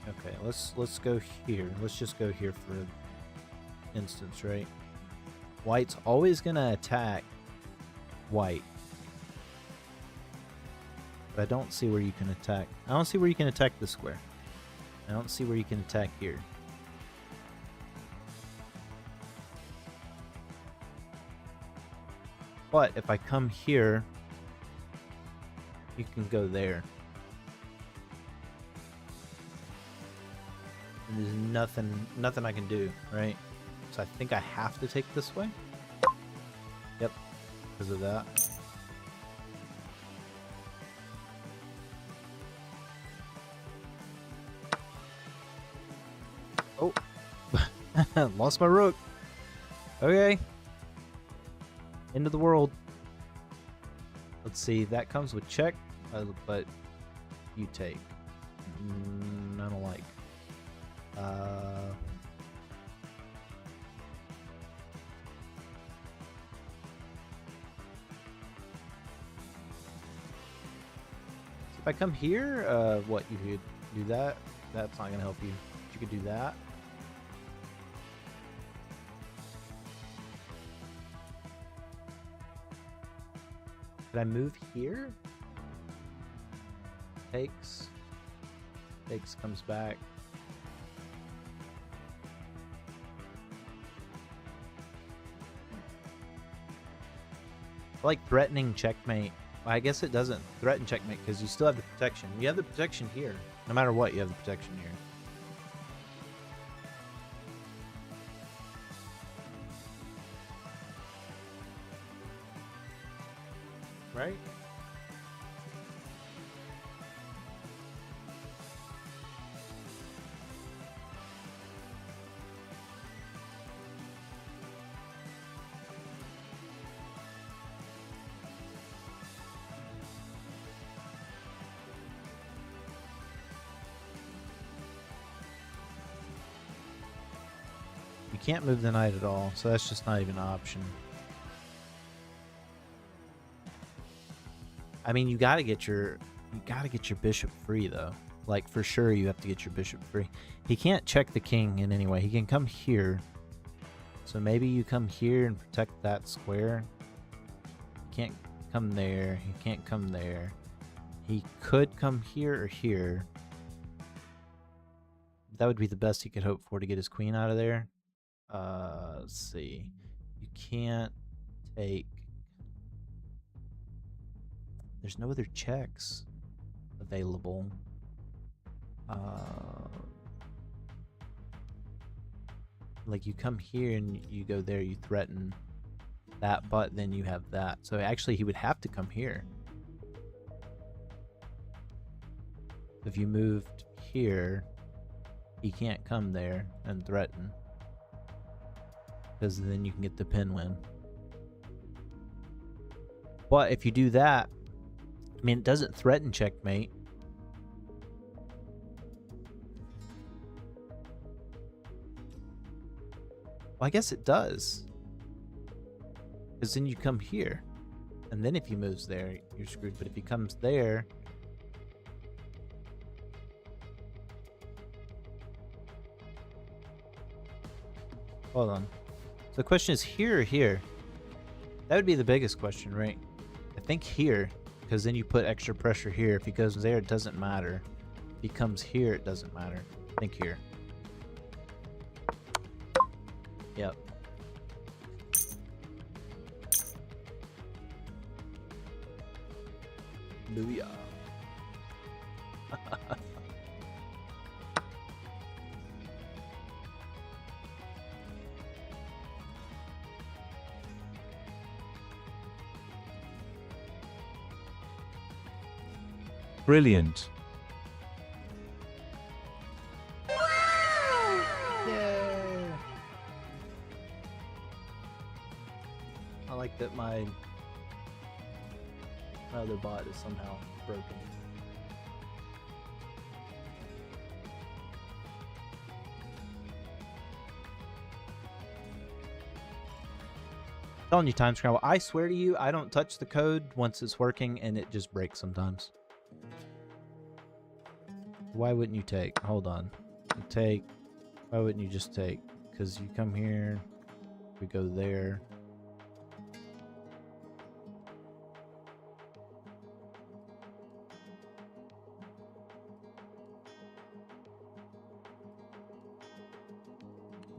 Okay, let's go here. Let's just go here for instance, right? White's always gonna attack white. But I don't see where you can attack. I don't see where you can attack this square. I don't see where you can attack here. But if I come here, you can go there. And there's nothing I can do, right? So I think I have to take this way. Yep, because of that. Oh, lost my rook. Okay. End of the world. Let's see, that comes with check, but you take. I don't like. If I come here, what, you could do that? That's not gonna help you. But you could do that. Could I move here? Takes. Takes, comes back. I like threatening checkmate. Well, I guess it doesn't threaten checkmate because you still have the protection. You have the protection here. No matter what, you have the protection here. Right? You can't move the knight at all, so that's just not even an option. I mean, you gotta get your bishop free though. Like for sure, you have to get your bishop free. He can't check the king in any way. He can come here. So maybe you come here and protect that square. He can't come there. He can't come there. He could come here or here. That would be the best he could hope for to get his queen out of there. Let's see. You can't take. There's no other checks available. Like you come here and you go there, you threaten that, but then you have that. So actually he would have to come here. If you moved here, he can't come there and threaten. Because then you can get the pin win. But if you do that, I mean, it doesn't threaten checkmate. Well, I guess it does. Because then you come here. And then if he moves there, you're screwed. But if he comes there... Hold on. So the question is here or here? That would be the biggest question, right? I think here. Because then you put extra pressure here. If he goes there, it doesn't matter. If he comes here, it doesn't matter. I think here. Yep. Booyah. Brilliant. Yay! I like that my other bot is somehow broken. Telling you, Time Scramble, I swear to you, I don't touch the code once it's working and it just breaks sometimes. Why wouldn't you take? Hold on. You take. Why wouldn't you just take? Because you come here, we go there.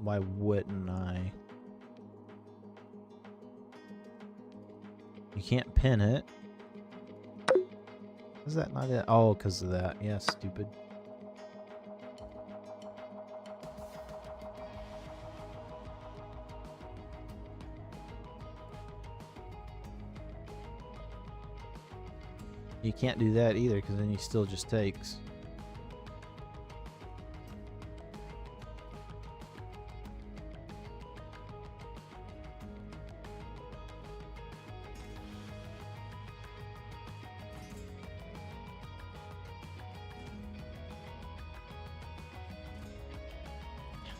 Why wouldn't I? You can't pin it. Is that not it? Oh, because of that. Yeah, stupid. You can't do that either, because then he still just takes.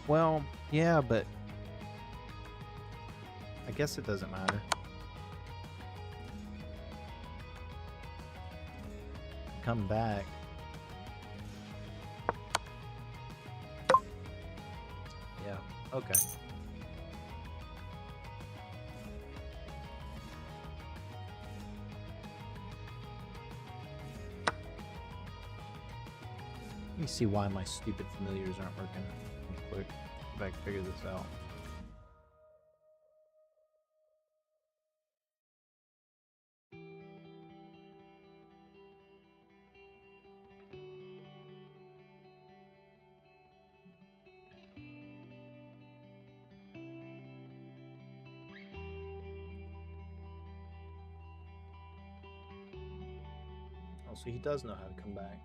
Well, yeah, but I guess it doesn't matter. Come back. Yeah, okay. Let me see why my stupid familiars aren't working. Quick, if I can figure this out. Oh, so he does know how to come back.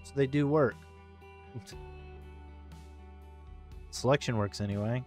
So they do work. Selection works anyway.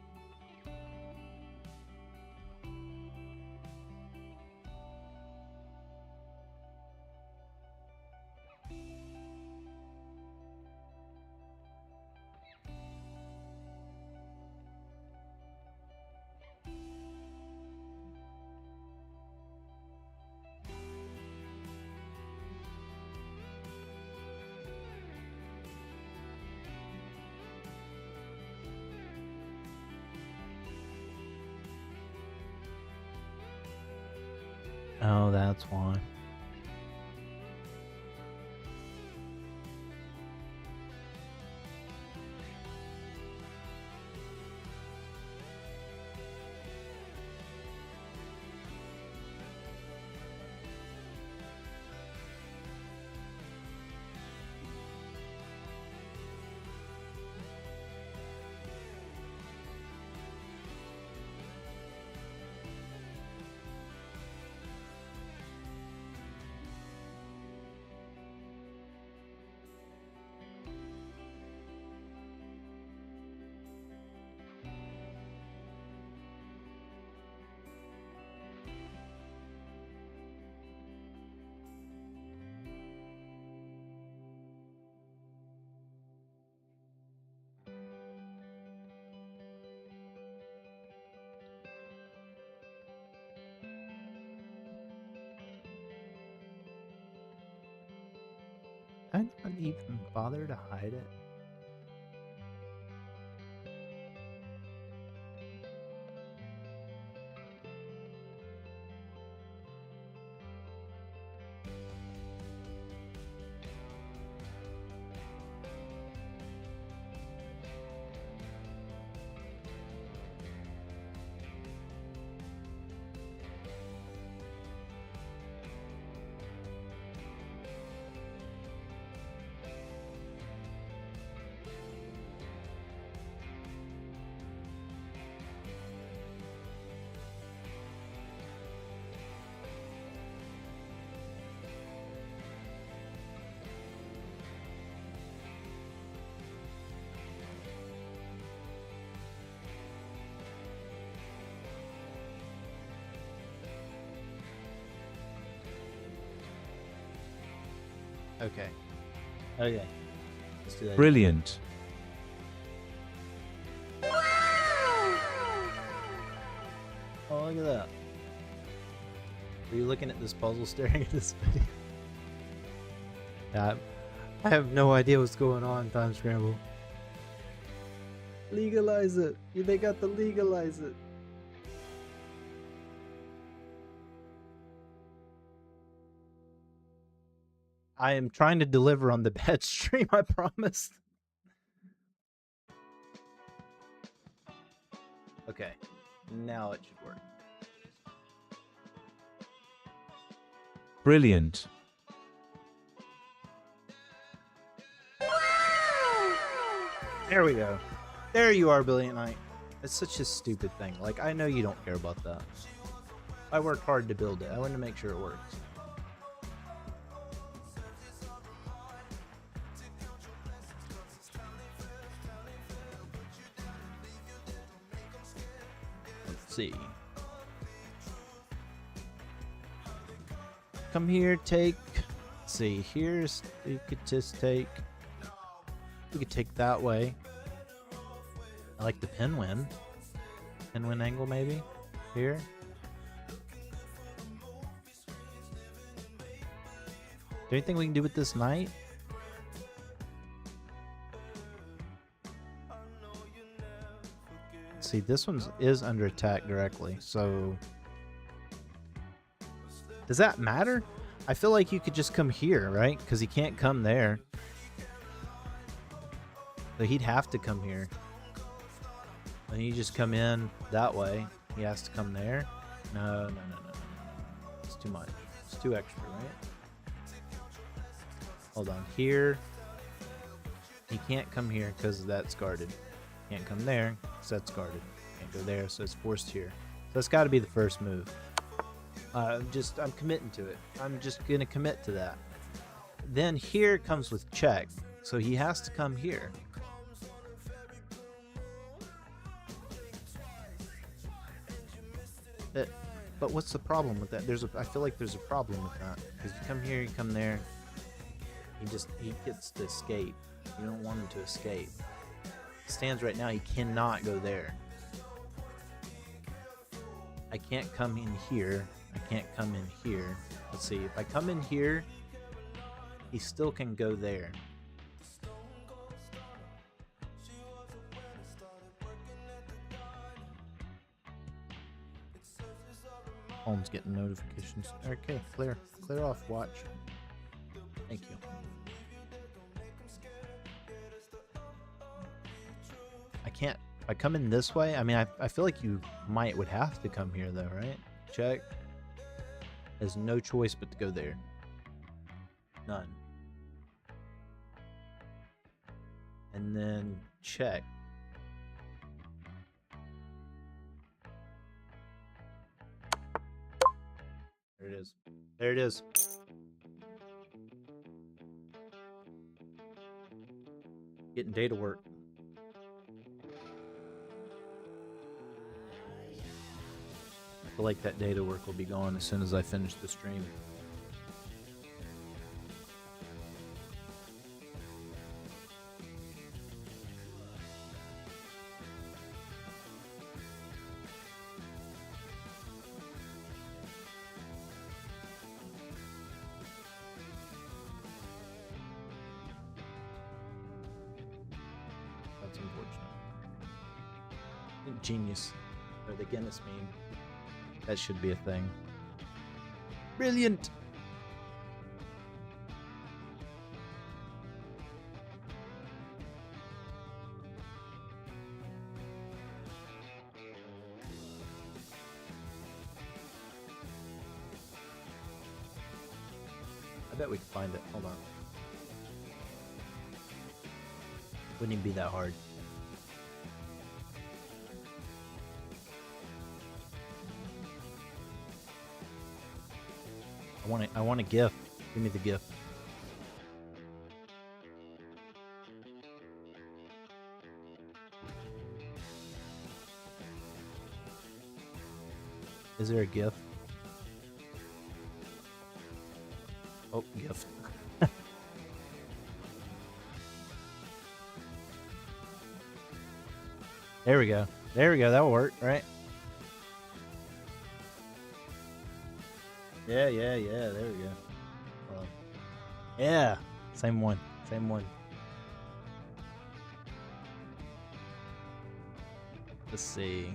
Oh, that's why. I not even bother to hide it? Okay. Okay. Let's do that. Brilliant. Oh, look at that. Were you looking at this puzzle, staring at this video? I have no idea what's going on, Time Scramble. Legalize it. They got to legalize it. I am trying to deliver on the bad stream, I promised. Okay, now it should work. Brilliant. There we go. There you are, Brilliant Knight. It's such a stupid thing. Like, I know you don't care about that. I worked hard to build it. I wanted to make sure it works. Let's see. Come here, take. Let's see. Here's. You could just take. We could take that way. I like the pinwin. Pinwin angle, maybe? Here. Anything we can do with this knight? See, this one is under attack directly, so... Does that matter? I feel like you could just come here, right? Because he can't come there. So he'd have to come here. And you just come in that way. He has to come there. No. It's too much. It's too extra, right? Hold on. Here. He can't come here because that's guarded. Can't come there because that's guarded. Can't go there, so it's forced here. So that's got to be the first move. I'm committing to it. I'm just going to commit to that. Then here comes with check. So he has to come here. But what's the problem with that? I feel like there's a problem with that. Because you come here, you come there. He gets to escape. You don't want him to escape. He stands right now, he cannot go there. I can't come in here. I can't come in here. Let's see, if I come in here, he still can go there. Home's getting notifications. Okay, clear off, watch. Thank you. I can't, if I come in this way, I mean, I feel like you would have to come here though, right? Check. There's no choice but to go there. None. And then check. There it is. There it is. Getting data work. I feel like that data work will be gone as soon as I finish the stream. Genius. Or the Guinness meme. That should be a thing. Brilliant! I bet we can find it. Hold on. Wouldn't even be that hard. I want a gift. Give me the gift. Is there a gift? Oh, gift. There we go. There we go. That'll work, right? Yeah. There we go. Yeah. Same one. Same one. Let's see.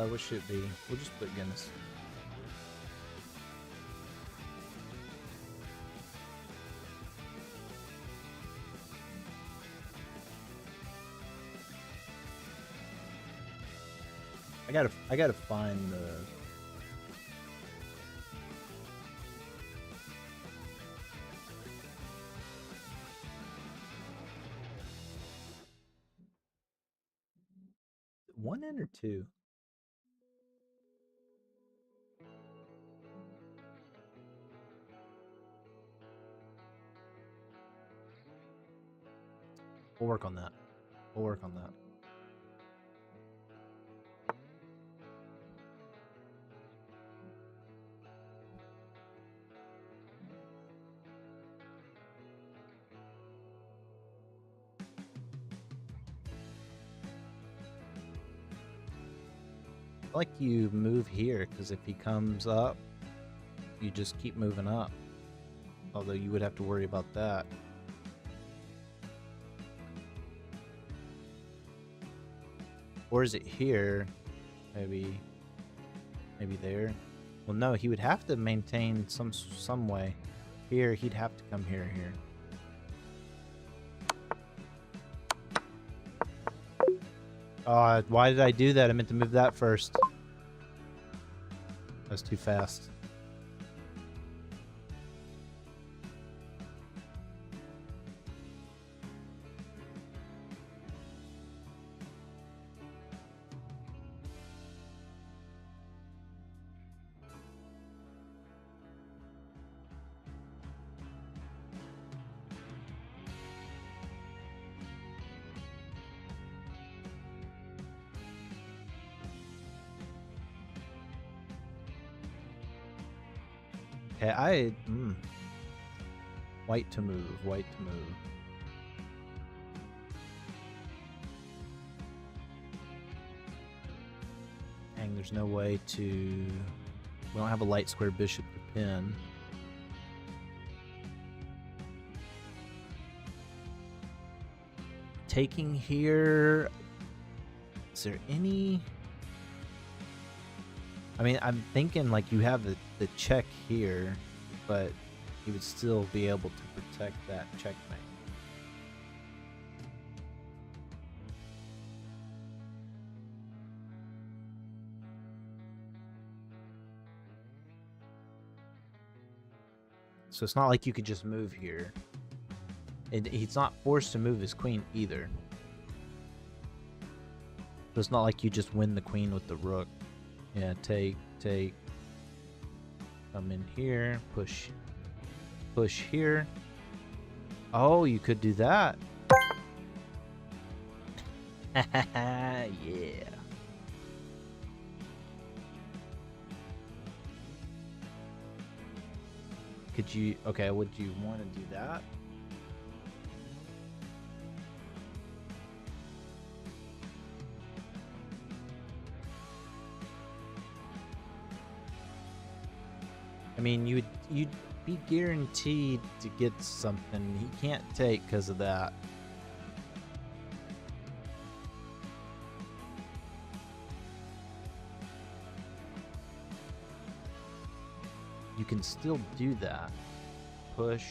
What should it be? We'll just put Guinness. I gotta find the. One in or two? We'll work on that. We'll work on that. I like you move here, because if he comes up, you just keep moving up. Although you would have to worry about that. Or is it here? Maybe there. Well, no, he would have to maintain some way. Here, he'd have to come here. Why did I do that? I meant to move that first. That was too fast. Okay, white to move. Dang, there's no way to. We don't have a light square bishop to pin. Taking here. Is there any? I mean, I'm thinking like you have the check here, but you would still be able to protect that checkmate. So it's not like you could just move here. He's not forced to move his queen either. So it's not like you just win the queen with the rook. Yeah, take. Come in here, push here. Oh, you could do that. Yeah. Could you? Okay, would you want to do that? mean, you'd be guaranteed to get something. He can't take because of that. You can still do that. Push.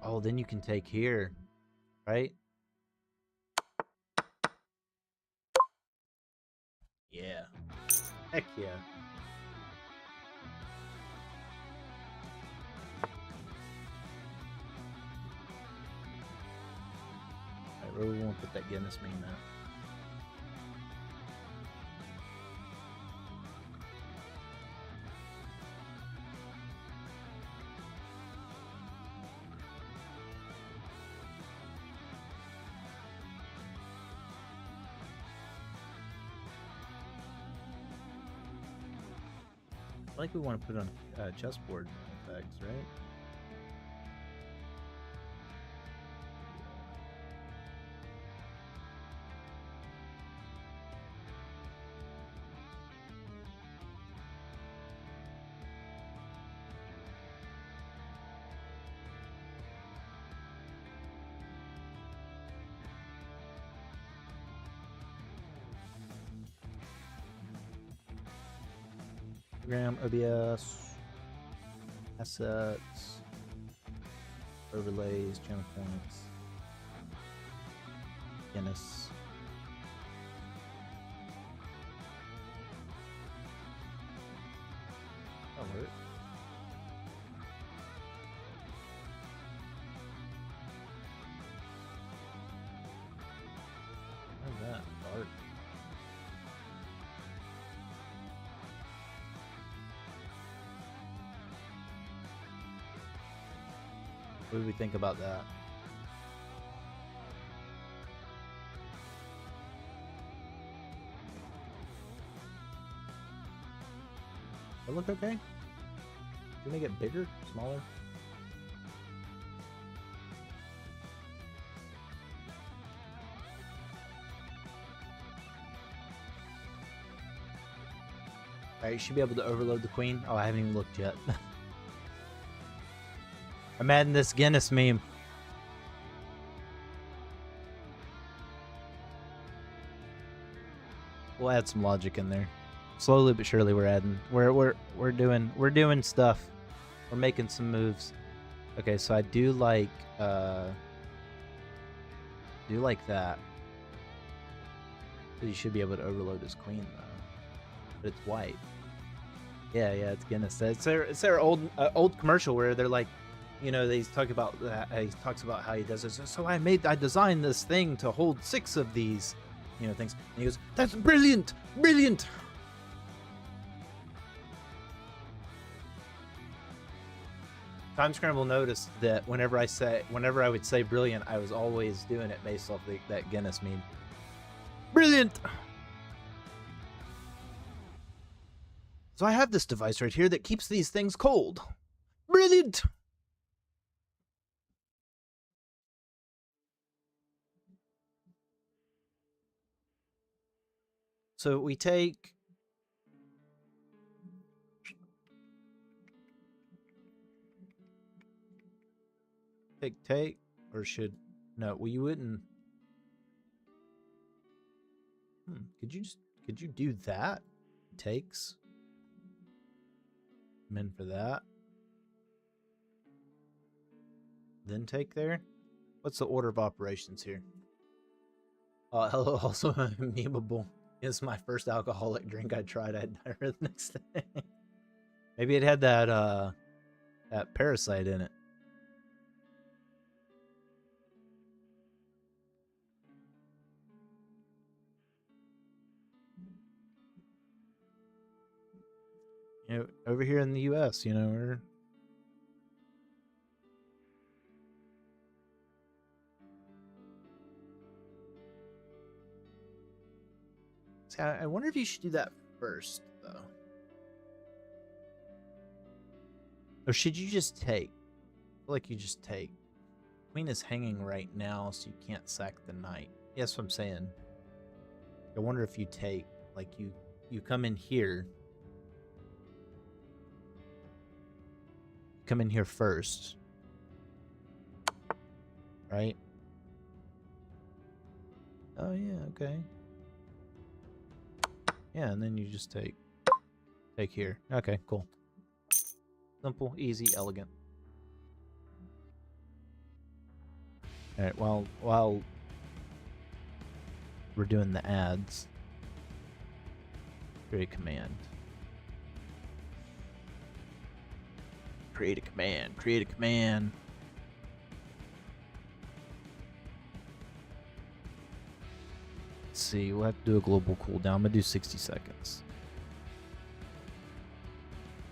Oh, then you can take here, right? Yeah. Heck yeah. I really won't put that Guinness meme out. I like we want to put on chessboard effects, right? Program, OBS, assets, overlays, channel points, Guinness. That'll work. How's that? Dark. What do we think about that? That look okay? Do you make it bigger? Smaller? Alright, you should be able to overload the queen. Oh, I haven't even looked yet. I'm adding this Guinness meme. We'll add some logic in there. Slowly but surely we're adding. We're doing stuff. We're making some moves. Okay, so I do like that. So you should be able to overload his queen though. But it's white. Yeah, it's Guinness. It's their old commercial where they're like, you know, they talk about that. He talks about how he does this. So I designed this thing to hold 6 of these, you know, things. And he goes, "That's brilliant, brilliant." Time Scramble noticed that whenever I would say brilliant, I was always doing it based off that Guinness meme. Brilliant. So I have this device right here that keeps these things cold. Brilliant. So we take or should no, well you wouldn't. Could you do that? Takes. Men for that. Then take there. What's the order of operations here? Hello, also memeable. It's my first alcoholic drink I tried. I had diarrhea the next day. Maybe it had that parasite in it. You know, over here in the US, you know, we're see, I wonder if you should do that first, though. Or should you just take? I feel like you just take. Queen is hanging right now, so you can't sack the knight. Yeah, that's what I'm saying. I wonder if you take, like you come in here. come in here first. Right? Oh yeah, okay. Yeah, and then you just take here. Okay, cool. Simple, easy, elegant. Alright, while we're doing the ads, create a command. Create a command. Create a command. Let's see, we'll have to do a global cooldown. I'm gonna do 60 seconds.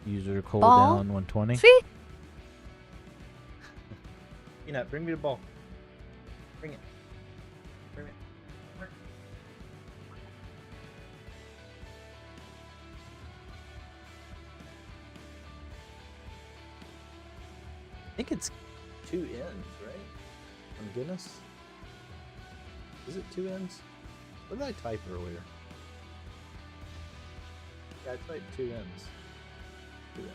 User cooldown Ball. 120. See? Peanut, bring me the ball. Bring it. Bring it. I think it's 2 ends, right? On Guinness? Is it 2 ends? What did I type earlier? Yeah, I typed 2 ends. 2 ends.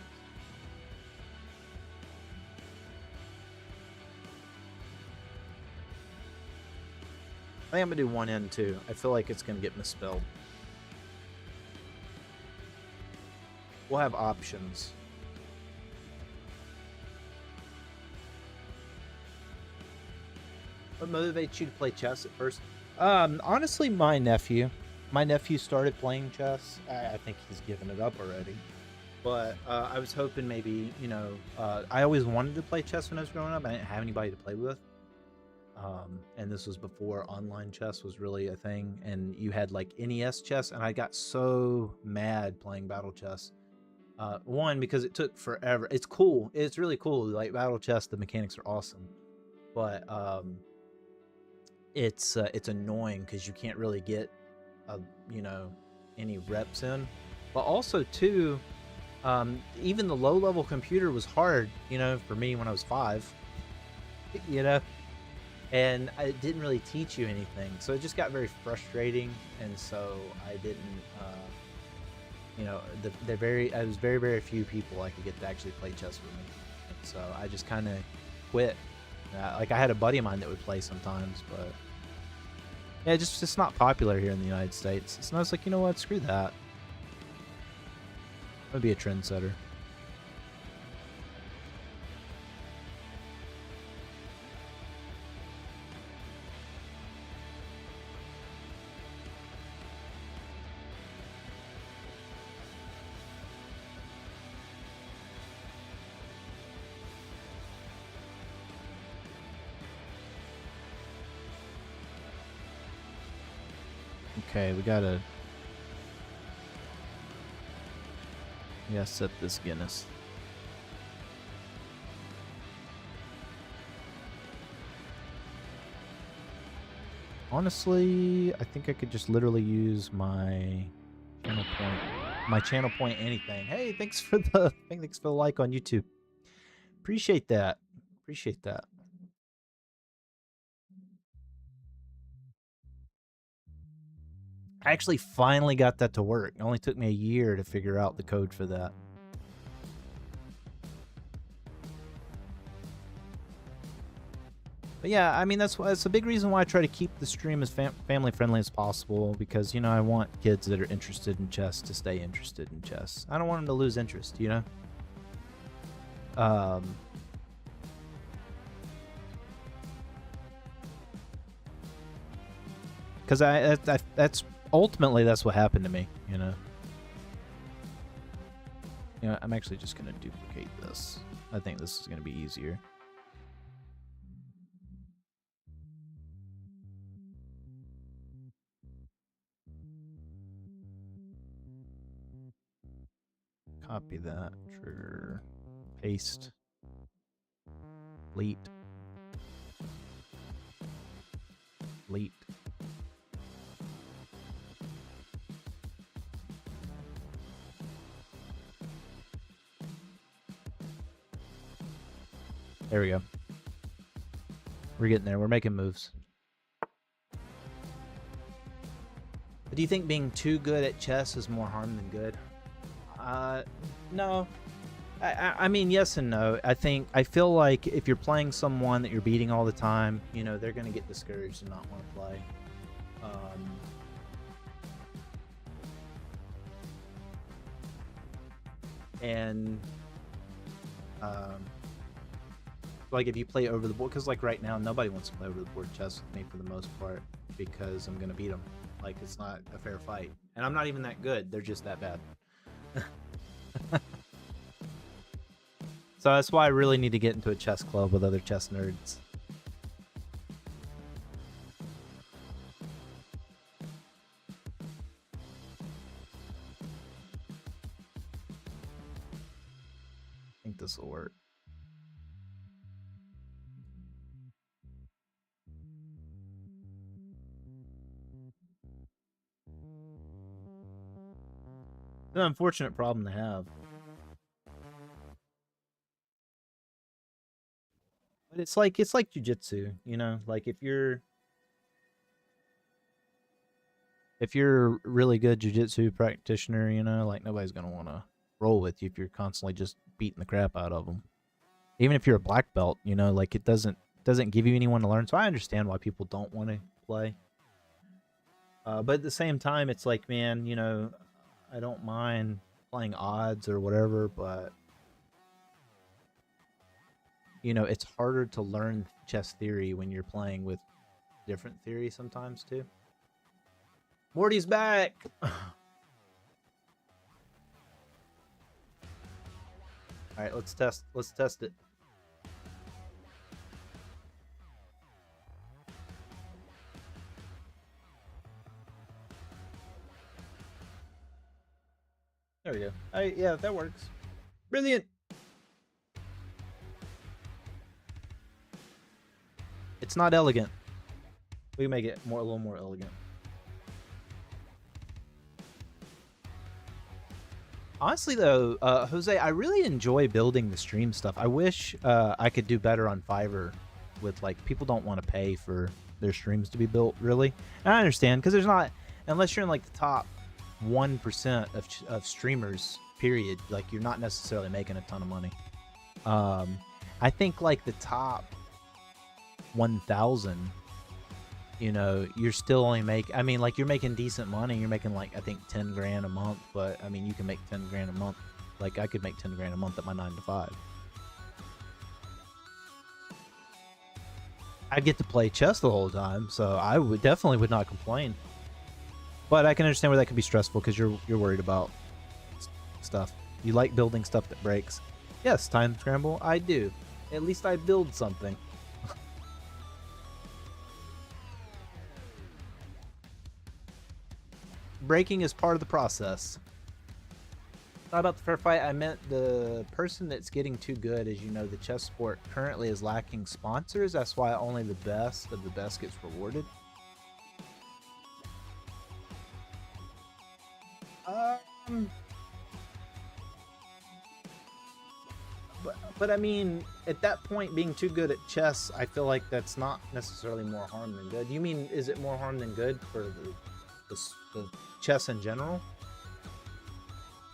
I think I'm gonna do 1 end too. I feel like it's gonna get misspelled. We'll have options. What motivates you to play chess at first? Honestly, my nephew. My nephew started playing chess. I think he's given it up already. But I was hoping maybe, you know, I always wanted to play chess when I was growing up. I didn't have anybody to play with. And this was before online chess was really a thing. And you had like NES chess, and I got so mad playing battle chess. One, because it took forever. It's cool. It's really cool. Like battle chess, the mechanics are awesome. But it's annoying because you can't really get you know, any reps in. But also too, even the low level computer was hard, you know, for me when I was 5, you know, and it didn't really teach you anything, so it just got very frustrating. And so I didn't you know, I was very few people I could get to actually play chess with me, and so I just kind of quit. Like I had a buddy of mine that would play sometimes, but yeah, it's just not popular here in the United States. So I was like, you know what, screw that. I'm gonna be a trendsetter. Okay, we gotta set this Guinness. Honestly, I think I could just literally use my channel point anything. Hey, thanks for the like on YouTube. Appreciate that. Appreciate that. I actually finally got that to work. It only took me a year to figure out the code for that. But yeah, I mean, that's a big reason why I try to keep the stream as family friendly as possible, because, you know, I want kids that are interested in chess to stay interested in chess. I don't want them to lose interest, you know? Because that's ultimately that's what happened to me, you know. You know, I'm actually just gonna duplicate this. I think this is gonna be easier. Copy that. Trigger. Paste. Delete. Delete. There we go. We're getting there. We're making moves. But do you think being too good at chess is more harm than good? No. I mean, yes and no. I feel like if you're playing someone that you're beating all the time, you know, they're gonna get discouraged and not want to play. And like if you play over the board, because like right now nobody wants to play over the board chess with me for the most part because I'm gonna beat them. Like it's not a fair fight, and I'm not even that good. They're just that bad. So that's why I really need to get into a chess club with other chess nerds. I think this will work. It's an unfortunate problem to have. But it's like jujitsu, you know, like if you're a really good jujitsu practitioner, you know, like nobody's gonna want to roll with you if you're constantly just beating the crap out of them. Even if you're a black belt, you know, like it doesn't give you anyone to learn. So I understand why people don't want to play. But at the same time, it's like, man, you know, I don't mind playing odds or whatever, but you know, it's harder to learn chess theory when you're playing with different theory sometimes too. Morty's back. All right, let's test it. There we go. Yeah, that works. Brilliant. It's not elegant. We can make it a little more elegant. Honestly, though, Jose, I really enjoy building the stream stuff. I wish I could do better on Fiverr with, like, people don't want to pay for their streams to be built, really. And I understand, because there's not, unless you're in, like, the top 1% of streamers, period, like, you're not necessarily making a ton of money. I think, like, the top 1,000, you know, you're still only I mean, like, you're making decent money. You're making, like, I think 10 grand a month, but I mean, you can make 10 grand a month. Like, I could make 10 grand a month at my 9 to 5. I'd get to play chess the whole time, so I definitely would not complain. But I can understand where that could be stressful because you're worried about stuff. You like building stuff that breaks. Yes, Time Scramble, I do. At least I build something. Breaking is part of the process. Not about the fair fight, I meant the person that's getting too good. As you know, the chess sport currently is lacking sponsors. That's why only the best of the best gets rewarded. But I mean, at that point, being too good at chess, I feel like that's not necessarily more harm than good. You mean, is it more harm than good for the chess in general?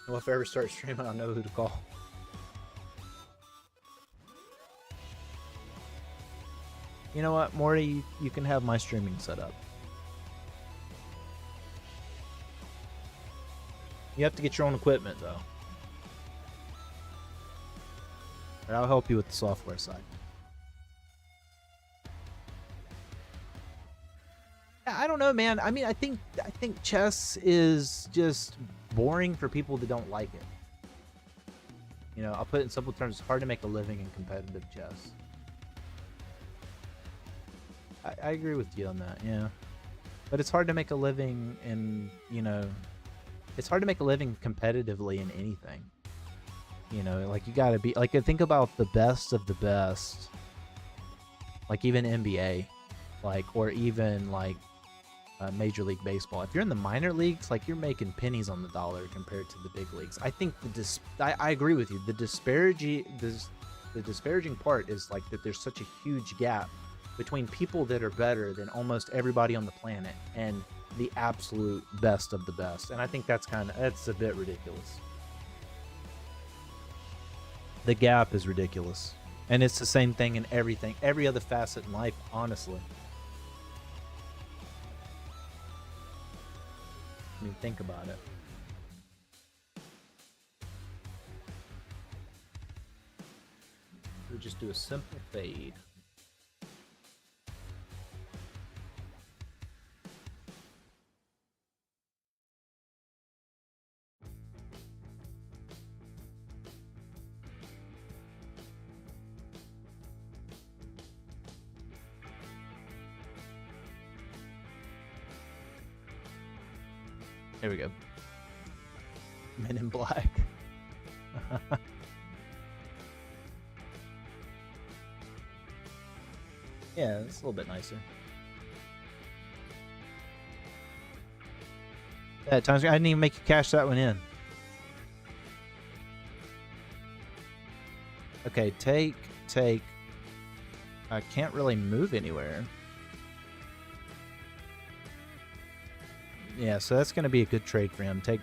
Well, if I ever start streaming, I'll know who to call. You know what, Morty? You can have my streaming set up. You have to get your own equipment, though. But I'll help you with the software side. I don't know, man. I mean, I think chess is just boring for people that don't like it. You know, I'll put it in simple terms. It's hard to make a living in competitive chess. I agree with you on that, yeah. But it's hard to make a living in, you know, it's hard to make a living competitively in anything. You know, like, you gotta be, like, think about the best of the best. Like, even NBA. Like, or even, like, Major League Baseball. If you're in the minor leagues, like, you're making pennies on the dollar compared to the big leagues. I think I agree with you. The disparaging part is, like, that there's such a huge gap between people that are better than almost everybody on the planet and the absolute best of the best. And I think that's a bit ridiculous. The gap is ridiculous. And it's the same thing in everything, every other facet in life, honestly. I mean, think about it. We'll just do a simple fade. Here we go. Men in Black. Yeah, it's a little bit nicer. Yeah, times I didn't even make you cash that one in. Okay, take. I can't really move anywhere. Yeah, so that's going to be a good trade for him. Take.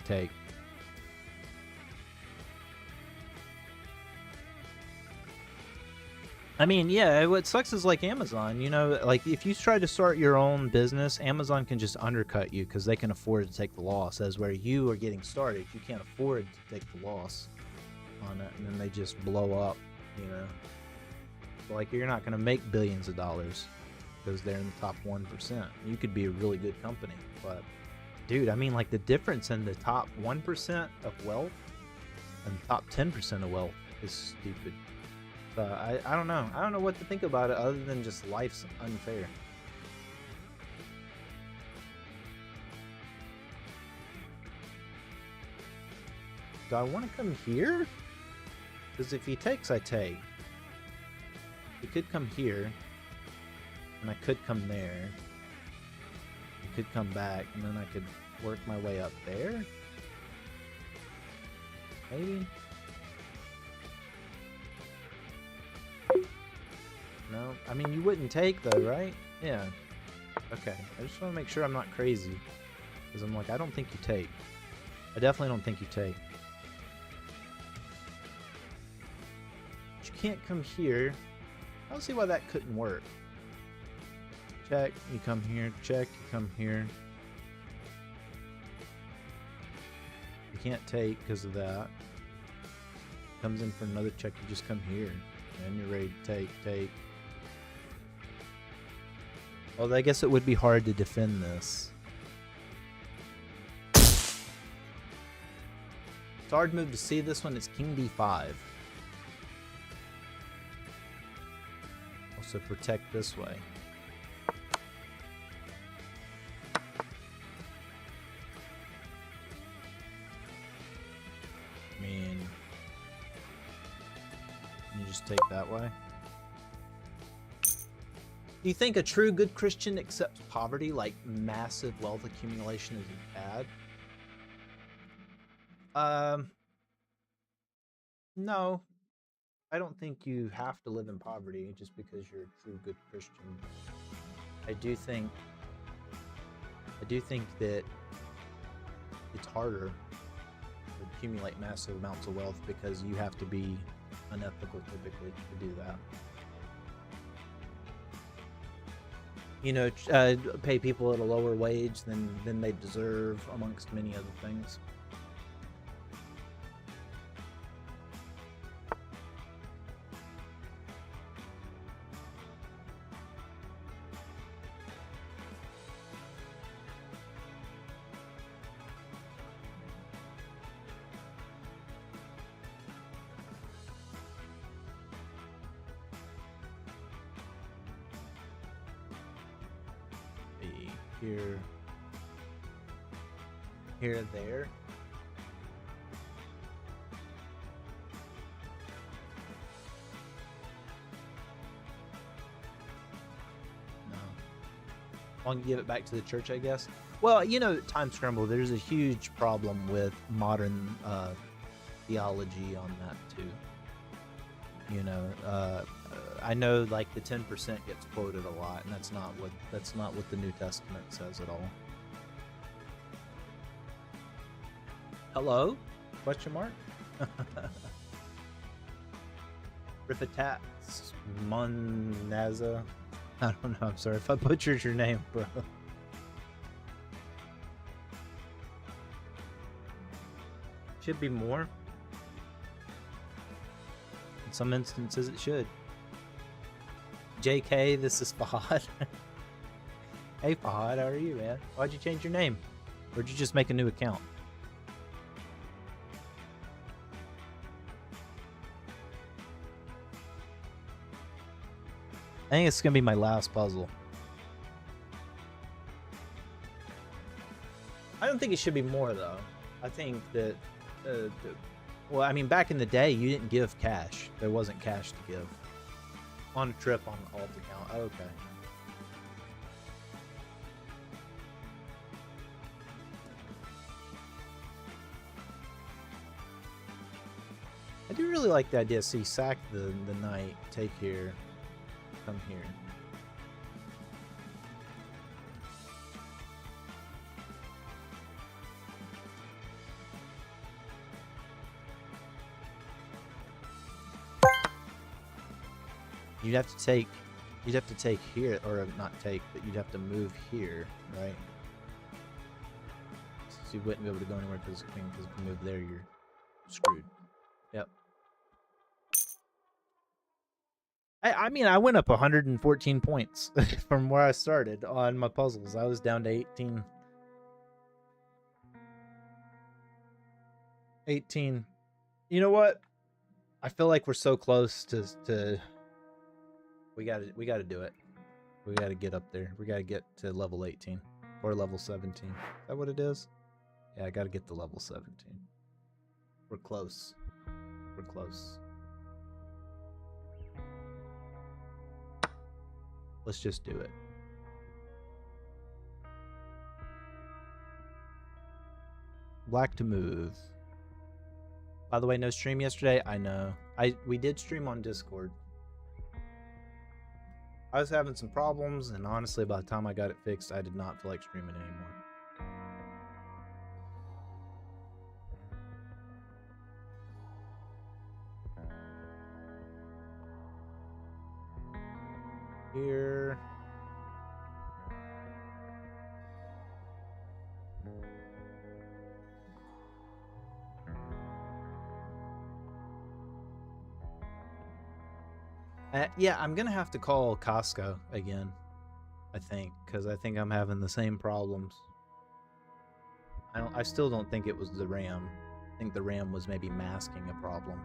I mean, yeah, what sucks is like Amazon, you know, like if you try to start your own business, Amazon can just undercut you because they can afford to take the loss. As where you are getting started, you can't afford to take the loss on it, and then they just blow up, you know. So like you're not going to make billions of dollars because they're in the top 1%. You could be a really good company, but dude, I mean, like the difference in the top 1% of wealth and top 10% of wealth is stupid. I don't know. I don't know what to think about it other than just life's unfair. Do I want to come here? Because if he takes, I take. He could come here, and I could come there. He could come back, and then I could work my way up there. Maybe. No, I mean, you wouldn't take though, right? Yeah. Okay, I just want to make sure I'm not crazy. Because I'm like, I don't think you take. I definitely don't think you take. But you can't come here. I don't see why that couldn't work. Check, you come here. Check, you come here. You can't take because of that. Comes in for another check, you just come here. And you're ready to take. Well, I guess it would be hard to defend this. It's a hard move to see this one. It's King D5. Also protect this way. I mean, you just take that way. Do you think a true good Christian accepts poverty, like massive wealth accumulation, is bad? No. I don't think you have to live in poverty just because you're a true good Christian. I do think that it's harder to accumulate massive amounts of wealth because you have to be unethical typically to do that. You know, pay people at a lower wage than they deserve, amongst many other things. Here, there. No. I'll give it back to the church, I guess. Well, you know, time scramble, there's a huge problem with modern theology on that too. You know, I know like the 10% gets quoted a lot, and that's not what the New Testament says at all. Hello? Question mark? Rifitats Monaza. I don't know. I'm sorry if I butchered your name, bro. Should be more. In some instances, it should. JK, this is Fahad. Hey, Fahad, how are you, man? Why'd you change your name? Or did you just make a new account? I think it's gonna be my last puzzle. I don't think it should be more though. I think that, well, I mean, back in the day, you didn't give cash. There wasn't cash to give on a trip on alt account. Oh, okay. I do really like the idea. See, sack the knight, take here. Come here. You'd have to take here, or not take, but you'd have to move here, right? So you wouldn't be able to go anywhere because if you move there, you're screwed. Yep. I mean, I went up 114 points from where I started on my puzzles. I was down to 18. 18. You know what? I feel like we're so close to we gotta do it. We gotta get up there. We gotta get to level 18 or level 17. Is that what it is? Yeah, I gotta get to level 17. We're close. We're close. Let's just do it. Black to move. By the way, no stream yesterday. I know. We did stream on Discord. I was having some problems, and honestly, by the time I got it fixed, I did not feel like streaming anymore. Here. Yeah, I'm gonna have to call Costco again, I think, because I think I'm having the same problems. I still don't think it was the RAM. I think the RAM was maybe masking a problem,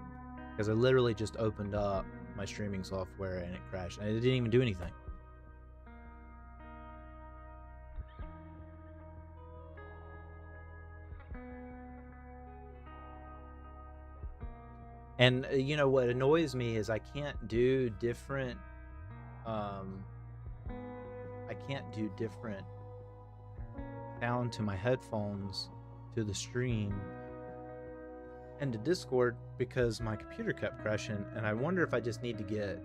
because I literally just opened up my streaming software and it crashed, and it didn't even do anything. And you know what annoys me is I can't do different sound to my headphones to the stream and to Discord because my computer kept crashing, and I wonder if I just need to get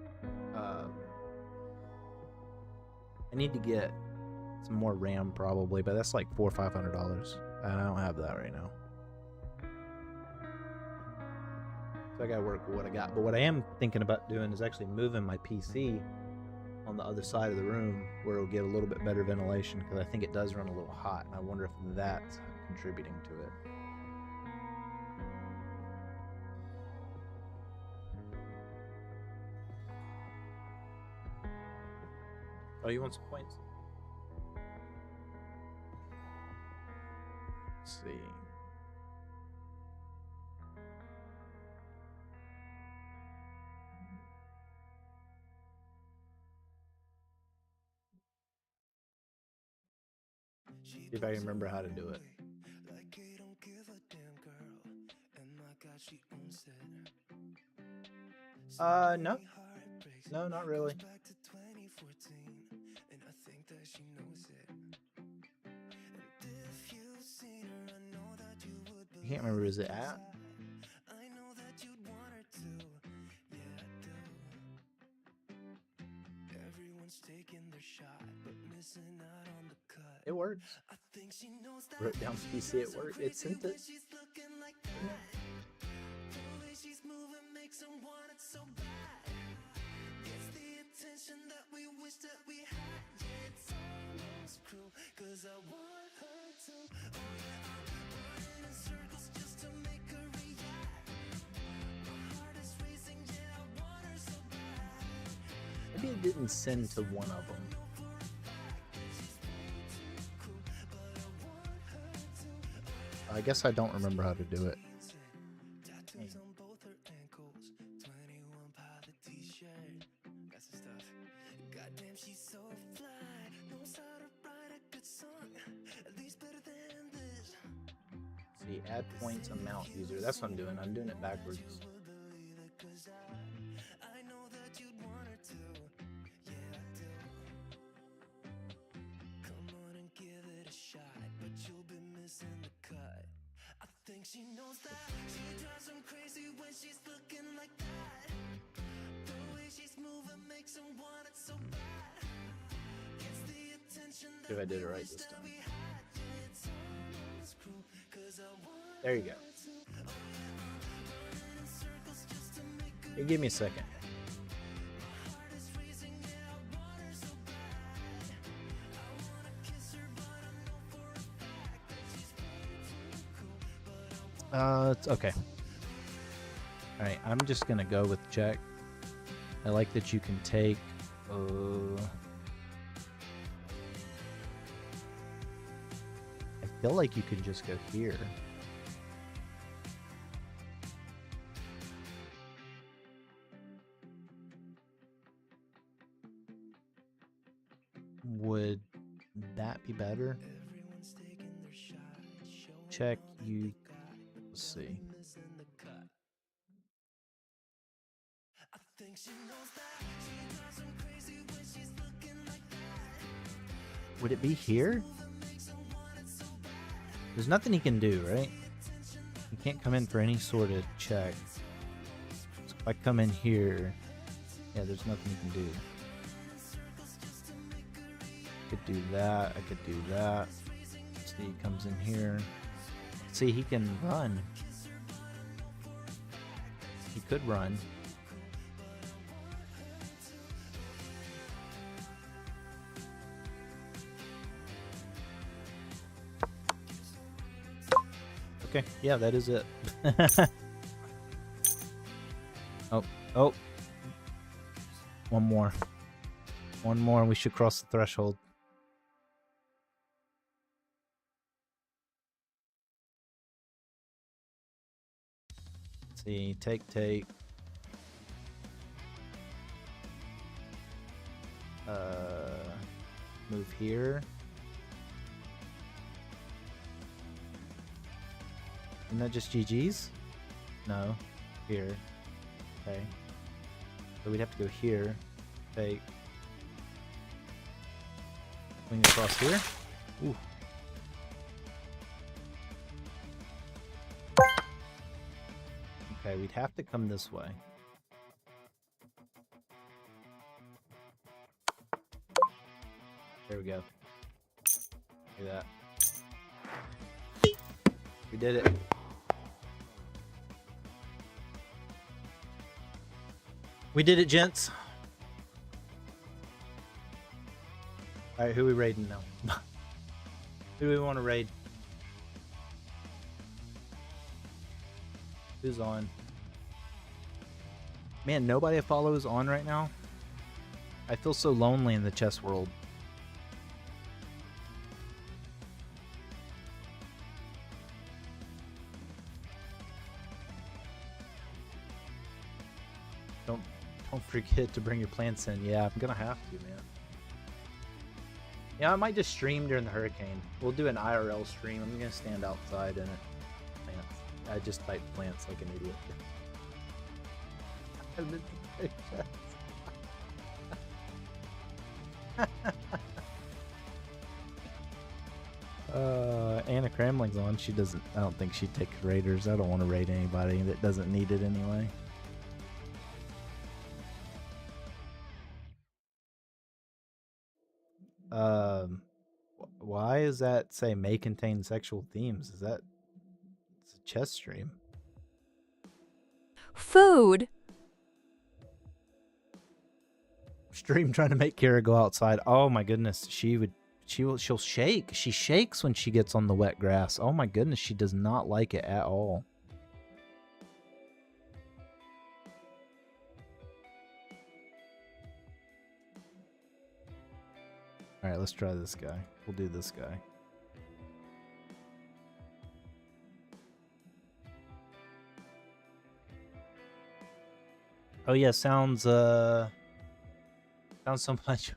some more RAM probably, but that's like $400 or $500. I don't have that right now. So I gotta work with what I got. But what I am thinking about doing is actually moving my PC on the other side of the room where it'll get a little bit better ventilation, because I think it does run a little hot, and I wonder if that's contributing to it. Oh, you want some points? Let's see. See if I can remember how to do it. No. No, not really. I can't remember, is it at? It works. Wrote down PC, it worked. It sent it. Maybe it didn't send to one of them. I guess I don't remember how to do it. See, add points amount user. That's what I'm doing. I'm doing it backwards. She knows that she drives him crazy when she's looking like that. The way she's moving makes him want it so bad. Gets the attention that if I did it right this time. There you go. Hey, give me a second. It's okay. All right, I'm just gonna go with check. I like that you can take. I feel like you can just go here. Would that be better? Check you. Let's see. Would it be here? There's nothing he can do, right? He can't come in for any sort of check. So if I come in here, yeah, there's nothing he can do. I could do that. I could do that. See, he comes in here. See, he can run. He could run. Okay, yeah, that is it. Oh. One more. One more and we should cross the threshold. Let's see, take. Move here. Isn't that just GG's? No. Here. Okay. So we'd have to go here. Take. Swing across here. Ooh. Okay, we'd have to come this way. There we go. Look at that. We did it. We did it, gents. Alright, who are we raiding now? Who do we want to raid? Who's on? Man, nobody I follow is on right now. I feel so lonely in the chess world. Don't forget to bring your plants in. Yeah, I'm gonna have to, man. Yeah, I might just stream during the hurricane. We'll do an IRL stream. I'm gonna stand outside in it. Plants. I just type plants like an idiot. I meant to say chess. Anna Cramling's on. She doesn't. I don't think she'd take raiders. I don't want to raid anybody that doesn't need it anyway. Why is that say may contain sexual themes? Is that it's a chess stream? Food. Stream trying to make Kara go outside. Oh my goodness, she would She'll shake. She shakes when she gets on the wet grass. Oh my goodness, she does not like it at all. All right, let's try this guy. We'll do this guy. Oh yeah, sounds so much.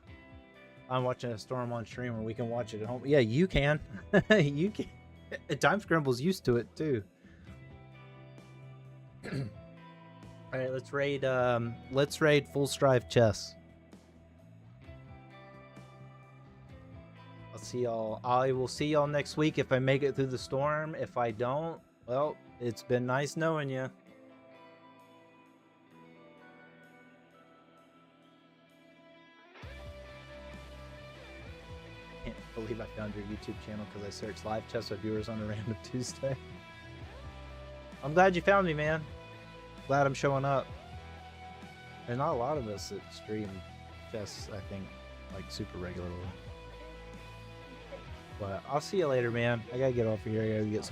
I'm watching a storm on stream, or we can watch it at home. Yeah, you can. You can. Time Scramble's used to it too. All right, let's raid full strive chess. I'll see y'all. I will see y'all next week if I make it through the storm. If I don't, well, it's been nice knowing you. Can't believe I found your YouTube channel because I searched live chess with viewers on a random Tuesday. I'm glad you found me, man. Glad I'm showing up. There's not a lot of us that stream chess, I think, like super regularly. But I'll see you later, man. I gotta get off of here. I gotta get some